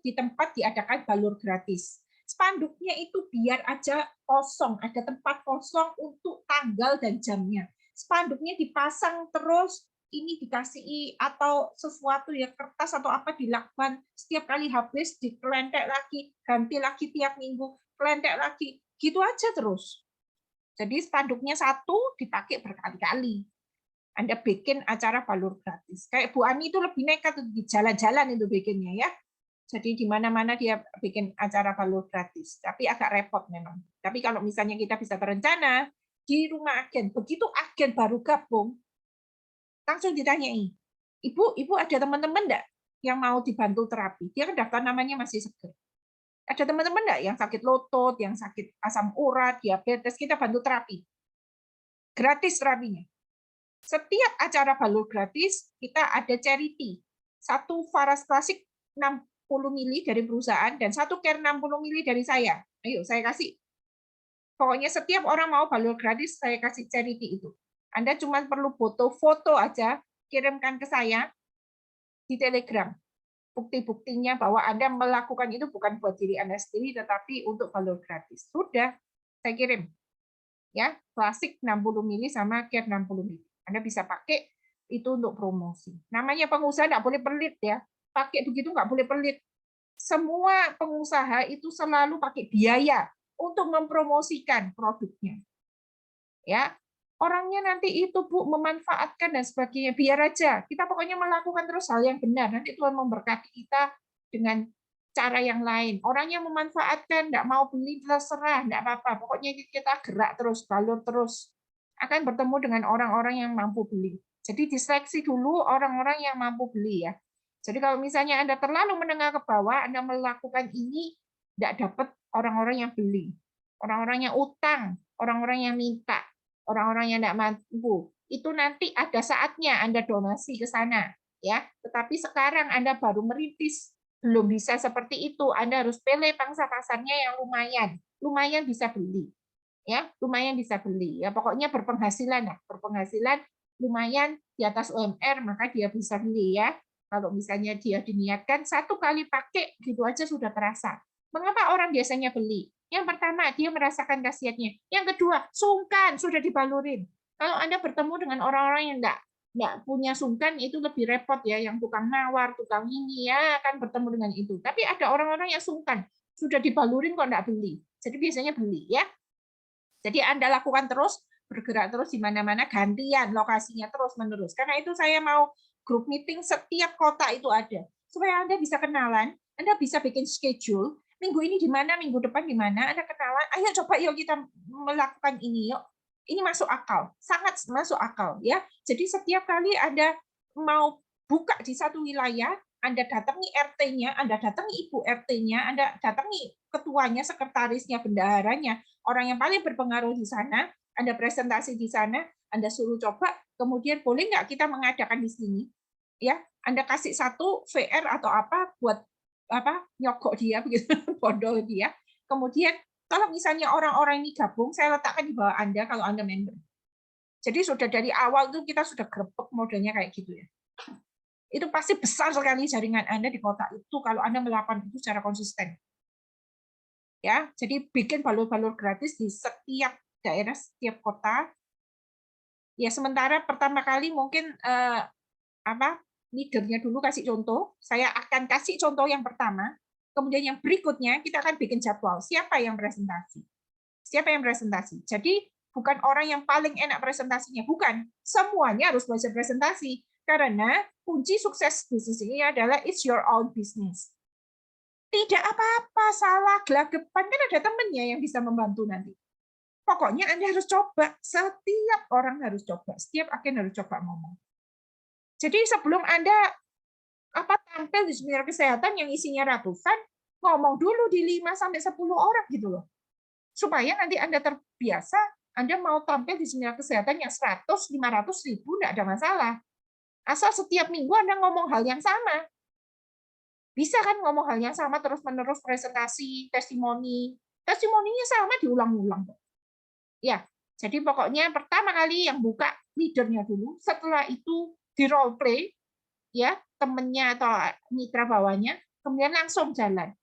di tempat diadakan balur gratis. Spanduknya itu biar aja kosong, ada tempat kosong untuk tanggal dan jamnya. Spanduknya dipasang terus, ini dikasih atau sesuatu ya kertas atau apa dilakukan setiap kali habis dikelentek lagi, ganti lagi tiap minggu, kelentek lagi, gitu aja terus. Jadi spanduknya satu dipakai berkali-kali. Anda bikin acara balur gratis. Kayak Bu Ani itu lebih nekat di jalan-jalan itu bikinnya ya. Jadi di mana-mana dia bikin acara balur gratis. Tapi agak repot memang. Tapi kalau misalnya kita bisa berencana di rumah agen, begitu agen baru gabung, langsung ditanyai, Ibu ada teman-teman enggak yang mau dibantu terapi? Dia kan daftar namanya masih seger. Ada teman-teman enggak yang sakit lutut, yang sakit asam urat, diabetes, kita bantu terapi. Gratis terapinya. Setiap acara balur gratis, kita ada charity. Satu Faras Klasik 60 mili dari perusahaan, dan satu Care 60 mili dari saya. Ayo, saya kasih. Pokoknya setiap orang mau balur gratis, saya kasih charity itu. Anda cuma perlu foto-foto aja, kirimkan ke saya di Telegram. Bukti-buktinya bahwa Anda melakukan itu bukan buat diri Anda sendiri, tetapi untuk balur gratis. Sudah, saya kirim. Ya, Klasik 60 mili sama Care 60 mili. Anda bisa pakai itu untuk promosi. Namanya pengusaha nggak boleh pelit ya. Pakai begitu nggak boleh pelit. Semua pengusaha itu selalu pakai biaya untuk mempromosikan produknya. Ya, orangnya nanti itu Bu memanfaatkan dan sebagainya. Biar aja. Kita pokoknya melakukan terus hal yang benar. Nanti Tuhan memberkati kita dengan cara yang lain. Orang yang memanfaatkan, nggak mau beli, terserah, nggak apa-apa. Pokoknya kita gerak terus, balur terus. Akan bertemu dengan orang-orang yang mampu beli. Jadi diseleksi dulu orang-orang yang mampu beli ya. Jadi kalau misalnya Anda terlalu menengah ke bawah, Anda melakukan ini, nggak dapat orang-orang yang beli. Orang-orang yang utang, orang-orang yang minta, orang-orang yang tidak mampu. itu nanti ada saatnya Anda donasi ke sana, ya. Tetapi sekarang Anda baru merintis, belum bisa seperti itu. Anda harus pilih pangsa pasarnya yang lumayan bisa beli, ya, lumayan bisa beli. Ya, pokoknya berpenghasilan, ya, berpenghasilan lumayan di atas UMR, maka dia bisa beli, ya. Kalau misalnya dia diniatkan satu kali pakai, gitu aja sudah terasa. Mengapa orang biasanya beli? Yang pertama, dia merasakan khasiatnya. Yang kedua, sungkan, sudah dibalurin. Kalau Anda bertemu dengan orang-orang yang nggak punya sungkan, itu lebih repot ya, yang tukang nawar, tukang ini ya akan bertemu dengan itu. Tapi ada orang-orang yang sungkan, sudah dibalurin kok nggak beli. Jadi biasanya beli ya. Jadi Anda lakukan terus, bergerak terus di mana-mana, gantian lokasinya terus-menerus. Karena itu saya mau grup meeting setiap kota itu ada. Supaya Anda bisa kenalan, Anda bisa bikin schedule, minggu ini di mana, minggu depan di mana, Anda kenalan, ayo coba yuk kita melakukan ini yuk. Ini masuk akal, sangat masuk akal ya. Jadi setiap kali Anda mau buka di satu wilayah, Anda datangi RT-nya, Anda datangi Ibu RT-nya, Anda datangi ketuanya, sekretarisnya, bendaharanya, orang yang paling berpengaruh di sana, Anda presentasi di sana, Anda suruh coba, kemudian boleh nggak kita mengadakan di sini? Ya, Anda kasih satu VR atau apa buat apa nyogok dia begitu, bodol dia. Kemudian kalau misalnya orang-orang ini gabung, saya letakkan di bawah Anda kalau Anda member. Jadi sudah dari awal tuh kita sudah grebek modelnya kayak gitu ya. Itu pasti besar sekali jaringan Anda di kota itu kalau Anda melakukan itu secara konsisten. Ya, jadi bikin balur-balur gratis di setiap daerah, setiap kota. Ya sementara pertama kali mungkin leadernya dulu kasih contoh. Saya akan kasih contoh yang pertama. Kemudian yang berikutnya kita akan bikin jadwal. Siapa yang presentasi? Siapa yang presentasi? Jadi bukan orang yang paling enak presentasinya, bukan. Semuanya harus bisa presentasi. Karena kunci sukses bisnis ini adalah it's your own business. Tidak apa-apa, salah, gelagapan, kan ada temannya yang bisa membantu nanti. Pokoknya Anda harus coba. Setiap orang harus coba. Setiap agen harus coba ngomong. Jadi sebelum Anda tampil di seminar kesehatan yang isinya ratusan, ngomong dulu di 5-10 orang gitu loh. Supaya nanti Anda terbiasa, Anda mau tampil di seminar kesehatan yang 100, 500 ribu, nggak ada masalah. Asal setiap minggu Anda ngomong hal yang sama. Bisa kan ngomong hal yang sama terus-menerus, presentasi, testimoni. Testimoninya sama diulang-ulang. Ya, jadi pokoknya pertama kali yang buka leadernya dulu, setelah itu di role play, ya temennya atau mitra bawahnya, kemudian langsung jalan.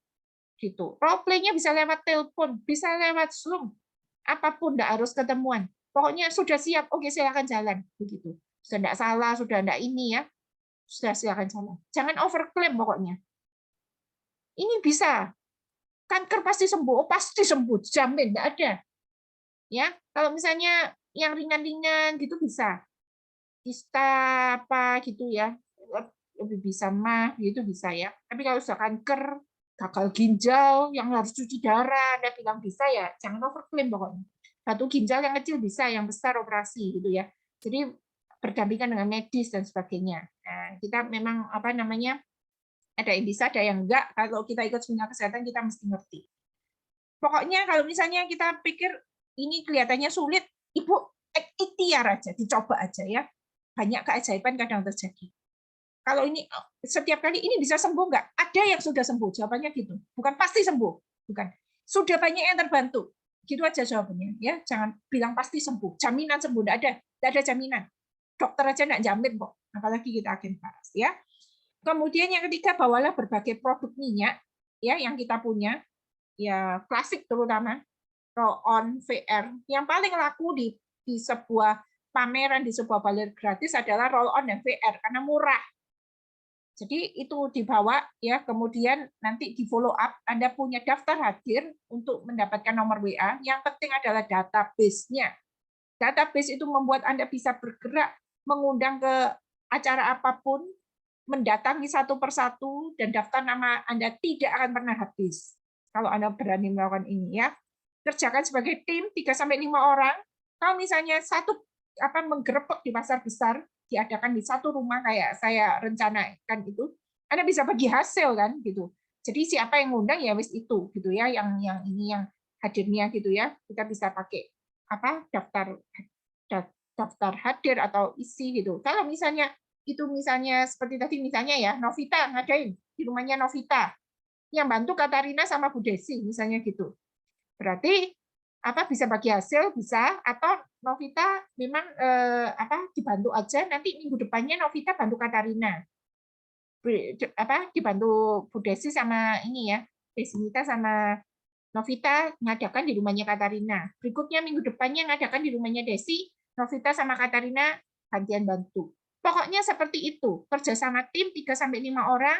Gitu. Role play-nya bisa lewat telepon, bisa lewat Zoom, apapun, enggak harus ketemuan. Pokoknya sudah siap, oke silakan jalan. Begitu. Sudah enggak salah, sudah enggak ini ya, sudah silakan jalan. Jangan overclaim pokoknya. Ini bisa. Kanker pasti sembuh, oh pasti sembuh, jamin, enggak ada. Ya, kalau misalnya yang ringan-ringan gitu bisa. Kista apa gitu ya, lebih bisa mah gitu bisa ya. Tapi kalau sudah kanker, gagal ginjal yang harus cuci darah, Anda bilang bisa ya, jangan overclaim pokoknya. Batu ginjal yang kecil bisa, yang besar operasi gitu ya. Jadi berdampingan dengan medis dan sebagainya. Nah, kita memang apa namanya, ada yang bisa, ada yang enggak. Kalau kita ikut seminar kesehatan kita mesti ngerti. Pokoknya kalau misalnya kita pikir ini kelihatannya sulit, Ibu ikhtiar aja, dicoba aja ya. Banyak keajaiban kadang terjadi. Kalau ini setiap kali ini bisa sembuh nggak? Ada yang sudah sembuh, jawabannya gitu. Bukan pasti sembuh, bukan. Sudah banyak yang terbantu. Gitu aja jawabannya. Ya, jangan bilang pasti sembuh. Jaminan sembuh nggak ada jaminan. Dokter aja nggak jamin kok. Apalagi kita agen paras ya. Kemudian yang ketiga, bawalah berbagai produk minyak ya yang kita punya, ya klasik terutama roll-on VR. Yang paling laku di sebuah pameran, di sebuah balai gratis adalah roll-on dan VR karena murah. Jadi itu dibawa ya, kemudian nanti di follow up, Anda punya daftar hadir untuk mendapatkan nomor WA. Yang penting adalah database-nya. Database itu membuat Anda bisa bergerak, mengundang ke acara apapun, mendatangi satu persatu, dan daftar nama Anda tidak akan pernah habis. Kalau Anda berani melakukan ini ya. Kerjakan sebagai tim 3-5 orang. Kalau misalnya satu menggerebek di pasar besar, diadakan di satu rumah kayak saya rencanakan itu, Anda bisa bagi hasil kan gitu. Jadi siapa yang ngundang ya wis itu gitu ya, yang ini yang hadirnya gitu ya. Kita bisa pakai daftar daftar hadir atau isi gitu. Kalau misalnya itu misalnya seperti tadi misalnya ya Novita ngadain di rumahnya Novita, yang bantu Katarina sama Bu Desi misalnya gitu. Berarti apa bisa bagi hasil bisa atau Novita memang dibantu aja nanti minggu depannya Novita bantu Katarina. Dibantu Bu Desi sama ini ya, Desinita sama Novita ngadakan di rumahnya Katarina. Berikutnya minggu depannya ngadakan di rumahnya Desi, Novita sama Katarina gantian bantu. Pokoknya seperti itu. Kerjasama tim 3-5 orang,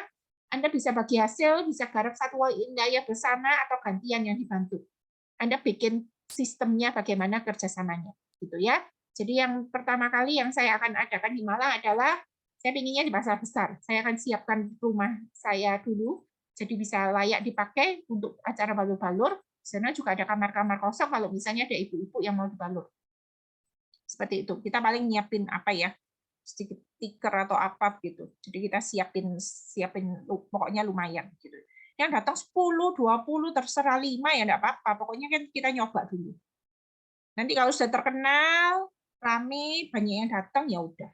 Anda bisa bagi hasil, bisa garap satu wilayah bersama atau gantian yang dibantu. Anda bikin sistemnya bagaimana kerjasamanya. Gitu ya. Jadi yang pertama kali yang saya akan adakan di Malang adalah saya inginnya di pasar besar. Saya akan siapkan rumah saya dulu, jadi bisa layak dipakai untuk acara balur-balur. Di sana juga ada kamar-kamar kosong kalau misalnya ada ibu-ibu yang mau dibalur. Seperti itu. Kita paling nyiapin apa ya? Sedikit stiker atau apa gitu. Jadi kita siapin pokoknya lumayan gitu. Yang datang 10, 20, terserah 5 ya enggak apa-apa. Pokoknya kan kita nyoba dulu. Nanti kalau sudah terkenal, rame, banyak yang datang ya udah.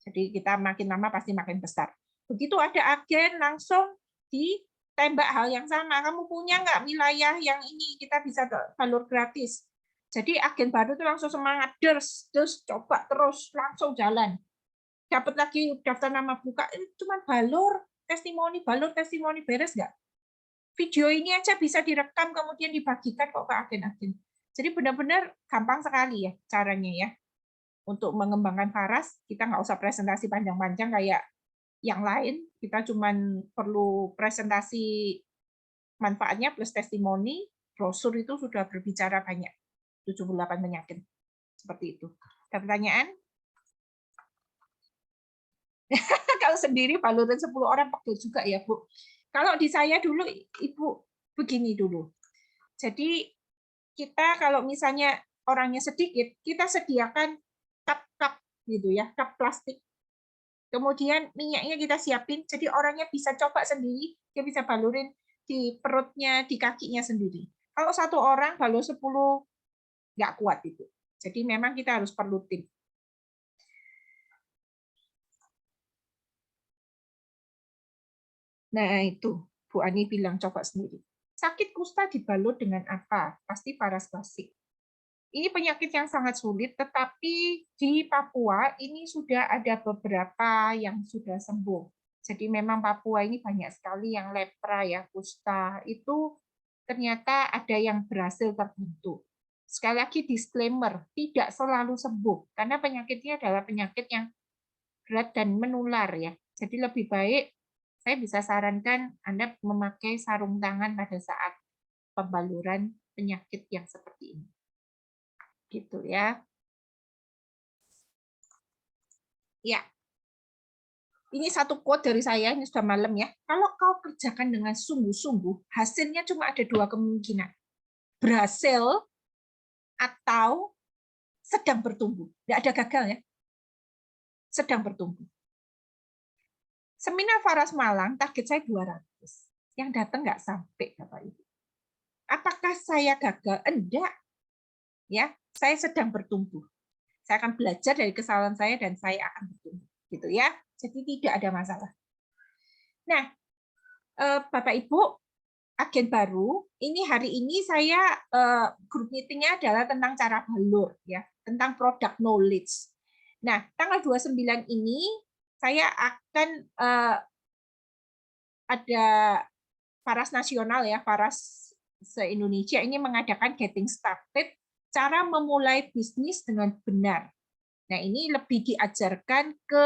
Jadi kita makin lama pasti makin besar. Begitu ada agen langsung ditembak hal yang sama. Kamu punya nggak wilayah yang ini kita bisa balur gratis? Jadi agen baru itu langsung semangat, terus coba terus langsung jalan. Dapat lagi daftar nama buka, cuma balur testimoni beres nggak? Video ini aja bisa direkam kemudian dibagikan kok ke agen-agen. Jadi benar-benar gampang sekali ya caranya ya. Untuk mengembangkan Faras, kita nggak usah presentasi panjang-panjang kayak yang lain, kita cuma perlu presentasi manfaatnya plus testimoni, brosur itu sudah berbicara banyak, 78 penyakit. Seperti itu. Ada pertanyaan? Kalau sendiri balurin 10 orang pegel juga ya, Bu. Kalau di saya dulu, Ibu, begini dulu. Jadi kita kalau misalnya orangnya sedikit, kita sediakan cup gitu ya, cup plastik. Kemudian minyaknya kita siapin, jadi orangnya bisa coba sendiri, dia bisa balurin di perutnya, di kakinya sendiri. Kalau satu orang balur 10 nggak kuat itu. Jadi memang kita harus perlu tim. Nah itu, Bu Ani bilang coba sendiri. Sakit kusta dibalut dengan apa? Pasti paras basi. Ini penyakit yang sangat sulit, tetapi di Papua ini sudah ada beberapa yang sudah sembuh. Jadi memang Papua ini banyak sekali yang lepra ya, kusta. Itu ternyata ada yang berhasil terbentuk. Sekali lagi disclaimer, tidak selalu sembuh, karena penyakitnya adalah penyakit yang berat dan menular ya. Jadi lebih baik saya bisa sarankan Anda memakai sarung tangan pada saat pembaluran penyakit yang seperti ini. Gitu ya. Ya. Ini satu quote dari saya, ini sudah malam ya. Kalau kau kerjakan dengan sungguh-sungguh, hasilnya cuma ada 2 kemungkinan. Berhasil atau sedang bertumbuh. Tidak ada gagal ya. Sedang bertumbuh. Seminar Faras Malang, target saya 200. Yang datang nggak sampai, Bapak Ibu. Apakah saya gagal? Enggak. Ya, saya sedang bertumbuh. Saya akan belajar dari kesalahan saya dan saya akan bertumbuh. Gitu ya. Jadi tidak ada masalah. Nah, Bapak Ibu, agen baru, ini hari ini saya grup meetingnya adalah tentang cara balur ya, tentang product knowledge. Nah, tanggal 29 ini saya akan ada Faras nasional ya, Faras se-Indonesia ini mengadakan Getting Started, cara memulai bisnis dengan benar. Nah, ini lebih diajarkan ke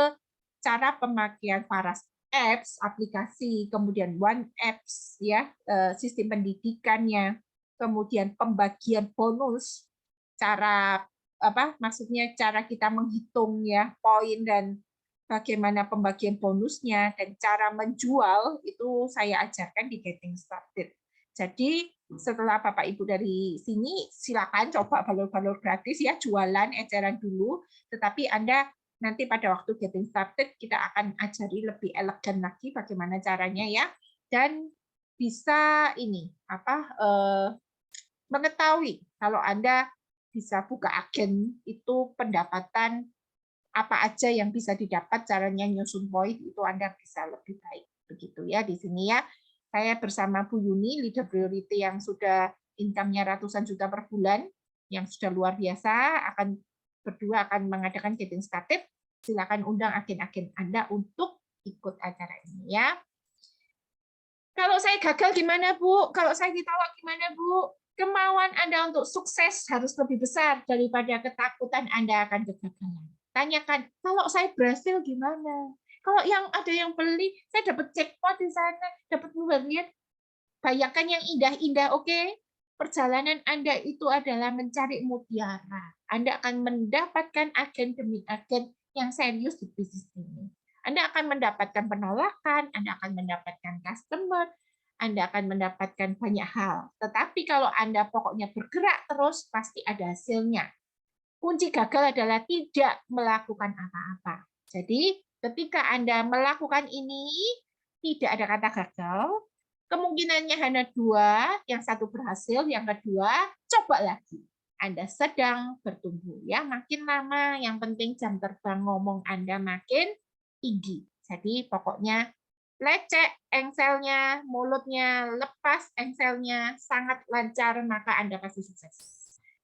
cara pemakaian Faras apps, aplikasi, kemudian One Apps, ya, sistem pendidikannya, kemudian pembagian bonus, cara apa? Maksudnya cara kita menghitung ya poin dan bagaimana pembagian bonusnya dan cara menjual itu saya ajarkan di Getting Started. Jadi setelah Bapak Ibu dari sini silakan coba balur-balur gratis ya, jualan eceran dulu, tetapi Anda nanti pada waktu Getting Started kita akan ajari lebih elegan lagi bagaimana caranya ya, dan bisa ini apa mengetahui kalau Anda bisa buka agen, itu pendapatan apa aja yang bisa didapat, caranya nyusun poin itu Anda bisa lebih baik. Begitu ya di sini ya. Saya bersama Bu Yuni, leader priority yang sudah income-nya ratusan juta per bulan, yang sudah luar biasa, berdua akan mengadakan getting started. Silakan undang agen-agen Anda untuk ikut acara ini ya. Kalau saya gagal gimana, Bu? Kalau saya ditolak gimana, Bu? Kemauan Anda untuk sukses harus lebih besar daripada ketakutan Anda akan kegagalan. Tanyakan, kalau saya berhasil gimana? Kalau ada yang beli, saya dapat jackpot di sana, dapat pembelian. Bayangkan yang indah-indah, oke? Perjalanan Anda itu adalah mencari mutiara. Anda akan mendapatkan agen demi agen yang serius di bisnis ini. Anda akan mendapatkan penolakan, Anda akan mendapatkan customer, Anda akan mendapatkan banyak hal. Tetapi kalau Anda pokoknya bergerak terus, pasti ada hasilnya. Kunci gagal adalah tidak melakukan apa-apa. Jadi, ketika Anda melakukan ini, tidak ada kata gagal, kemungkinannya hanya dua, yang satu berhasil, yang kedua, coba lagi. Anda sedang bertumbuh. Ya, makin lama, yang penting jam terbang ngomong Anda makin tinggi. Jadi, pokoknya lecek engselnya, mulutnya lepas engselnya, sangat lancar, maka Anda pasti sukses.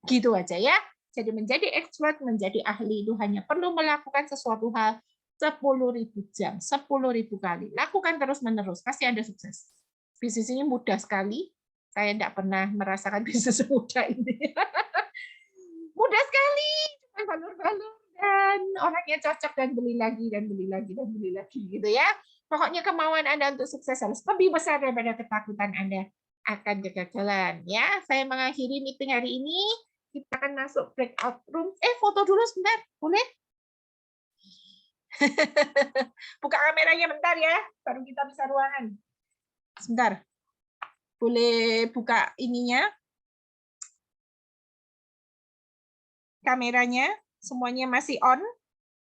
Gitu aja ya. Jadi menjadi expert, menjadi ahli itu hanya perlu melakukan sesuatu hal 10.000 jam, 10.000 kali. Lakukan terus-menerus, pasti Anda sukses. Bisnis ini mudah sekali. Saya tidak pernah merasakan bisnis semudah ini. Mudah sekali, cuma balur-balur dan orangnya cocok dan beli lagi dan beli lagi dan beli lagi gitu ya. Pokoknya kemauan Anda untuk sukses harus lebih besar daripada ketakutan Anda akan kegagalan. Ya, saya mengakhiri meeting hari ini. Kita akan masuk breakout room. Foto dulu sebentar, boleh? Buka kameranya bentar ya, baru kita bisa ruangan. Sebentar. Boleh buka ininya? Kameranya, semuanya masih on.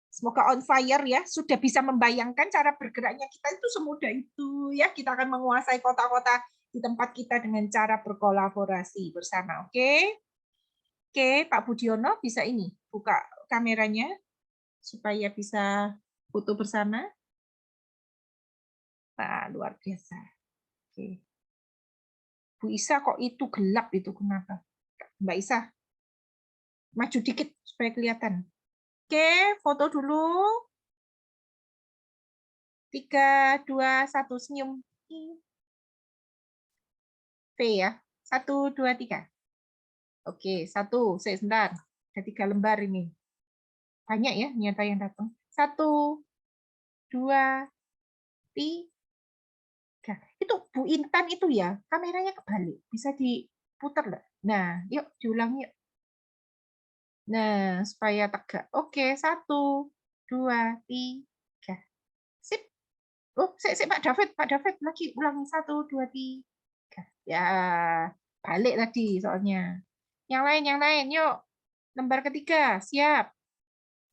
Semoga on fire ya, sudah bisa membayangkan cara bergeraknya kita itu semudah itu ya. Kita akan menguasai kota-kota di tempat kita dengan cara berkolaborasi bersama, oke? Oke, Pak Budiono bisa ini buka kameranya supaya bisa foto bersama. Nah, luar biasa. Oke. Bu Isa kok itu gelap itu kenapa? Mbak Isa, maju dikit supaya kelihatan. Oke, foto dulu. 3, 2, 1, senyum. V ya. 1, 2, 3. Oke, 1. Sebentar. Ada 3 lembar ini. Banyak ya nyata yang datang. 1, 2, 3. Itu Bu Intan itu ya, kameranya kebalik. Bisa diputar nggak? Nah, yuk diulang yuk. Nah, supaya tegak. Oke, 1, 2, 3. Sip. Oh, Pak David, lagi ulangi 1, 2, 3. Ya, balik tadi soalnya. Yang lain, yuk. Lembar ketiga, siap.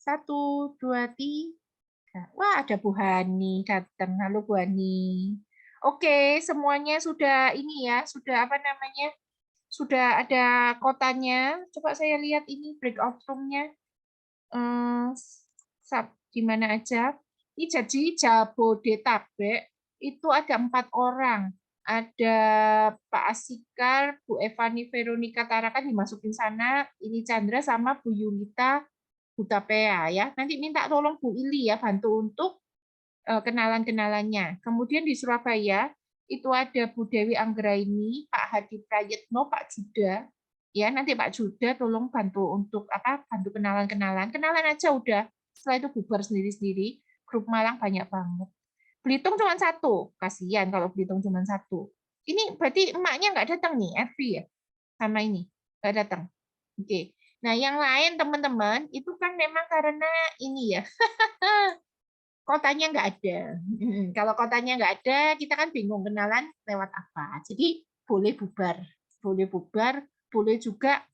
1, 2, 3. Wah, ada Bu Hani datang. Halo Bu Hani. Oke, semuanya sudah ini ya, sudah apa namanya? Sudah ada kotanya. Coba saya lihat ini breakout room-nya. Di mana aja? Ini jadi Jabodetabek itu ada 4 orang. Ada Pak Asikar, Bu Evani Veronica Tarakan dimasukin sana, ini Chandra sama Bu Yulita Hutapea ya. Nanti minta tolong Bu Ili ya bantu untuk kenalan-kenalannya. Kemudian di Surabaya itu ada Bu Dewi Anggraini, Pak Hadi Prayitno, Pak Juda. Ya, nanti Pak Juda tolong bantu untuk bantu kenalan-kenalan. Kenalan aja udah. Setelah itu bubar sendiri-sendiri. Grup Malang banyak banget. Belitung cuma 1. Kasihan kalau Belitung cuma 1. Ini berarti emaknya nggak datang nih, Evi ya? Sama ini. Nggak datang. Oke. Nah, yang lain teman-teman, itu kan memang karena ini ya. Kotanya nggak ada. Kalau kotanya nggak ada, kita kan bingung kenalan lewat apa. Jadi boleh bubar. Boleh bubar, boleh juga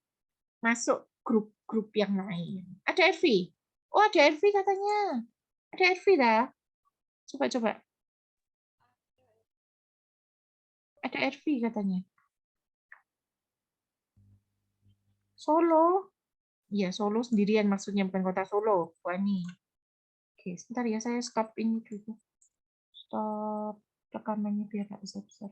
masuk grup-grup yang lain. Ada Evi. Oh, ada Evi katanya. Ada Evi lah. Coba-coba. Ada Evi katanya. Solo. Iya, Solo sendirian maksudnya, bukan kota Solo, Wani. Oke, sebentar ya, saya stop ini dulu. Stop rekamannya biar nggak besar-besar.